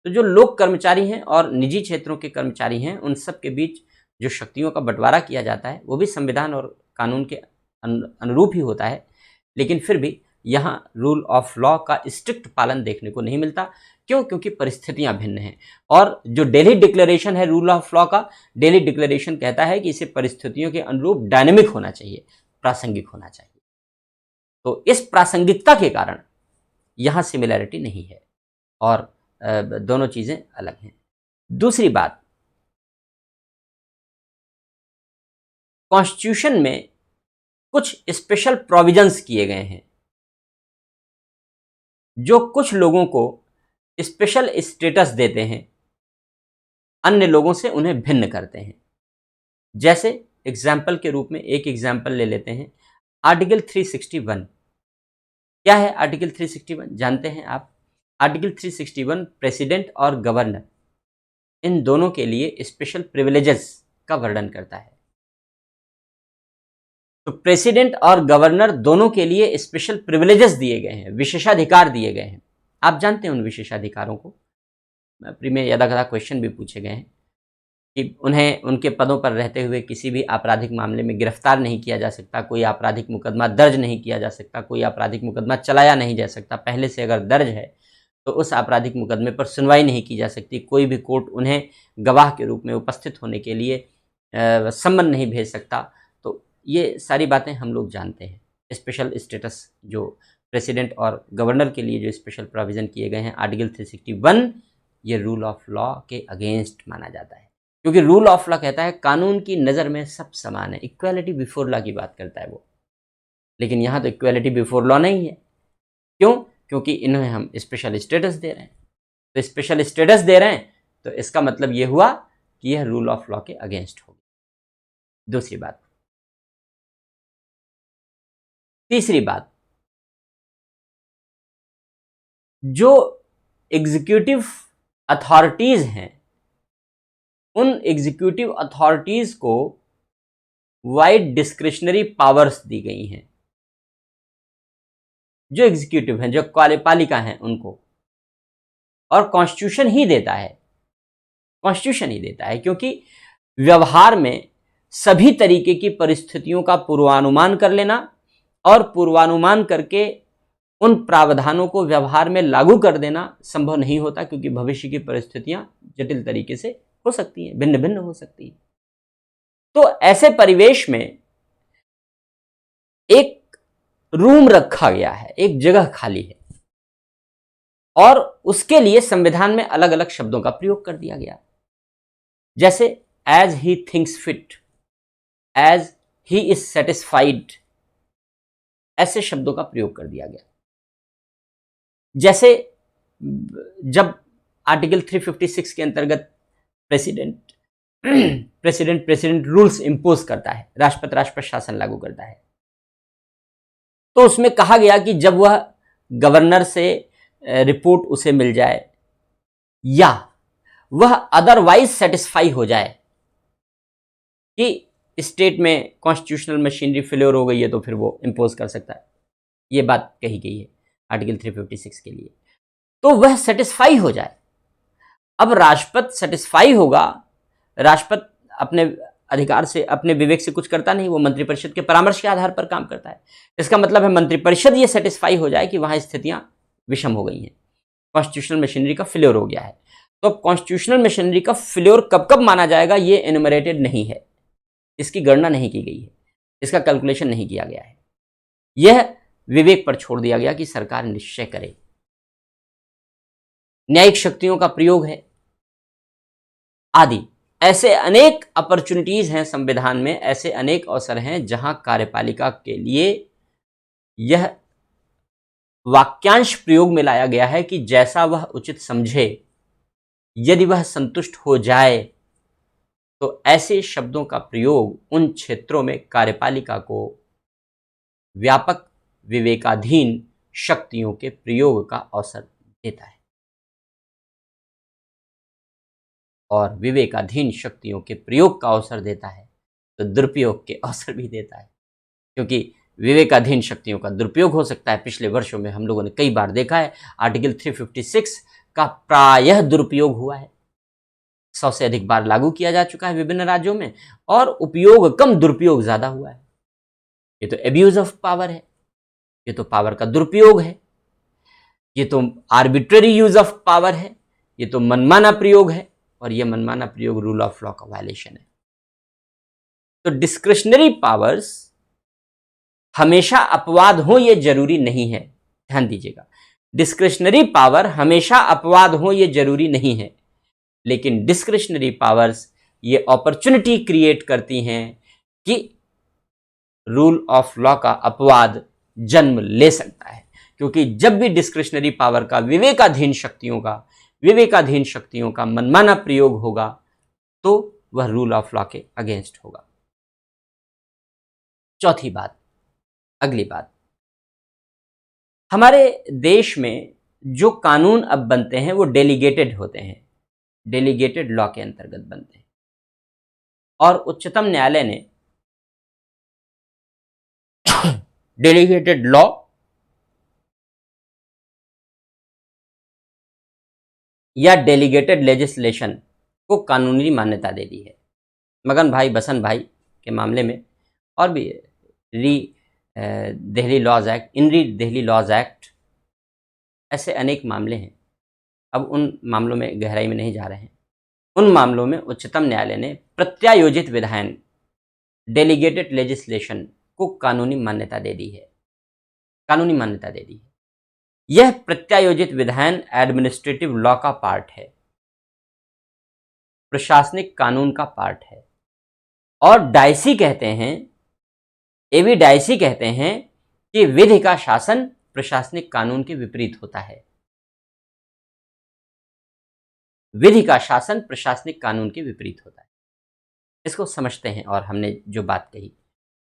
तो जो लोक कर्मचारी हैं और निजी क्षेत्रों के कर्मचारी हैं, उन सब के बीच जो शक्तियों का बंटवारा किया जाता है वो भी संविधान और कानून के अनुरूप ही होता है। लेकिन फिर भी यहाँ रूल ऑफ लॉ का स्ट्रिक्ट पालन देखने को नहीं मिलता। क्यों? क्योंकि परिस्थितियां भिन्न हैं। और जो दिल्ली डिक्लेरेशन है रूल ऑफ लॉ का, दिल्ली डिक्लेरेशन कहता है कि इसे परिस्थितियों के अनुरूप डायनेमिक होना चाहिए, प्रासंगिक होना चाहिए। तो इस प्रासंगिकता के कारण यहाँ सिमिलैरिटी नहीं है और दोनों चीजें अलग हैं। दूसरी बात, कॉन्स्टिट्यूशन में कुछ स्पेशल प्रोविजंस किए गए हैं जो कुछ लोगों को स्पेशल स्टेटस देते हैं, अन्य लोगों से उन्हें भिन्न करते हैं। जैसे एग्जाम्पल के रूप में एक एग्जाम्पल ले लेते हैं, आर्टिकल 361। क्या है आर्टिकल 361? जानते हैं आप? आर्टिकल 361 प्रेसिडेंट और गवर्नर, इन दोनों के लिए स्पेशल प्रिविलेजेस का वर्णन करता है। तो प्रेसिडेंट और गवर्नर दोनों के लिए स्पेशल प्रिविलेजेस दिए गए हैं, विशेषाधिकार दिए गए हैं। आप जानते हैं उन विशेषाधिकारों को, प्री में यदाकदा क्वेश्चन भी पूछे गए हैं कि उन्हें उनके पदों पर रहते हुए किसी भी आपराधिक मामले में गिरफ्तार नहीं किया जा सकता, कोई आपराधिक मुकदमा दर्ज नहीं किया जा सकता, कोई आपराधिक मुकदमा चलाया नहीं जा सकता। पहले से अगर दर्ज है तो उस आपराधिक मुकदमे पर सुनवाई नहीं की जा सकती, कोई भी कोर्ट उन्हें गवाह के रूप में उपस्थित होने के लिए सम्मन नहीं भेज सकता। तो ये सारी बातें हम लोग जानते हैं। स्पेशल स्टेटस जो प्रेसिडेंट और गवर्नर के लिए जो स्पेशल प्रोविज़न किए गए हैं आर्टिकल 361, ये रूल ऑफ लॉ के अगेंस्ट माना जाता है, क्योंकि रूल ऑफ लॉ कहता है कानून की नज़र में सब समान है, इक्वालिटी बिफोर लॉ की बात करता है वो। लेकिन यहाँ तो इक्वालिटी बिफोर लॉ नहीं है। क्यों? क्योंकि इन्हें हम स्पेशल स्टेटस दे रहे हैं। तो स्पेशल स्टेटस दे रहे हैं तो इसका मतलब ये हुआ कि यह रूल ऑफ लॉ के अगेंस्ट होगा। दूसरी बात। तीसरी बात, जो एग्जीक्यूटिव अथॉरिटीज हैं, उन एग्जीक्यूटिव अथॉरिटीज को वाइड डिस्क्रिशनरी पावर्स दी गई हैं। जो एग्जीक्यूटिव हैं, जो कार्यपालिका हैं, उनको, और कॉन्स्टिट्यूशन ही देता है, कॉन्स्टिट्यूशन ही देता है, क्योंकि व्यवहार में सभी तरीके की परिस्थितियों का पूर्वानुमान कर लेना और पूर्वानुमान करके उन प्रावधानों को व्यवहार में लागू कर देना संभव नहीं होता, क्योंकि भविष्य की परिस्थितियां जटिल तरीके से हो सकती हैं, भिन्न भिन्न हो सकती हैं। तो ऐसे परिवेश में एक रूम रखा गया है, एक जगह खाली है, और उसके लिए संविधान में अलग अलग शब्दों का प्रयोग कर दिया गया, जैसे as he thinks fit, as he is satisfied, ऐसे शब्दों का प्रयोग कर दिया गया। जैसे जब आर्टिकल 356 के अंतर्गत प्रेसिडेंट रूल्स इंपोज करता है, राष्ट्रपति शासन लागू करता है, तो उसमें कहा गया कि जब वह गवर्नर से रिपोर्ट उसे मिल जाए या वह अदरवाइज सेटिस्फाई हो जाए कि स्टेट में कॉन्स्टिट्यूशनल मशीनरी फेल्योर हो गई है, तो फिर वो इंपोज कर सकता है। ये बात कही गई है आर्टिकल 356 के लिए। तो वह सेटिस्फाई हो जाए। अब राष्ट्रपति सेटिस्फाई होगा, राष्ट्रपति अपने अधिकार से, अपने विवेक से कुछ करता नहीं, वो मंत्रिपरिषद के परामर्श के आधार पर काम करता है। इसका मतलब है मंत्रिपरिषद ये सेटिस्फाई हो जाए कि वहां स्थितियां विषम हो गई हैं, कॉन्स्टिट्यूशनल मशीनरी का फेल्योर हो गया है। तो कॉन्स्टिट्यूशनल मशीनरी का फेल्योर कब कब माना जाएगा, ये एनुमरेटेड नहीं है, इसकी गणना नहीं की गई है, इसका कैलकुलेशन नहीं किया गया है। यह विवेक पर छोड़ दिया गया कि सरकार निश्चय करे। न्यायिक शक्तियों का प्रयोग है आदि, ऐसे अनेक अपॉर्चुनिटीज हैं संविधान में, ऐसे अनेक अवसर हैं जहां कार्यपालिका के लिए यह वाक्यांश प्रयोग में लाया गया है कि जैसा वह उचित समझे, यदि वह संतुष्ट हो जाए, तो ऐसे शब्दों का प्रयोग उन क्षेत्रों में कार्यपालिका को व्यापक विवेकाधीन शक्तियों के प्रयोग का अवसर देता है, और विवेकाधीन शक्तियों के प्रयोग का अवसर देता है तो दुरुपयोग के अवसर भी देता है, क्योंकि विवेकाधीन शक्तियों का दुरुपयोग हो सकता है। पिछले वर्षों में हम लोगों ने कई बार देखा है, आर्टिकल 356 का प्रायः दुरुपयोग हुआ है, 100 से अधिक बार लागू किया जा चुका है विभिन्न राज्यों में, और उपयोग कम, दुरुपयोग ज्यादा हुआ है। ये तो एब्यूज ऑफ पावर है, ये तो पावर का दुरुपयोग है, ये तो आर्बिट्ररी यूज ऑफ पावर है, ये तो मनमाना प्रयोग है, और ये मनमाना प्रयोग रूल ऑफ लॉ का वायलेशन है। तो डिस्क्रिशनरी पावर्स हमेशा अपवाद हो ये जरूरी नहीं है, ध्यान दीजिएगा। डिस्क्रिशनरी पावर हमेशा अपवाद हो ये जरूरी नहीं है, लेकिन डिस्क्रिशनरी पावर्स ये अपॉर्चुनिटी क्रिएट करती हैं कि रूल ऑफ लॉ का अपवाद जन्म ले सकता है, क्योंकि जब भी डिस्क्रिशनरी पावर का विवेकाधीन शक्तियों का मनमाना प्रयोग होगा, तो वह रूल ऑफ लॉ के अगेंस्ट होगा। चौथी बात, अगली बात, हमारे देश में जो कानून अब बनते हैं वो डेलीगेटेड होते हैं, डेलीगेटेड लॉ के अंतर्गत बनते हैं, और उच्चतम न्यायालय ने डेलीगेटेड लॉ या डेलीगेटेड लेजिस्लेशन को कानूनी मान्यता दे दी है। मगन भाई, बसन भाई के मामले में, और भी दिल्ली लॉज एक्ट, इनरी दिल्ली लॉज एक्ट, ऐसे अनेक मामले हैं। अब उन मामलों में गहराई में नहीं जा रहे हैं। उन मामलों में उच्चतम न्यायालय ने प्रत्यायोजित विधान, डेलीगेटेड लेजिस्लेशन को कानूनी मान्यता दे दी है, कानूनी मान्यता दे दी है। यह प्रत्यायोजित विधान एडमिनिस्ट्रेटिव लॉ का पार्ट है, प्रशासनिक कानून का पार्ट है, और डायसी कहते हैं, एवी डायसी कहते हैं कि विधि का शासन प्रशासनिक कानून के विपरीत होता है। विधि का शासन प्रशासनिक कानून के विपरीत होता है। इसको समझते हैं और हमने जो बात कही।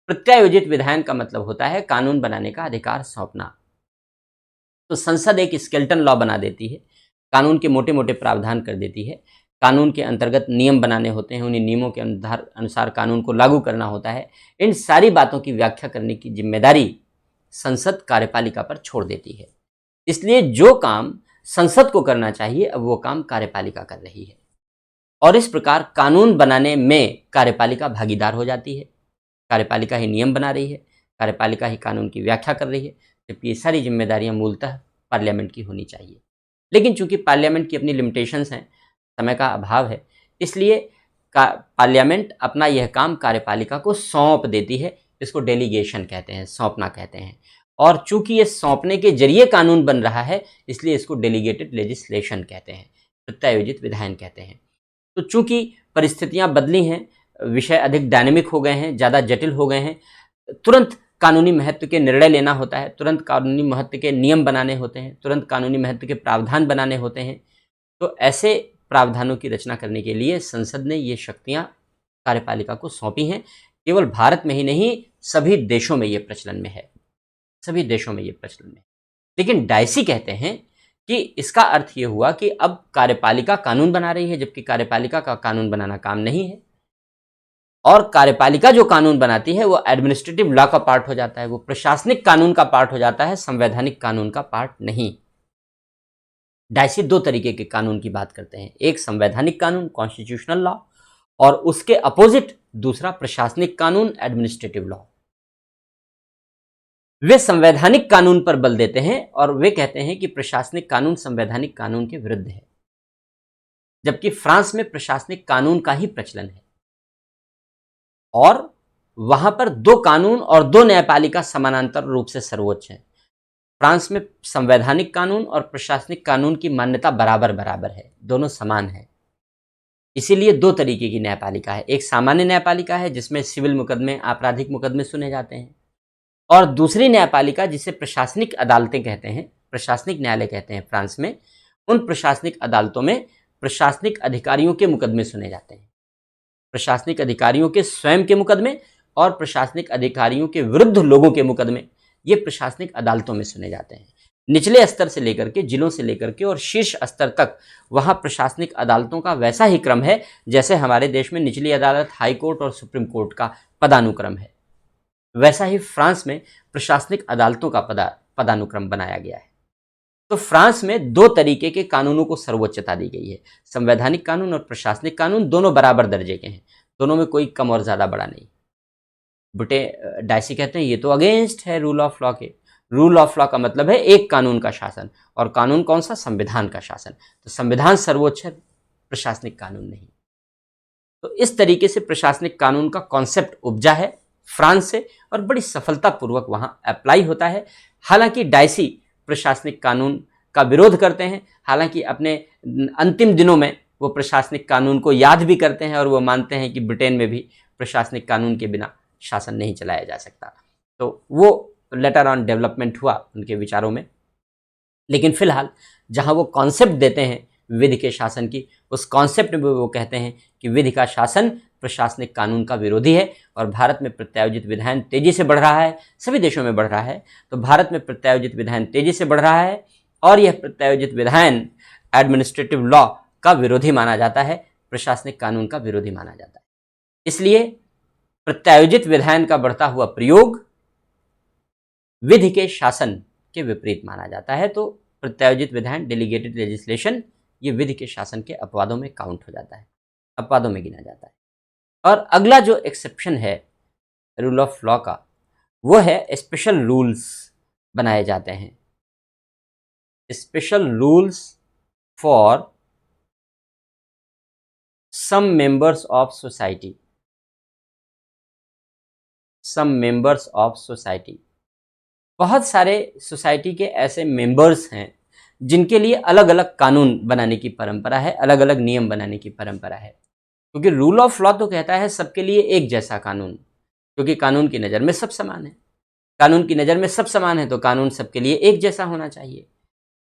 प्रत्यायोजित विधायन का मतलब होता है कानून बनाने का अधिकार सौंपना। तो संसद एक स्केलेटन लॉ बना देती है, कानून के मोटे मोटे प्रावधान कर देती है, कानून के अंतर्गत नियम बनाने होते हैं, उन्हीं नियमों के अनुसार कानून को लागू करना होता है। इन सारी बातों की व्याख्या करने की जिम्मेदारी संसद कार्यपालिका पर छोड़ देती है। इसलिए जो काम संसद को करना चाहिए अब वो काम कार्यपालिका कर रही है, और इस प्रकार कानून बनाने में कार्यपालिका भागीदार हो जाती है। कार्यपालिका ही नियम बना रही है, कार्यपालिका ही कानून की व्याख्या कर रही है, जबकि ये सारी जिम्मेदारियां मूलतः पार्लियामेंट की होनी चाहिए। लेकिन चूंकि पार्लियामेंट की अपनी लिमिटेशंस हैं, समय का अभाव है, इसलिए पार्लियामेंट अपना यह काम कार्यपालिका को सौंप देती है। इसको डेलीगेशन कहते हैं, सौंपना कहते हैं। और चूंकि ये सौंपने के जरिए कानून बन रहा है, इसलिए इसको डेलीगेटेड लेजिस्लेशन कहते हैं, प्रत्यायोजित विधायन कहते हैं। तो चूंकि परिस्थितियां बदली हैं, विषय अधिक डायनेमिक हो गए हैं, ज़्यादा जटिल हो गए हैं, तुरंत कानूनी महत्व के निर्णय लेना होता है, तुरंत कानूनी महत्व के नियम बनाने होते हैं, तुरंत कानूनी महत्व के प्रावधान बनाने होते हैं। तो ऐसे प्रावधानों की रचना करने के लिए संसद ने ये शक्तियां कार्यपालिका को सौंपी हैं। केवल भारत में ही नहीं, सभी देशों में ये प्रचलन में है, सभी देशों में ये प्रचलन में है। लेकिन डायसी कहते हैं कि इसका अर्थ ये हुआ कि अब कार्यपालिका कानून बना रही है, जबकि कार्यपालिका का कानून बनाना काम नहीं है, और कार्यपालिका जो कानून बनाती है वो एडमिनिस्ट्रेटिव लॉ का पार्ट हो जाता है, वो प्रशासनिक कानून का पार्ट हो जाता है, संवैधानिक कानून का पार्ट नहीं। डायसी दो तरीके के कानून की बात करते हैं, एक संवैधानिक कानून कॉन्स्टिट्यूशनल लॉ, और उसके अपोजिट दूसरा प्रशासनिक कानून एडमिनिस्ट्रेटिव लॉ। वे संवैधानिक कानून पर बल देते हैं और वे कहते हैं कि प्रशासनिक कानून संवैधानिक कानून के विरुद्ध है, जबकि फ्रांस में प्रशासनिक कानून का ही प्रचलन है और वहां पर दो कानून और दो न्यायपालिका समानांतर रूप से सर्वोच्च है। फ्रांस में संवैधानिक कानून और प्रशासनिक कानून की मान्यता बराबर बराबर है, दोनों समान है। इसीलिए दो तरीके की न्यायपालिका है, एक सामान्य न्यायपालिका है जिसमें सिविल मुकदमे, आपराधिक मुकदमे सुने जाते हैं, और दूसरी न्यायपालिका जिसे प्रशासनिक अदालतें कहते हैं, प्रशासनिक न्यायालय कहते हैं फ्रांस में। उन प्रशासनिक अदालतों में प्रशासनिक अधिकारियों के मुकदमे सुने जाते हैं, प्रशासनिक अधिकारियों के स्वयं के मुकदमे और प्रशासनिक अधिकारियों के विरुद्ध लोगों के मुकदमे, ये प्रशासनिक अदालतों में सुने जाते हैं। निचले स्तर से लेकर के, जिलों से लेकर के और शीर्ष स्तर तक वहाँ प्रशासनिक अदालतों का वैसा ही क्रम है जैसे हमारे देश में निचली अदालत, हाई कोर्ट और सुप्रीम कोर्ट का पदानुक्रम है। वैसा ही फ्रांस में प्रशासनिक अदालतों का पदानुक्रम बनाया गया है। तो फ्रांस में दो तरीके के कानूनों को सर्वोच्चता दी गई है, संवैधानिक कानून और प्रशासनिक कानून, दोनों बराबर दर्जे के हैं, दोनों में कोई कम और ज़्यादा बड़ा नहीं। डायसी कहते हैं ये तो अगेंस्ट है रूल ऑफ लॉ के। रूल ऑफ लॉ का मतलब है एक कानून का शासन, और कानून कौन सा? संविधान का शासन। तो संविधान सर्वोच्च है, प्रशासनिक कानून नहीं। तो इस तरीके से प्रशासनिक कानून का कॉन्सेप्ट उपजा है फ्रांस से और बड़ी सफलतापूर्वक वहां अप्लाई होता है। हालांकि डायसी प्रशासनिक कानून का विरोध करते हैं, हालांकि अपने अंतिम दिनों में वो प्रशासनिक कानून को याद भी करते हैं और वो मानते हैं कि ब्रिटेन में भी प्रशासनिक कानून के बिना शासन नहीं चलाया जा सकता। तो वो लेटर ऑन डेवलपमेंट हुआ उनके विचारों में। लेकिन फिलहाल जहां वो कॉन्सेप्ट देते हैं विधि के शासन की, उस कॉन्सेप्ट में वो कहते हैं कि विधि का शासन प्रशासनिक कानून का विरोधी है। और भारत में प्रत्यायोजित विधायन तेजी से बढ़ रहा है, सभी देशों में बढ़ रहा है, तो भारत में प्रत्यायोजित विधायन तेजी से बढ़ रहा है और यह प्रत्यायोजित विधायन एडमिनिस्ट्रेटिव लॉ का विरोधी माना जाता है, प्रशासनिक कानून का विरोधी माना जाता है। इसलिए प्रत्यायोजित विधायन का बढ़ता हुआ प्रयोग विधि के शासन के विपरीत माना जाता है। तो प्रत्यायोजित विधायन, डेलीगेटेड लेजिस्लेशन, ये विधि के शासन के अपवादों में काउंट हो जाता है, अपवादों में गिना जाता है। और अगला जो एक्सेप्शन है रूल ऑफ लॉ का, वो है स्पेशल रूल्स बनाए जाते हैं, special rules for some members of society, some members of society. बहुत सारे सोसाइटी के ऐसे मेंबर्स हैं जिनके लिए अलग अलग कानून बनाने की परंपरा है, अलग अलग नियम बनाने की परंपरा है। क्योंकि रूल ऑफ लॉ तो कहता है सबके लिए एक जैसा कानून, क्योंकि कानून की नज़र में सब समान है, कानून की नज़र में सब समान है तो कानून सबके लिए एक जैसा होना चाहिए।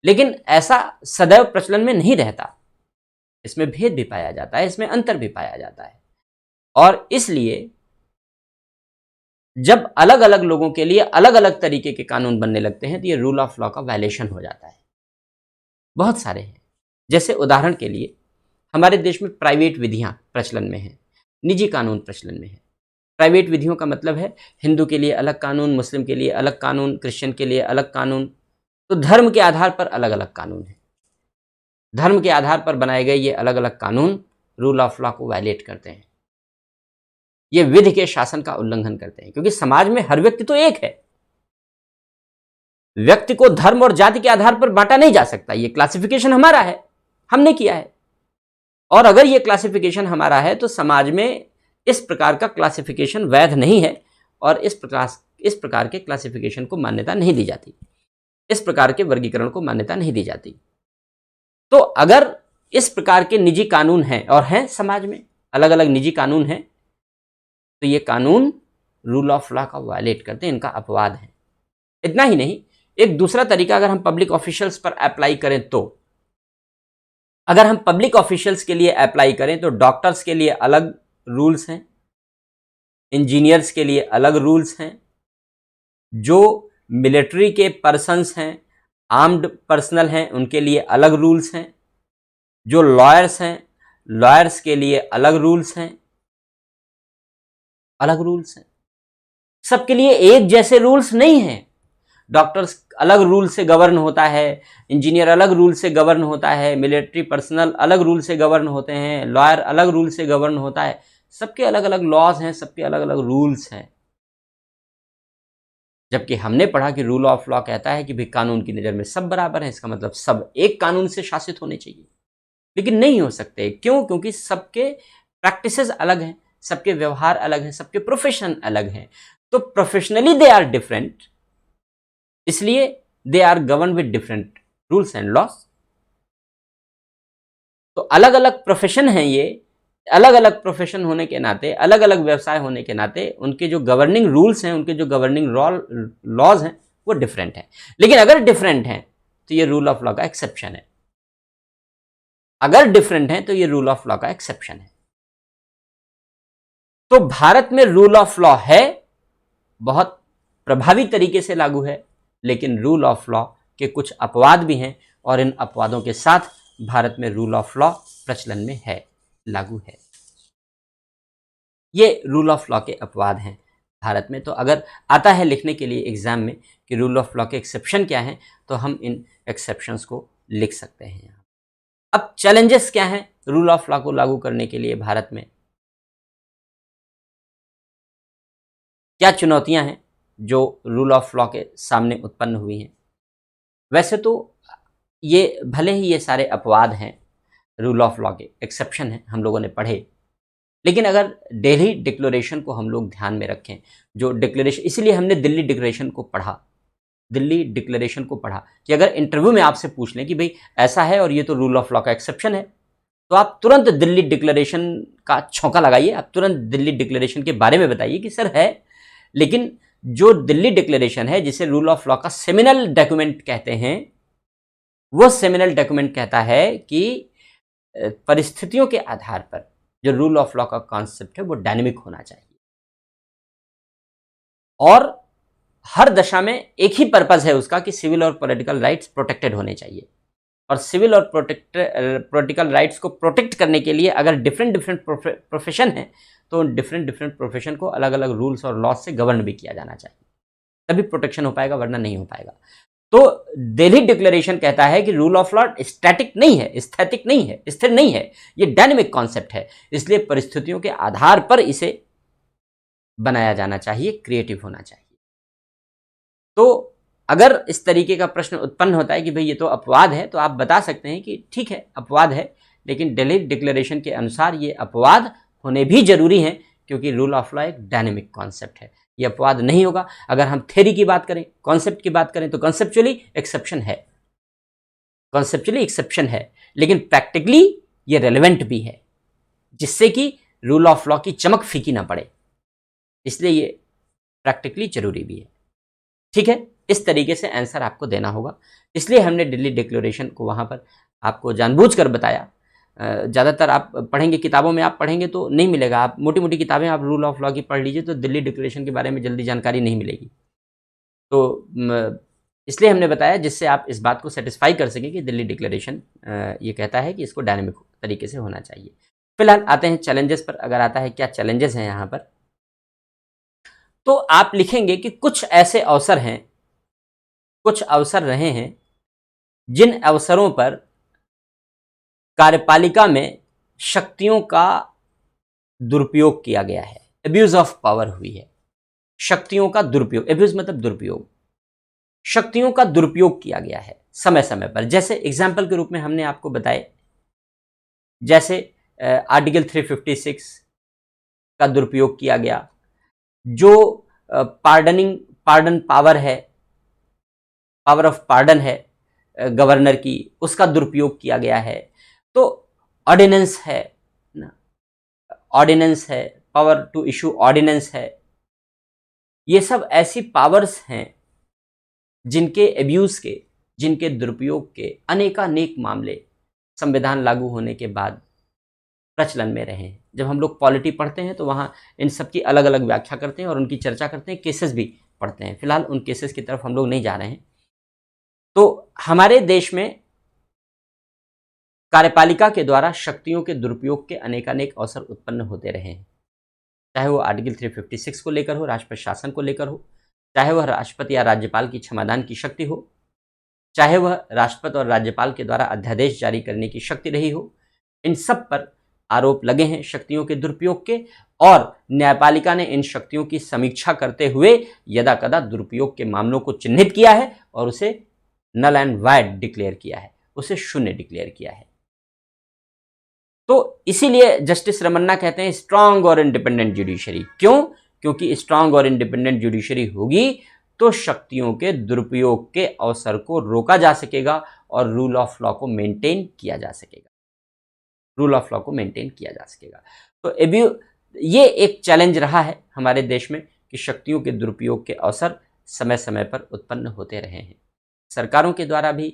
लेकिन ऐसा सदैव प्रचलन में नहीं रहता, इसमें भेद भी पाया जाता है, इसमें अंतर भी पाया जाता है। और इसलिए जब अलग अलग लोगों के लिए अलग अलग तरीके के कानून बनने लगते हैं तो ये रूल ऑफ लॉ का वायलेशन हो जाता है। बहुत सारे हैं। जैसे उदाहरण के लिए हमारे देश में प्राइवेट विधियां प्रचलन में हैं, निजी कानून प्रचलन में है। प्राइवेट विधियों का मतलब है हिंदू के लिए अलग कानून, मुस्लिम के लिए अलग कानून, क्रिश्चियन के लिए अलग कानून। तो धर्म के आधार पर अलग अलग कानून है। धर्म के आधार पर बनाए गए ये अलग अलग कानून रूल ऑफ लॉ को वायलेट करते हैं। ये विधि के शासन का उल्लंघन करते हैं, क्योंकि समाज में हर व्यक्ति तो एक है। व्यक्ति को धर्म और जाति के आधार पर बांटा नहीं जा सकता। ये क्लासिफिकेशन हमारा है, हमने किया है। और अगर ये क्लासिफिकेशन हमारा है तो समाज में इस प्रकार का क्लासिफिकेशन वैध नहीं है और इस प्रकार के क्लासिफिकेशन को मान्यता नहीं दी जाती, इस प्रकार के वर्गीकरण को मान्यता नहीं दी जाती। तो अगर इस प्रकार के निजी कानून हैं और हैं समाज में अलग अलग निजी कानून हैं, तो ये कानून रूल ऑफ लॉ का वायलेट करते हैं, इनका अपवाद है। इतना ही नहीं, एक दूसरा तरीका अगर हम पब्लिक ऑफिशियल्स पर अप्लाई करें तो अगर हम पब्लिक ऑफिशियल्स के लिए अप्लाई करें तो डॉक्टर्स के लिए अलग रूल्स हैं, इंजीनियर्स के लिए अलग रूल्स हैं, जो मिलिट्री के पर्सन्स हैं, आर्म्ड पर्सनल हैं, उनके लिए अलग रूल्स हैं, जो लॉयर्स हैं, लॉयर्स के लिए अलग रूल्स हैं, अलग रूल्स हैं। सबके लिए एक जैसे रूल्स नहीं हैं। डॉक्टर्स अलग रूल से गवर्न होता है, इंजीनियर अलग रूल से गवर्न होता है, मिलिट्री पर्सनल अलग रूल से गवर्न होते हैं, लॉयर अलग रूल से गवर्न होता है। सबके अलग अलग लॉज हैं, सबके अलग अलग रूल्स हैं। जबकि हमने पढ़ा कि रूल ऑफ लॉ कहता है कि भाई कानून की नज़र में सब बराबर हैं, इसका मतलब सब एक कानून से शासित होने चाहिए। लेकिन नहीं हो सकते। क्यों? क्योंकि सबके प्रैक्टिसेस अलग हैं, सबके व्यवहार अलग हैं, सबके प्रोफेशन अलग हैं। तो प्रोफेशनली दे आर डिफरेंट, इसलिए they are govern with different rules and laws. तो अलग अलग प्रोफेशन हैं, ये अलग अलग प्रोफेशन होने के नाते, अलग अलग व्यवसाय होने के नाते उनके जो गवर्निंग रूल्स हैं, उनके जो गवर्निंग लॉज हैं, वो डिफरेंट हैं। लेकिन अगर डिफरेंट हैं तो ये रूल ऑफ लॉ का एक्सेप्शन है। अगर डिफरेंट हैं तो ये रूल ऑफ लॉ का एक्सेप्शन है। तो भारत में रूल ऑफ लॉ है, बहुत प्रभावी तरीके से लागू है, लेकिन रूल ऑफ लॉ के कुछ अपवाद भी हैं और इन अपवादों के साथ भारत में रूल ऑफ लॉ प्रचलन में है, लागू है। ये रूल ऑफ लॉ के अपवाद हैं भारत में। तो अगर आता है लिखने के लिए एग्जाम में कि रूल ऑफ लॉ के एक्सेप्शन क्या हैं, तो हम इन एक्सेप्शंस को लिख सकते हैं। अब चैलेंजेस क्या हैं रूल ऑफ लॉ को लागू करने के लिए भारत में? क्या चुनौतियां हैं जो रूल ऑफ लॉ के सामने उत्पन्न हुई हैं? वैसे तो ये भले ही ये सारे अपवाद हैं, रूल ऑफ लॉ के एक्सेप्शन हैं, हम लोगों ने पढ़े, लेकिन अगर दिल्ली डिक्लेरेशन को हम लोग ध्यान में रखें, जो डिक्लेरेशन, इसलिए हमने दिल्ली डिक्लेरेशन को पढ़ा, दिल्ली डिक्लेरेशन को पढ़ा कि अगर इंटरव्यू में आपसे पूछ लें कि भाई ऐसा है और ये तो रूल ऑफ लॉ का एक्सेप्शन है, तो आप तुरंत दिल्ली डिक्लेरेशन का छौंका लगाइए, आप तुरंत दिल्ली डिक्लेरेशन के बारे में बताइए कि सर है। लेकिन जो दिल्ली डिक्लेरेशन है, जिसे रूल ऑफ लॉ का सेमिनल डॉक्यूमेंट कहते हैं, वो सेमिनल डॉक्यूमेंट कहता है कि परिस्थितियों के आधार पर जो रूल ऑफ लॉ का कॉन्सेप्ट है वो डायनेमिक होना चाहिए और हर दशा में एक ही पर्पस है उसका कि सिविल और पॉलिटिकल राइट्स प्रोटेक्टेड होने चाहिए। और सिविल और पॉलिटिकल राइट्स को प्रोटेक्ट करने के लिए अगर डिफरेंट प्रोफेशन है, तो डिफरेंट प्रोफेशन को अलग अलग रूल्स और लॉज से गवर्न भी किया जाना चाहिए, तभी प्रोटेक्शन हो पाएगा, वरना नहीं हो पाएगा। तो दिल्ली डिक्लेरेशन कहता है कि रूल ऑफ लॉ स्टैटिक नहीं है, स्थैतिक नहीं है, स्थिर नहीं है, ये डायनेमिक कॉन्सेप्ट है, इसलिए परिस्थितियों के आधार पर इसे बनाया जाना चाहिए, क्रिएटिव होना चाहिए। तो अगर इस तरीके का प्रश्न उत्पन्न होता है कि भाई ये तो अपवाद है, तो आप बता सकते हैं कि ठीक है अपवाद है, लेकिन दिल्ली डिक्लेरेशन के अनुसार ये अपवाद होने भी जरूरी हैं, क्योंकि रूल ऑफ लॉ एक डायनेमिक कॉन्सेप्ट है, ये अपवाद नहीं होगा। अगर हम थ्योरी की बात करें, कॉन्सेप्ट की बात करें, तो कॉन्सेप्चुअली एक्सेप्शन है, कॉन्सेप्चुअली एक्सेप्शन है, लेकिन प्रैक्टिकली ये रेलेवेंट भी है, जिससे कि रूल ऑफ लॉ की चमक फीकी ना पड़े, इसलिए ये प्रैक्टिकली जरूरी भी है। ठीक है, इस तरीके से आंसर आपको देना होगा, इसलिए हमने दिल्ली डिक्लेरेशन को वहां पर आपको जानबूझकर बताया। ज़्यादातर आप पढ़ेंगे, किताबों में आप पढ़ेंगे तो नहीं मिलेगा। आप मोटी मोटी किताबें आप रूल ऑफ लॉ की पढ़ लीजिए तो दिल्ली डिक्लेरेशन के बारे में जल्दी जानकारी नहीं मिलेगी। तो इसलिए हमने बताया जिससे आप इस बात को सेटिस्फाई कर सकें कि दिल्ली डिक्लेरेशन ये कहता है कि इसको डायनेमिक तरीके से होना चाहिए। फिलहाल आते हैं चैलेंजेस पर। अगर आता है क्या चैलेंजेस हैं यहाँ पर, तो आप लिखेंगे कि कुछ ऐसे अवसर हैं, कुछ अवसर रहे हैं जिन अवसरों पर कार्यपालिका में शक्तियों का दुरुपयोग किया गया है, एब्यूज ऑफ पावर हुई है। शक्तियों का दुरुपयोग, एब्यूज मतलब दुरुपयोग, शक्तियों का दुरुपयोग किया गया है समय समय पर। जैसे एग्जाम्पल के रूप में हमने आपको बताए, जैसे आर्टिकल 356 का दुरुपयोग किया गया, जो पार्डन पावर है, पावर ऑफ पार्डन है गवर्नर की, उसका दुरुपयोग किया गया है। तो ऑर्डिनेंस है ना, ऑर्डिनेंस है, पावर टू इशू ऑर्डिनेंस है। ये सब ऐसी पावर्स हैं जिनके एब्यूज के, जिनके दुरुपयोग के अनेकानेक मामले संविधान लागू होने के बाद प्रचलन में रहे हैं। जब हम लोग पॉलिटी पढ़ते हैं तो वहाँ इन सब की अलग अलग व्याख्या करते हैं और उनकी चर्चा करते हैं, केसेस भी पढ़ते हैं। फिलहाल उन केसेस की तरफ हम लोग नहीं जा रहे हैं। तो हमारे देश में कार्यपालिका के द्वारा शक्तियों के दुरुपयोग के अनेकानेक अवसर उत्पन्न होते रहे हैं, चाहे वो आर्टिकल 356 को लेकर हो, राष्ट्रपति शासन को लेकर हो, चाहे वह राष्ट्रपति या राज्यपाल की क्षमादान की शक्ति हो, चाहे वह राष्ट्रपति और राज्यपाल के द्वारा अध्यादेश जारी करने की शक्ति रही हो। इन सब पर आरोप लगे हैं शक्तियों के दुरुपयोग के, और न्यायपालिका ने इन शक्तियों की समीक्षा करते हुए यदा कदा दुरुपयोग के मामलों को चिन्हित किया है और उसे नल एंड वाइड डिक्लेयर किया है, उसे शून्य डिक्लेयर किया है। तो इसीलिए जस्टिस रमन्ना कहते हैं स्ट्रांग और इंडिपेंडेंट जुडिशरी। क्यों? क्योंकि स्ट्रांग और इंडिपेंडेंट जुडिशरी होगी तो शक्तियों के दुरुपयोग के अवसर को रोका जा सकेगा और रूल ऑफ लॉ को मेंटेन किया जा सकेगा, रूल ऑफ लॉ को मेंटेन किया जा सकेगा। तो ये एक चैलेंज रहा है हमारे देश में कि शक्तियों के दुरुपयोग के अवसर समय समय पर उत्पन्न होते रहे हैं। सरकारों के द्वारा भी,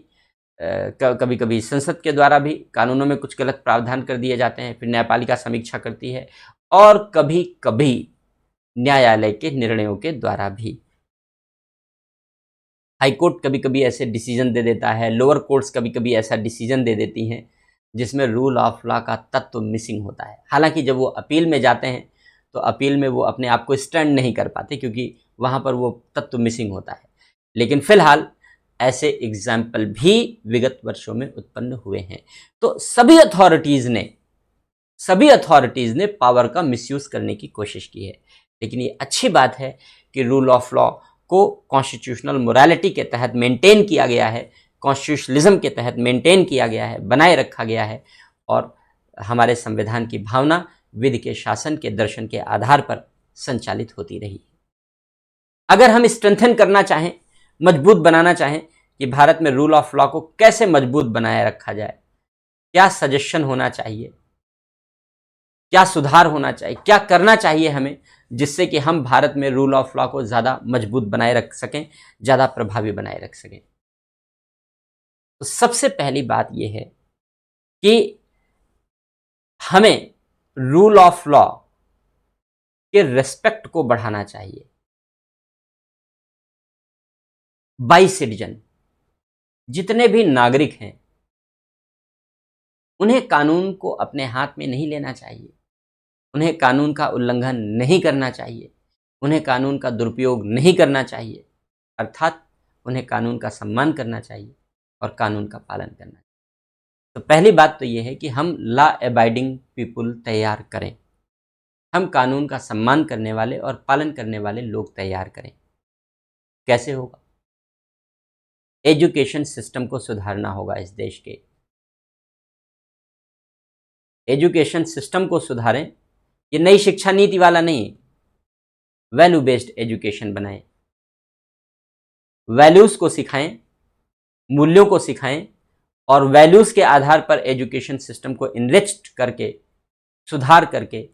कभी कभी संसद के द्वारा भी कानूनों में कुछ गलत प्रावधान कर दिए जाते हैं, फिर न्यायपालिका समीक्षा करती है, और कभी कभी न्यायालय के निर्णयों के द्वारा भी। हाईकोर्ट कभी कभी ऐसे डिसीजन दे देता है, लोअर कोर्ट्स कभी कभी ऐसा डिसीजन दे देती हैं जिसमें रूल ऑफ लॉ का तत्व मिसिंग होता है। हालांकि जब वो अपील में जाते हैं तो अपील में वो अपने आप को स्टैंड नहीं कर पाते क्योंकि वहाँ पर वो तत्व मिसिंग होता है। लेकिन फिलहाल ऐसे एग्जाम्पल भी विगत वर्षों में उत्पन्न हुए हैं। तो सभी अथॉरिटीज़ ने पावर का मिसयूज करने की कोशिश की है। लेकिन ये अच्छी बात है कि रूल ऑफ लॉ को कॉन्स्टिट्यूशनल मोरालिटी के तहत मेंटेन किया गया है, कॉन्स्टिट्यूशनलिज्म के तहत मेंटेन किया गया है, बनाए रखा गया है, और हमारे संविधान की भावना विधि के शासन के दर्शन के आधार पर संचालित होती रही। अगर हम स्ट्रेंथन करना चाहें, मजबूत बनाना चाहें कि भारत में रूल ऑफ लॉ को कैसे मजबूत बनाए रखा जाए, क्या सजेशन होना चाहिए, क्या सुधार होना चाहिए, क्या करना चाहिए हमें जिससे कि हम भारत में रूल ऑफ लॉ को ज़्यादा मजबूत बनाए रख सकें, ज़्यादा प्रभावी बनाए रख सकें। तो सबसे पहली बात यह है कि हमें रूल ऑफ लॉ के रेस्पेक्ट को बढ़ाना चाहिए बाय सिटीजन। जितने भी नागरिक हैं उन्हें कानून को अपने हाथ में नहीं लेना चाहिए, उन्हें कानून का उल्लंघन नहीं करना चाहिए, उन्हें कानून का दुरुपयोग नहीं करना चाहिए, अर्थात उन्हें कानून का सम्मान करना चाहिए और कानून का पालन करना चाहिए। तो पहली बात तो यह है कि हम लॉ अबाइडिंग पीपुल तैयार करें, हम कानून का सम्मान करने वाले और पालन करने वाले लोग तैयार करें। कैसे होगा? एजुकेशन सिस्टम को सुधारना होगा। इस देश के एजुकेशन सिस्टम को सुधारें। ये नई शिक्षा नीति वाला नहीं, वैल्यू बेस्ड एजुकेशन बनाएं, वैल्यूज को सिखाएं, मूल्यों को सिखाएं, और वैल्यूज के आधार पर एजुकेशन सिस्टम को इनरिच्ड करके, सुधार करके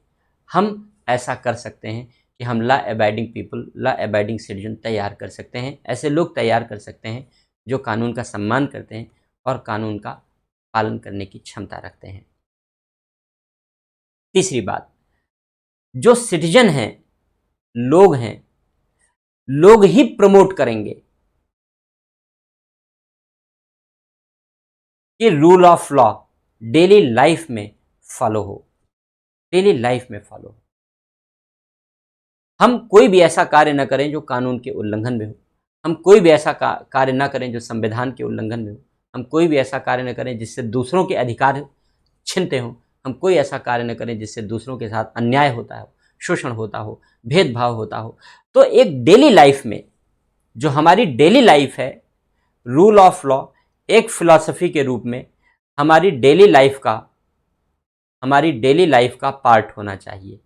हम ऐसा कर सकते हैं कि हम law abiding people, law abiding citizen तैयार कर सकते हैं। ऐसे लोग तैयार कर सकते हैं जो कानून का सम्मान करते हैं और कानून का पालन करने की क्षमता रखते हैं। तीसरी बात, जो सिटीजन हैं, लोग ही प्रमोट करेंगे कि rule of law daily life में फॉलो हो, डेली लाइफ में फॉलो हो। हम कोई भी ऐसा कार्य न करें जो कानून के उल्लंघन में हो, हम कोई भी ऐसा कार्य न करें जो संविधान के उल्लंघन में हो, हम कोई भी ऐसा कार्य न करें जिससे दूसरों के अधिकार छीनते हों, हम कोई ऐसा कार्य न करें जिससे दूसरों के साथ अन्याय होता हो, शोषण होता हो, भेदभाव होता हो। तो एक डेली लाइफ में, जो हमारी डेली लाइफ है, रूल ऑफ लॉ एक फिलॉसफी के रूप में हमारी डेली लाइफ का पार्ट होना चाहिए,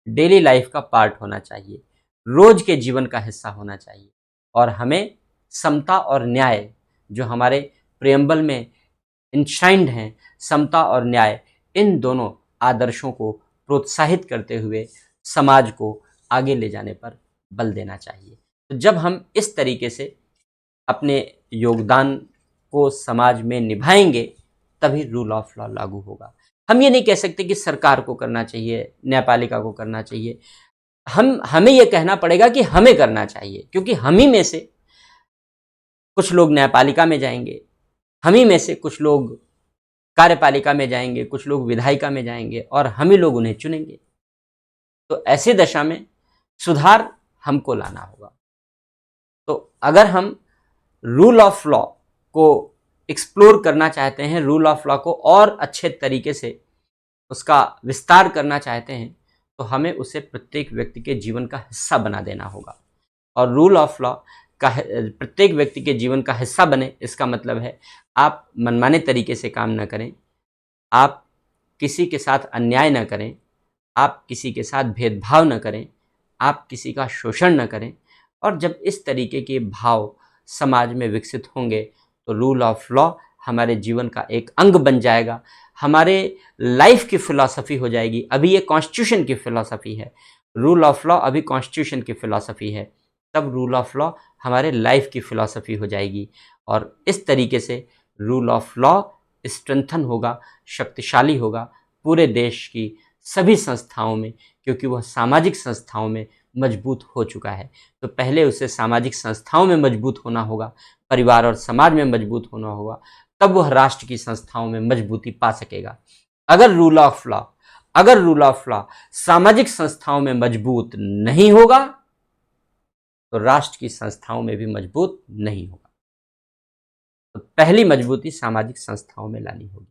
डेली लाइफ का पार्ट होना चाहिए, रोज के जीवन का हिस्सा होना चाहिए। और हमें समता और न्याय, जो हमारे प्रियम्बल में इंश्राइंड हैं, समता और न्याय, इन दोनों आदर्शों को प्रोत्साहित करते हुए समाज को आगे ले जाने पर बल देना चाहिए। तो जब हम इस तरीके से अपने योगदान को समाज में निभाएंगे, तभी रूल ऑफ लॉ लागू होगा। हम ये नहीं कह सकते कि सरकार को करना चाहिए, न्यायपालिका को करना चाहिए। हमें यह कहना पड़ेगा कि हमें करना चाहिए, क्योंकि हम ही में से कुछ लोग न्यायपालिका में जाएंगे, हम ही में से कुछ लोग कार्यपालिका में जाएंगे, कुछ लोग विधायिका में जाएंगे, और हम ही लोग उन्हें चुनेंगे। तो ऐसी दशा में सुधार हमको लाना होगा। तो अगर हम रूल ऑफ लॉ को एक्सप्लोर करना चाहते हैं, रूल ऑफ लॉ को और अच्छे तरीके से उसका विस्तार करना चाहते हैं, तो हमें उसे प्रत्येक व्यक्ति के जीवन का हिस्सा बना देना होगा। और रूल ऑफ लॉ का प्रत्येक व्यक्ति के जीवन का हिस्सा बने, इसका मतलब है आप मनमाने तरीके से काम न करें, आप किसी के साथ अन्याय न करें, आप किसी के साथ भेदभाव न करें, आप किसी का शोषण न करें। और जब इस तरीके के भाव समाज में विकसित होंगे, तो रूल ऑफ लॉ हमारे जीवन का एक अंग बन जाएगा, हमारे लाइफ की फिलॉसफी हो जाएगी। अभी ये कॉन्स्टिट्यूशन की फिलॉसफी है, रूल ऑफ लॉ अभी कॉन्स्टिट्यूशन की फिलॉसफी है, तब रूल ऑफ लॉ हमारे लाइफ की फिलॉसफी हो जाएगी। और इस तरीके से रूल ऑफ लॉ स्ट्रेंथन होगा, शक्तिशाली होगा पूरे देश की सभी संस्थाओं में, क्योंकि वह सामाजिक संस्थाओं में मजबूत हो चुका है। तो पहले उसे सामाजिक संस्थाओं में मजबूत होना होगा, परिवार और समाज में मजबूत होना होगा, तब वह राष्ट्र की संस्थाओं में मजबूती पा सकेगा। अगर रूल ऑफ लॉ सामाजिक संस्थाओं में मजबूत नहीं होगा, तो राष्ट्र की संस्थाओं में भी मजबूत नहीं होगा। तो पहली मजबूती सामाजिक संस्थाओं में लानी होगी।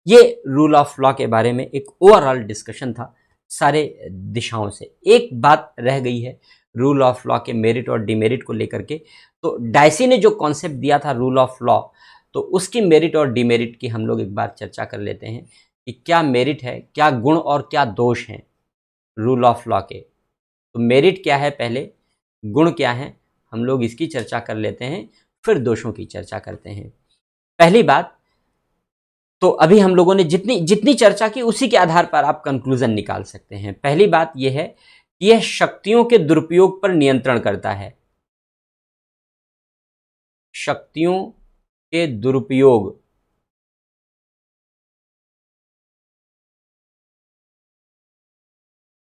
ये रूल ऑफ लॉ के बारे में एक ओवरऑल डिस्कशन था सारे दिशाओं से। एक बात रह गई है रूल ऑफ लॉ के मेरिट और डिमेरिट को लेकर के। तो डायसी ने जो कॉन्सेप्ट दिया था रूल ऑफ लॉ, तो उसकी मेरिट और डिमेरिट की हम लोग एक बार चर्चा कर लेते हैं कि क्या मेरिट है, क्या गुण और क्या दोष हैं रूल ऑफ लॉ के। तो मेरिट क्या है पहले, गुण क्या है, हम लोग इसकी चर्चा कर लेते हैं, फिर दोषों की चर्चा करते हैं। पहली बात, तो अभी हम लोगों ने जितनी चर्चा की उसी के आधार पर आप कंक्लूजन निकाल सकते हैं। पहली बात यह है कि यह शक्तियों के दुरुपयोग पर नियंत्रण करता है, शक्तियों के दुरुपयोग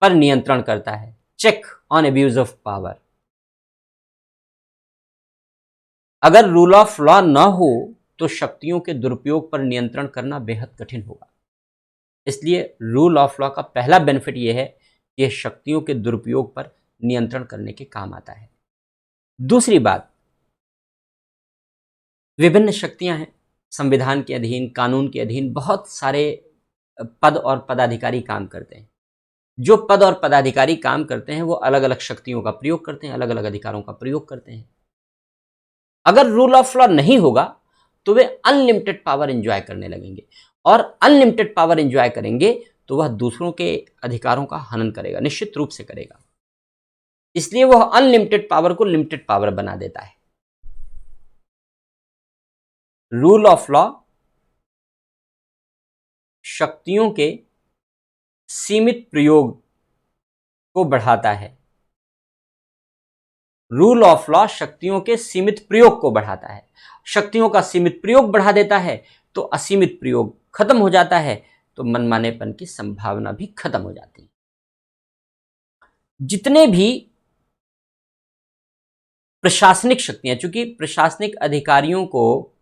पर नियंत्रण करता है, check on abuse of power. अगर रूल ऑफ लॉ न हो तो शक्तियों के दुरुपयोग पर नियंत्रण करना बेहद कठिन होगा। इसलिए रूल ऑफ लॉ का पहला बेनिफिट यह है कि यह शक्तियों के दुरुपयोग पर नियंत्रण करने के काम आता है। दूसरी बात, विभिन्न शक्तियां हैं, संविधान के अधीन, कानून के अधीन बहुत सारे पद और पदाधिकारी काम करते हैं। जो पद और पदाधिकारी काम करते हैं वो अलग अलग शक्तियों का प्रयोग करते हैं, अलग अलग अधिकारों का प्रयोग करते हैं। अगर रूल ऑफ लॉ नहीं होगा तो वे अनलिमिटेड पावर एंजॉय करने लगेंगे, और अनलिमिटेड पावर एंजॉय करेंगे तो वह दूसरों के अधिकारों का हनन करेगा, निश्चित रूप से करेगा। इसलिए वह अनलिमिटेड पावर को लिमिटेड पावर बना देता है। रूल ऑफ लॉ शक्तियों के सीमित प्रयोग को बढ़ाता है, रूल ऑफ लॉ शक्तियों के सीमित प्रयोग को बढ़ाता है। शक्तियों का सीमित प्रयोग बढ़ा देता है तो असीमित प्रयोग खत्म हो जाता है, तो मनमानेपन की संभावना भी खत्म हो जाती है। जितने भी प्रशासनिक शक्तियां, चूंकि प्रशासनिक अधिकारियों को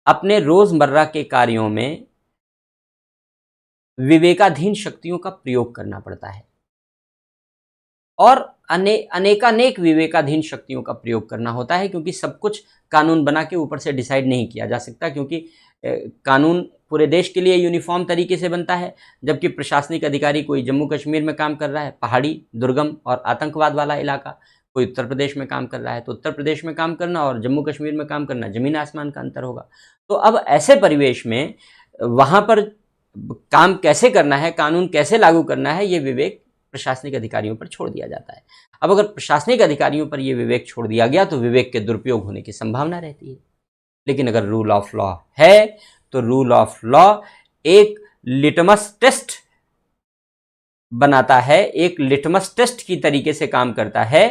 अपने रोजमर्रा के कार्यों में विवेकाधीन शक्तियों का प्रयोग करना पड़ता है और अनेकानेक विवेकाधीन शक्तियों का प्रयोग करना होता है, क्योंकि सब कुछ कानून बना के ऊपर से डिसाइड नहीं किया जा सकता, क्योंकि कानून पूरे देश के लिए यूनिफॉर्म तरीके से बनता है, जबकि प्रशासनिक अधिकारी कोई जम्मू कश्मीर में काम कर रहा है, पहाड़ी, दुर्गम और आतंकवाद वाला इलाका, कोई उत्तर प्रदेश में काम कर रहा है तो उत्तर प्रदेश में काम करना और जम्मू कश्मीर में काम करना जमीन आसमान का अंतर होगा। तो अब ऐसे परिवेश में वहां पर काम कैसे करना है, कानून कैसे लागू करना है, ये विवेक प्रशासनिक अधिकारियों पर छोड़ दिया जाता है। अब अगर प्रशासनिक अधिकारियों पर यह विवेक छोड़ दिया गया तो विवेक के दुरुपयोग होने की संभावना रहती है। लेकिन अगर रूल ऑफ लॉ है तो रूल ऑफ लॉ एक लिटमस टेस्ट बनाता है, एक लिटमस टेस्ट की तरीके से काम करता है।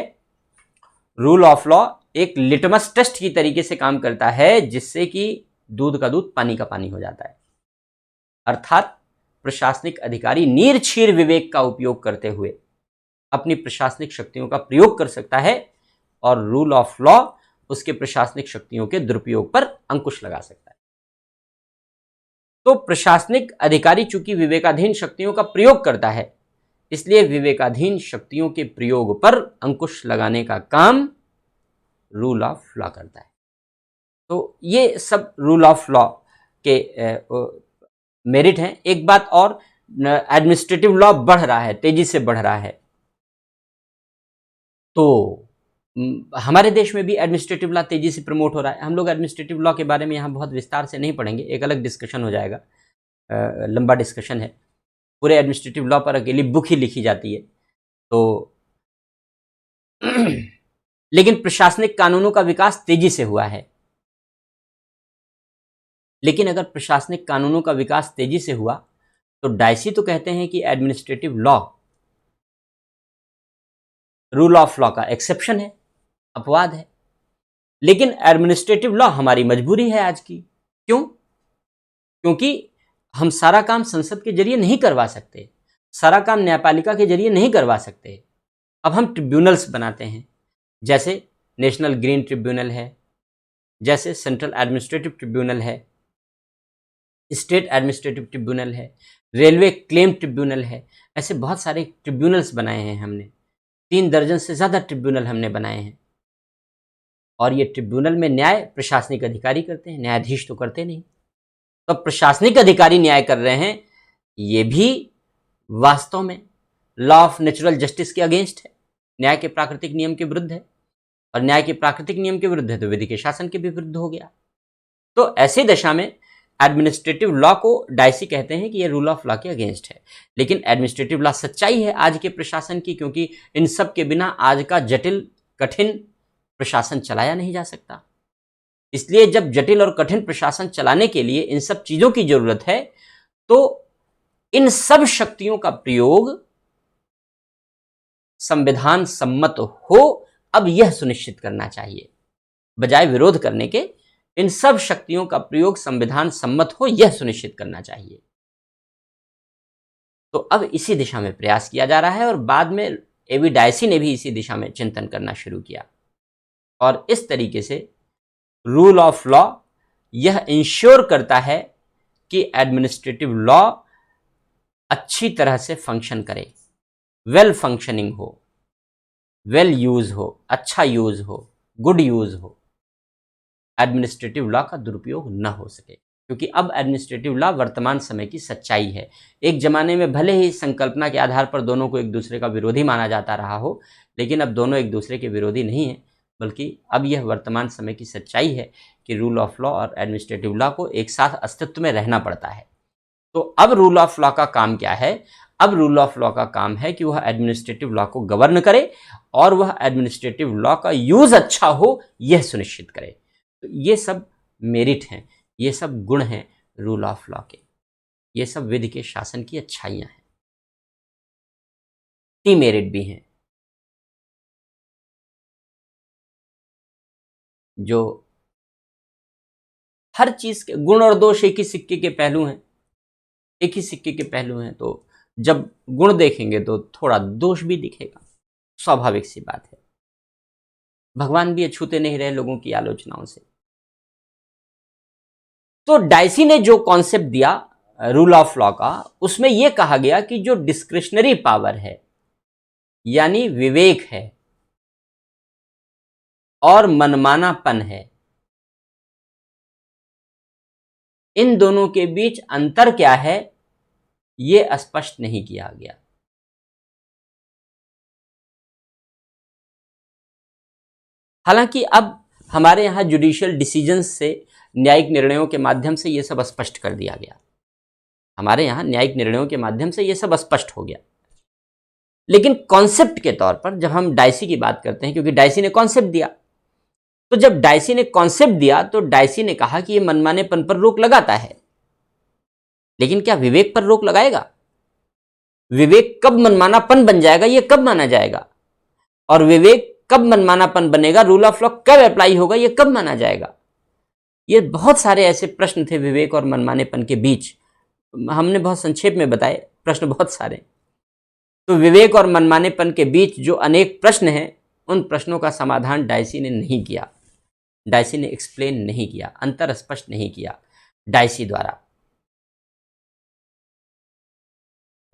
रूल ऑफ लॉ एक लिटमस टेस्ट की तरीके से काम करता है, जिससे कि दूध का दूध पानी का पानी हो जाता है। अर्थात प्रशासनिक अधिकारी नीरछीर विवेक का उपयोग करते हुए अपनी प्रशासनिक शक्तियों का प्रयोग कर सकता है और रूल ऑफ लॉ उसके प्रशासनिक शक्तियों के दुरुपयोग पर अंकुश लगा सकता है। तो प्रशासनिक अधिकारी चूंकि विवेकाधीन शक्तियों का प्रयोग करता है, इसलिए विवेकाधीन शक्तियों के प्रयोग पर अंकुश लगाने का काम रूल ऑफ लॉ करता है। तो ये सब रूल ऑफ लॉ के मेरिट हैं। एक बात और, एडमिनिस्ट्रेटिव लॉ बढ़ रहा है, तेजी से बढ़ रहा है, तो हमारे देश में भी एडमिनिस्ट्रेटिव लॉ तेजी से प्रमोट हो रहा है। हम लोग एडमिनिस्ट्रेटिव लॉ के बारे में यहाँ बहुत विस्तार से नहीं पढ़ेंगे, एक अलग डिस्कशन हो जाएगा, लंबा डिस्कशन है। पूरे एडमिनिस्ट्रेटिव लॉ पर अकेली बुक ही लिखी जाती है। तो लेकिन प्रशासनिक कानूनों का विकास तेजी से हुआ है। लेकिन अगर प्रशासनिक कानूनों का विकास तेजी से हुआ तो डायसी तो कहते हैं कि administrative law rule of law का एक्सेप्शन है, अपवाद है। लेकिन एडमिनिस्ट्रेटिव लॉ हमारी मजबूरी है आज की। क्यों? क्योंकि हम सारा काम संसद के जरिए नहीं करवा सकते, सारा काम न्यायपालिका के जरिए नहीं करवा सकते। अब हम ट्रिब्यूनल्स बनाते हैं, जैसे नेशनल ग्रीन ट्रिब्यूनल है, जैसे सेंट्रल एडमिनिस्ट्रेटिव ट्रिब्यूनल है, स्टेट एडमिनिस्ट्रेटिव ट्रिब्यूनल है, रेलवे क्लेम ट्रिब्यूनल है। ऐसे बहुत सारे ट्रिब्यूनल्स बनाए हैं हमने, 3 दर्जन से ज़्यादा ट्रिब्यूनल हमने बनाए हैं। और ये ट्रिब्यूनल में न्याय प्रशासनिक अधिकारी करते हैं, न्यायाधीश तो करते नहीं। तो प्रशासनिक अधिकारी न्याय कर रहे हैं, ये भी वास्तव में लॉ ऑफ नेचुरल जस्टिस के अगेंस्ट है, न्याय के प्राकृतिक नियम के विरुद्ध है। और न्याय के प्राकृतिक नियम के विरुद्ध है तो विधि के शासन के भी विरुद्ध हो गया। तो ऐसी दशा में एडमिनिस्ट्रेटिव लॉ को डायसी कहते हैं कि ये रूल ऑफ लॉ के अगेंस्ट है। लेकिन एडमिनिस्ट्रेटिव लॉ सच्चाई है आज के प्रशासन की, क्योंकि इन सब के बिना आज का जटिल कठिन प्रशासन चलाया नहीं जा सकता। इसलिए जब जटिल और कठिन प्रशासन चलाने के लिए इन सब चीजों की जरूरत है, तो इन सब शक्तियों का प्रयोग संविधान सम्मत हो, अब यह सुनिश्चित करना चाहिए, बजाय विरोध करने के इन सब शक्तियों का प्रयोग संविधान सम्मत हो, यह सुनिश्चित करना चाहिए। तो अब इसी दिशा में प्रयास किया जा रहा है और बाद में एवी डायसी ने भी इसी दिशा में चिंतन करना शुरू किया। और इस तरीके से रूल ऑफ लॉ यह इंश्योर करता है कि एडमिनिस्ट्रेटिव लॉ अच्छी तरह से फंक्शन करे, वेल फंक्शनिंग हो, वेल यूज हो, अच्छा यूज हो, गुड यूज हो, एडमिनिस्ट्रेटिव लॉ का दुरुपयोग न हो सके। क्योंकि अब एडमिनिस्ट्रेटिव लॉ वर्तमान समय की सच्चाई है। एक जमाने में भले ही संकल्पना के आधार पर दोनों को एक दूसरे का विरोधी माना जाता रहा हो, लेकिन अब दोनों एक दूसरे के विरोधी नहीं है, बल्कि अब यह वर्तमान समय की सच्चाई है कि रूल ऑफ लॉ और एडमिनिस्ट्रेटिव लॉ को एक साथ अस्तित्व में रहना पड़ता है। तो अब रूल ऑफ लॉ का काम क्या है? अब रूल ऑफ लॉ का काम है कि वह एडमिनिस्ट्रेटिव लॉ को गवर्न करे और वह एडमिनिस्ट्रेटिव लॉ का यूज अच्छा हो, यह सुनिश्चित करे। तो ये सब मेरिट हैं, ये सब गुण हैं रूल ऑफ लॉ के, ये सब विधि के शासन की अच्छाइयां हैं। डीमेरिट भी हैं, जो हर चीज के गुण और दोष एक ही सिक्के के पहलू हैं, एक ही सिक्के के पहलू हैं। तो जब गुण देखेंगे तो थोड़ा दोष भी दिखेगा, स्वाभाविक सी बात है। भगवान भी अछूते नहीं रहे लोगों की आलोचनाओं से। तो डायसी ने जो कॉन्सेप्ट दिया रूल ऑफ लॉ का, उसमें यह कहा गया कि जो डिस्क्रिशनरी पावर है यानी विवेक है और मनमानापन है, इन दोनों के बीच अंतर क्या है यह स्पष्ट नहीं किया गया। हालांकि अब हमारे यहां जुडिशियल डिसीजंस से, न्यायिक निर्णयों के माध्यम से यह सब स्पष्ट कर दिया गया। हमारे यहां न्यायिक निर्णयों के माध्यम से यह सब स्पष्ट हो गया। लेकिन कॉन्सेप्ट के तौर पर जब हम डायसी की बात करते हैं, क्योंकि डायसी ने कॉन्सेप्ट दिया, तो जब डायसी ने कॉन्सेप्ट दिया तो डायसी ने कहा कि यह मनमानेपन पर रोक लगाता है, लेकिन क्या विवेक पर रोक लगाएगा? विवेक कब मनमानापन बन जाएगा यह कब माना जाएगा? और विवेक कब मनमानापन बनेगा, रूल ऑफ लॉ कब अप्लाई होगा यह कब माना जाएगा? ये बहुत सारे ऐसे प्रश्न थे विवेक और मनमानेपन के बीच। हमने बहुत संक्षेप में बताए, प्रश्न बहुत सारे। तो विवेक और मनमानेपन के बीच जो अनेक प्रश्न हैं, उन प्रश्नों का समाधान डायसी ने नहीं किया, डायसी ने एक्सप्लेन नहीं किया, अंतर स्पष्ट नहीं किया डायसी द्वारा।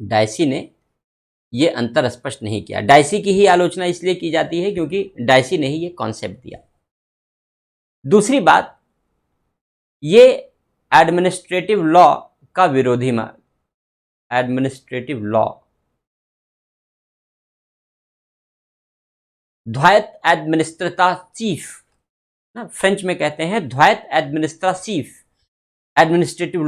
डायसी ने ये अंतर स्पष्ट नहीं किया। डायसी की ही आलोचना इसलिए की जाती है क्योंकि डायसी ने ही ये कॉन्सेप्ट दिया। दूसरी बात, ये एडमिनिस्ट्रेटिव लॉ का विरोधी एडमिनिस्ट्रेटिव लॉ, द्वायत एडमिनिस्ट्रेटिव, फ्रेंच में कहते हैं द्वायत एडमिनिस्ट्रेटिव, एडमिनिस्ट्रेटिव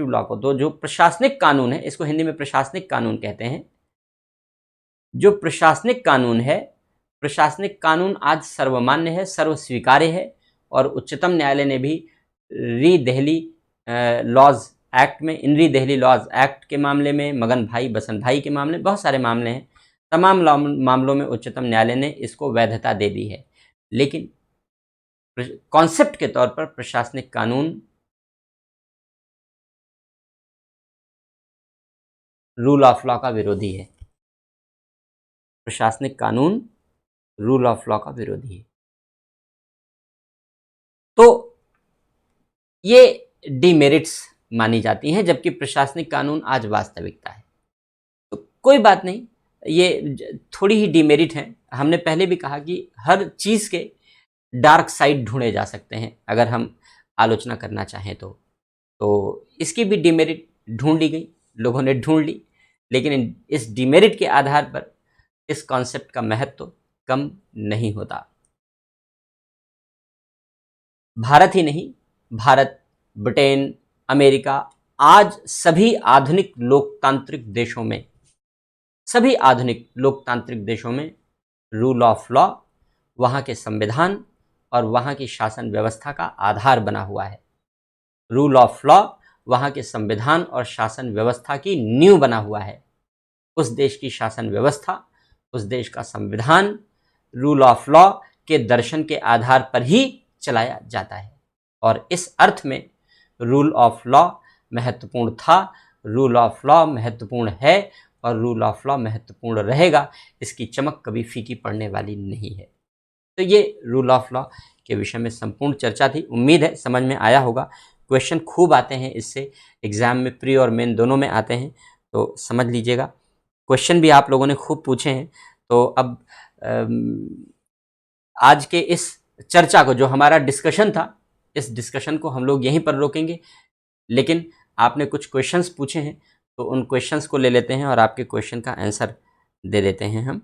लॉ को तो जो प्रशासनिक कानून है, इसको हिंदी में प्रशासनिक कानून कहते हैं। जो प्रशासनिक कानून है, प्रशासनिक कानून आज सर्वमान्य है, सर्वस्वीकार्य है, और उच्चतम न्यायालय ने भी री दिल्ली लॉज एक्ट में, इन री दिल्ली लॉज एक्ट के मामले में, मगन भाई बसंत भाई के मामले में, बहुत सारे मामले हैं, तमाम मामलों में उच्चतम न्यायालय ने इसको वैधता दे दी है। लेकिन कॉन्सेप्ट के तौर पर प्रशासनिक कानून रूल ऑफ लॉ का विरोधी है। प्रशासनिक कानून रूल ऑफ लॉ का विरोधी है। तो ये डिमेरिट्स मानी जाती हैं, जबकि प्रशासनिक कानून आज वास्तविकता है। तो कोई बात नहीं, ये थोड़ी ही डिमेरिट हैं। हमने पहले भी कहा कि हर चीज़ के डार्क साइड ढूंढे जा सकते हैं अगर हम आलोचना करना चाहें तो इसकी भी डिमेरिट ढूंढ ली गई, लोगों ने ढूंढ ली, लेकिन इस डिमेरिट के आधार पर इस कॉन्सेप्ट का महत्व कम नहीं होता। भारत ही नहीं, भारत, ब्रिटेन, अमेरिका, आज सभी आधुनिक लोकतांत्रिक देशों में, सभी आधुनिक लोकतांत्रिक देशों में रूल ऑफ लॉ वहाँ के संविधान और वहाँ की शासन व्यवस्था का आधार बना हुआ है। रूल ऑफ लॉ वहाँ के संविधान और शासन व्यवस्था की नींव बना हुआ है। उस देश की शासन व्यवस्था, उस देश का संविधान रूल ऑफ लॉ के दर्शन के आधार पर ही चलाया जाता है। और इस अर्थ में रूल ऑफ लॉ महत्वपूर्ण था, रूल ऑफ लॉ महत्वपूर्ण है और रूल ऑफ लॉ महत्वपूर्ण रहेगा। इसकी चमक कभी फीकी पड़ने वाली नहीं है। तो ये रूल ऑफ लॉ के विषय में संपूर्ण चर्चा थी। उम्मीद है समझ में आया होगा। क्वेश्चन खूब आते हैं इससे, एग्जाम में प्री और मेन दोनों में आते हैं, तो समझ लीजिएगा। क्वेश्चन भी आप लोगों ने खूब पूछे हैं। तो अब आज के इस चर्चा को, जो हमारा डिस्कशन था, इस डिस्कशन को हम लोग यहीं पर रोकेंगे। लेकिन आपने कुछ क्वेश्चंस पूछे हैं, तो उन क्वेश्चंस को ले लेते हैं और आपके क्वेश्चन का आंसर दे देते हैं हम।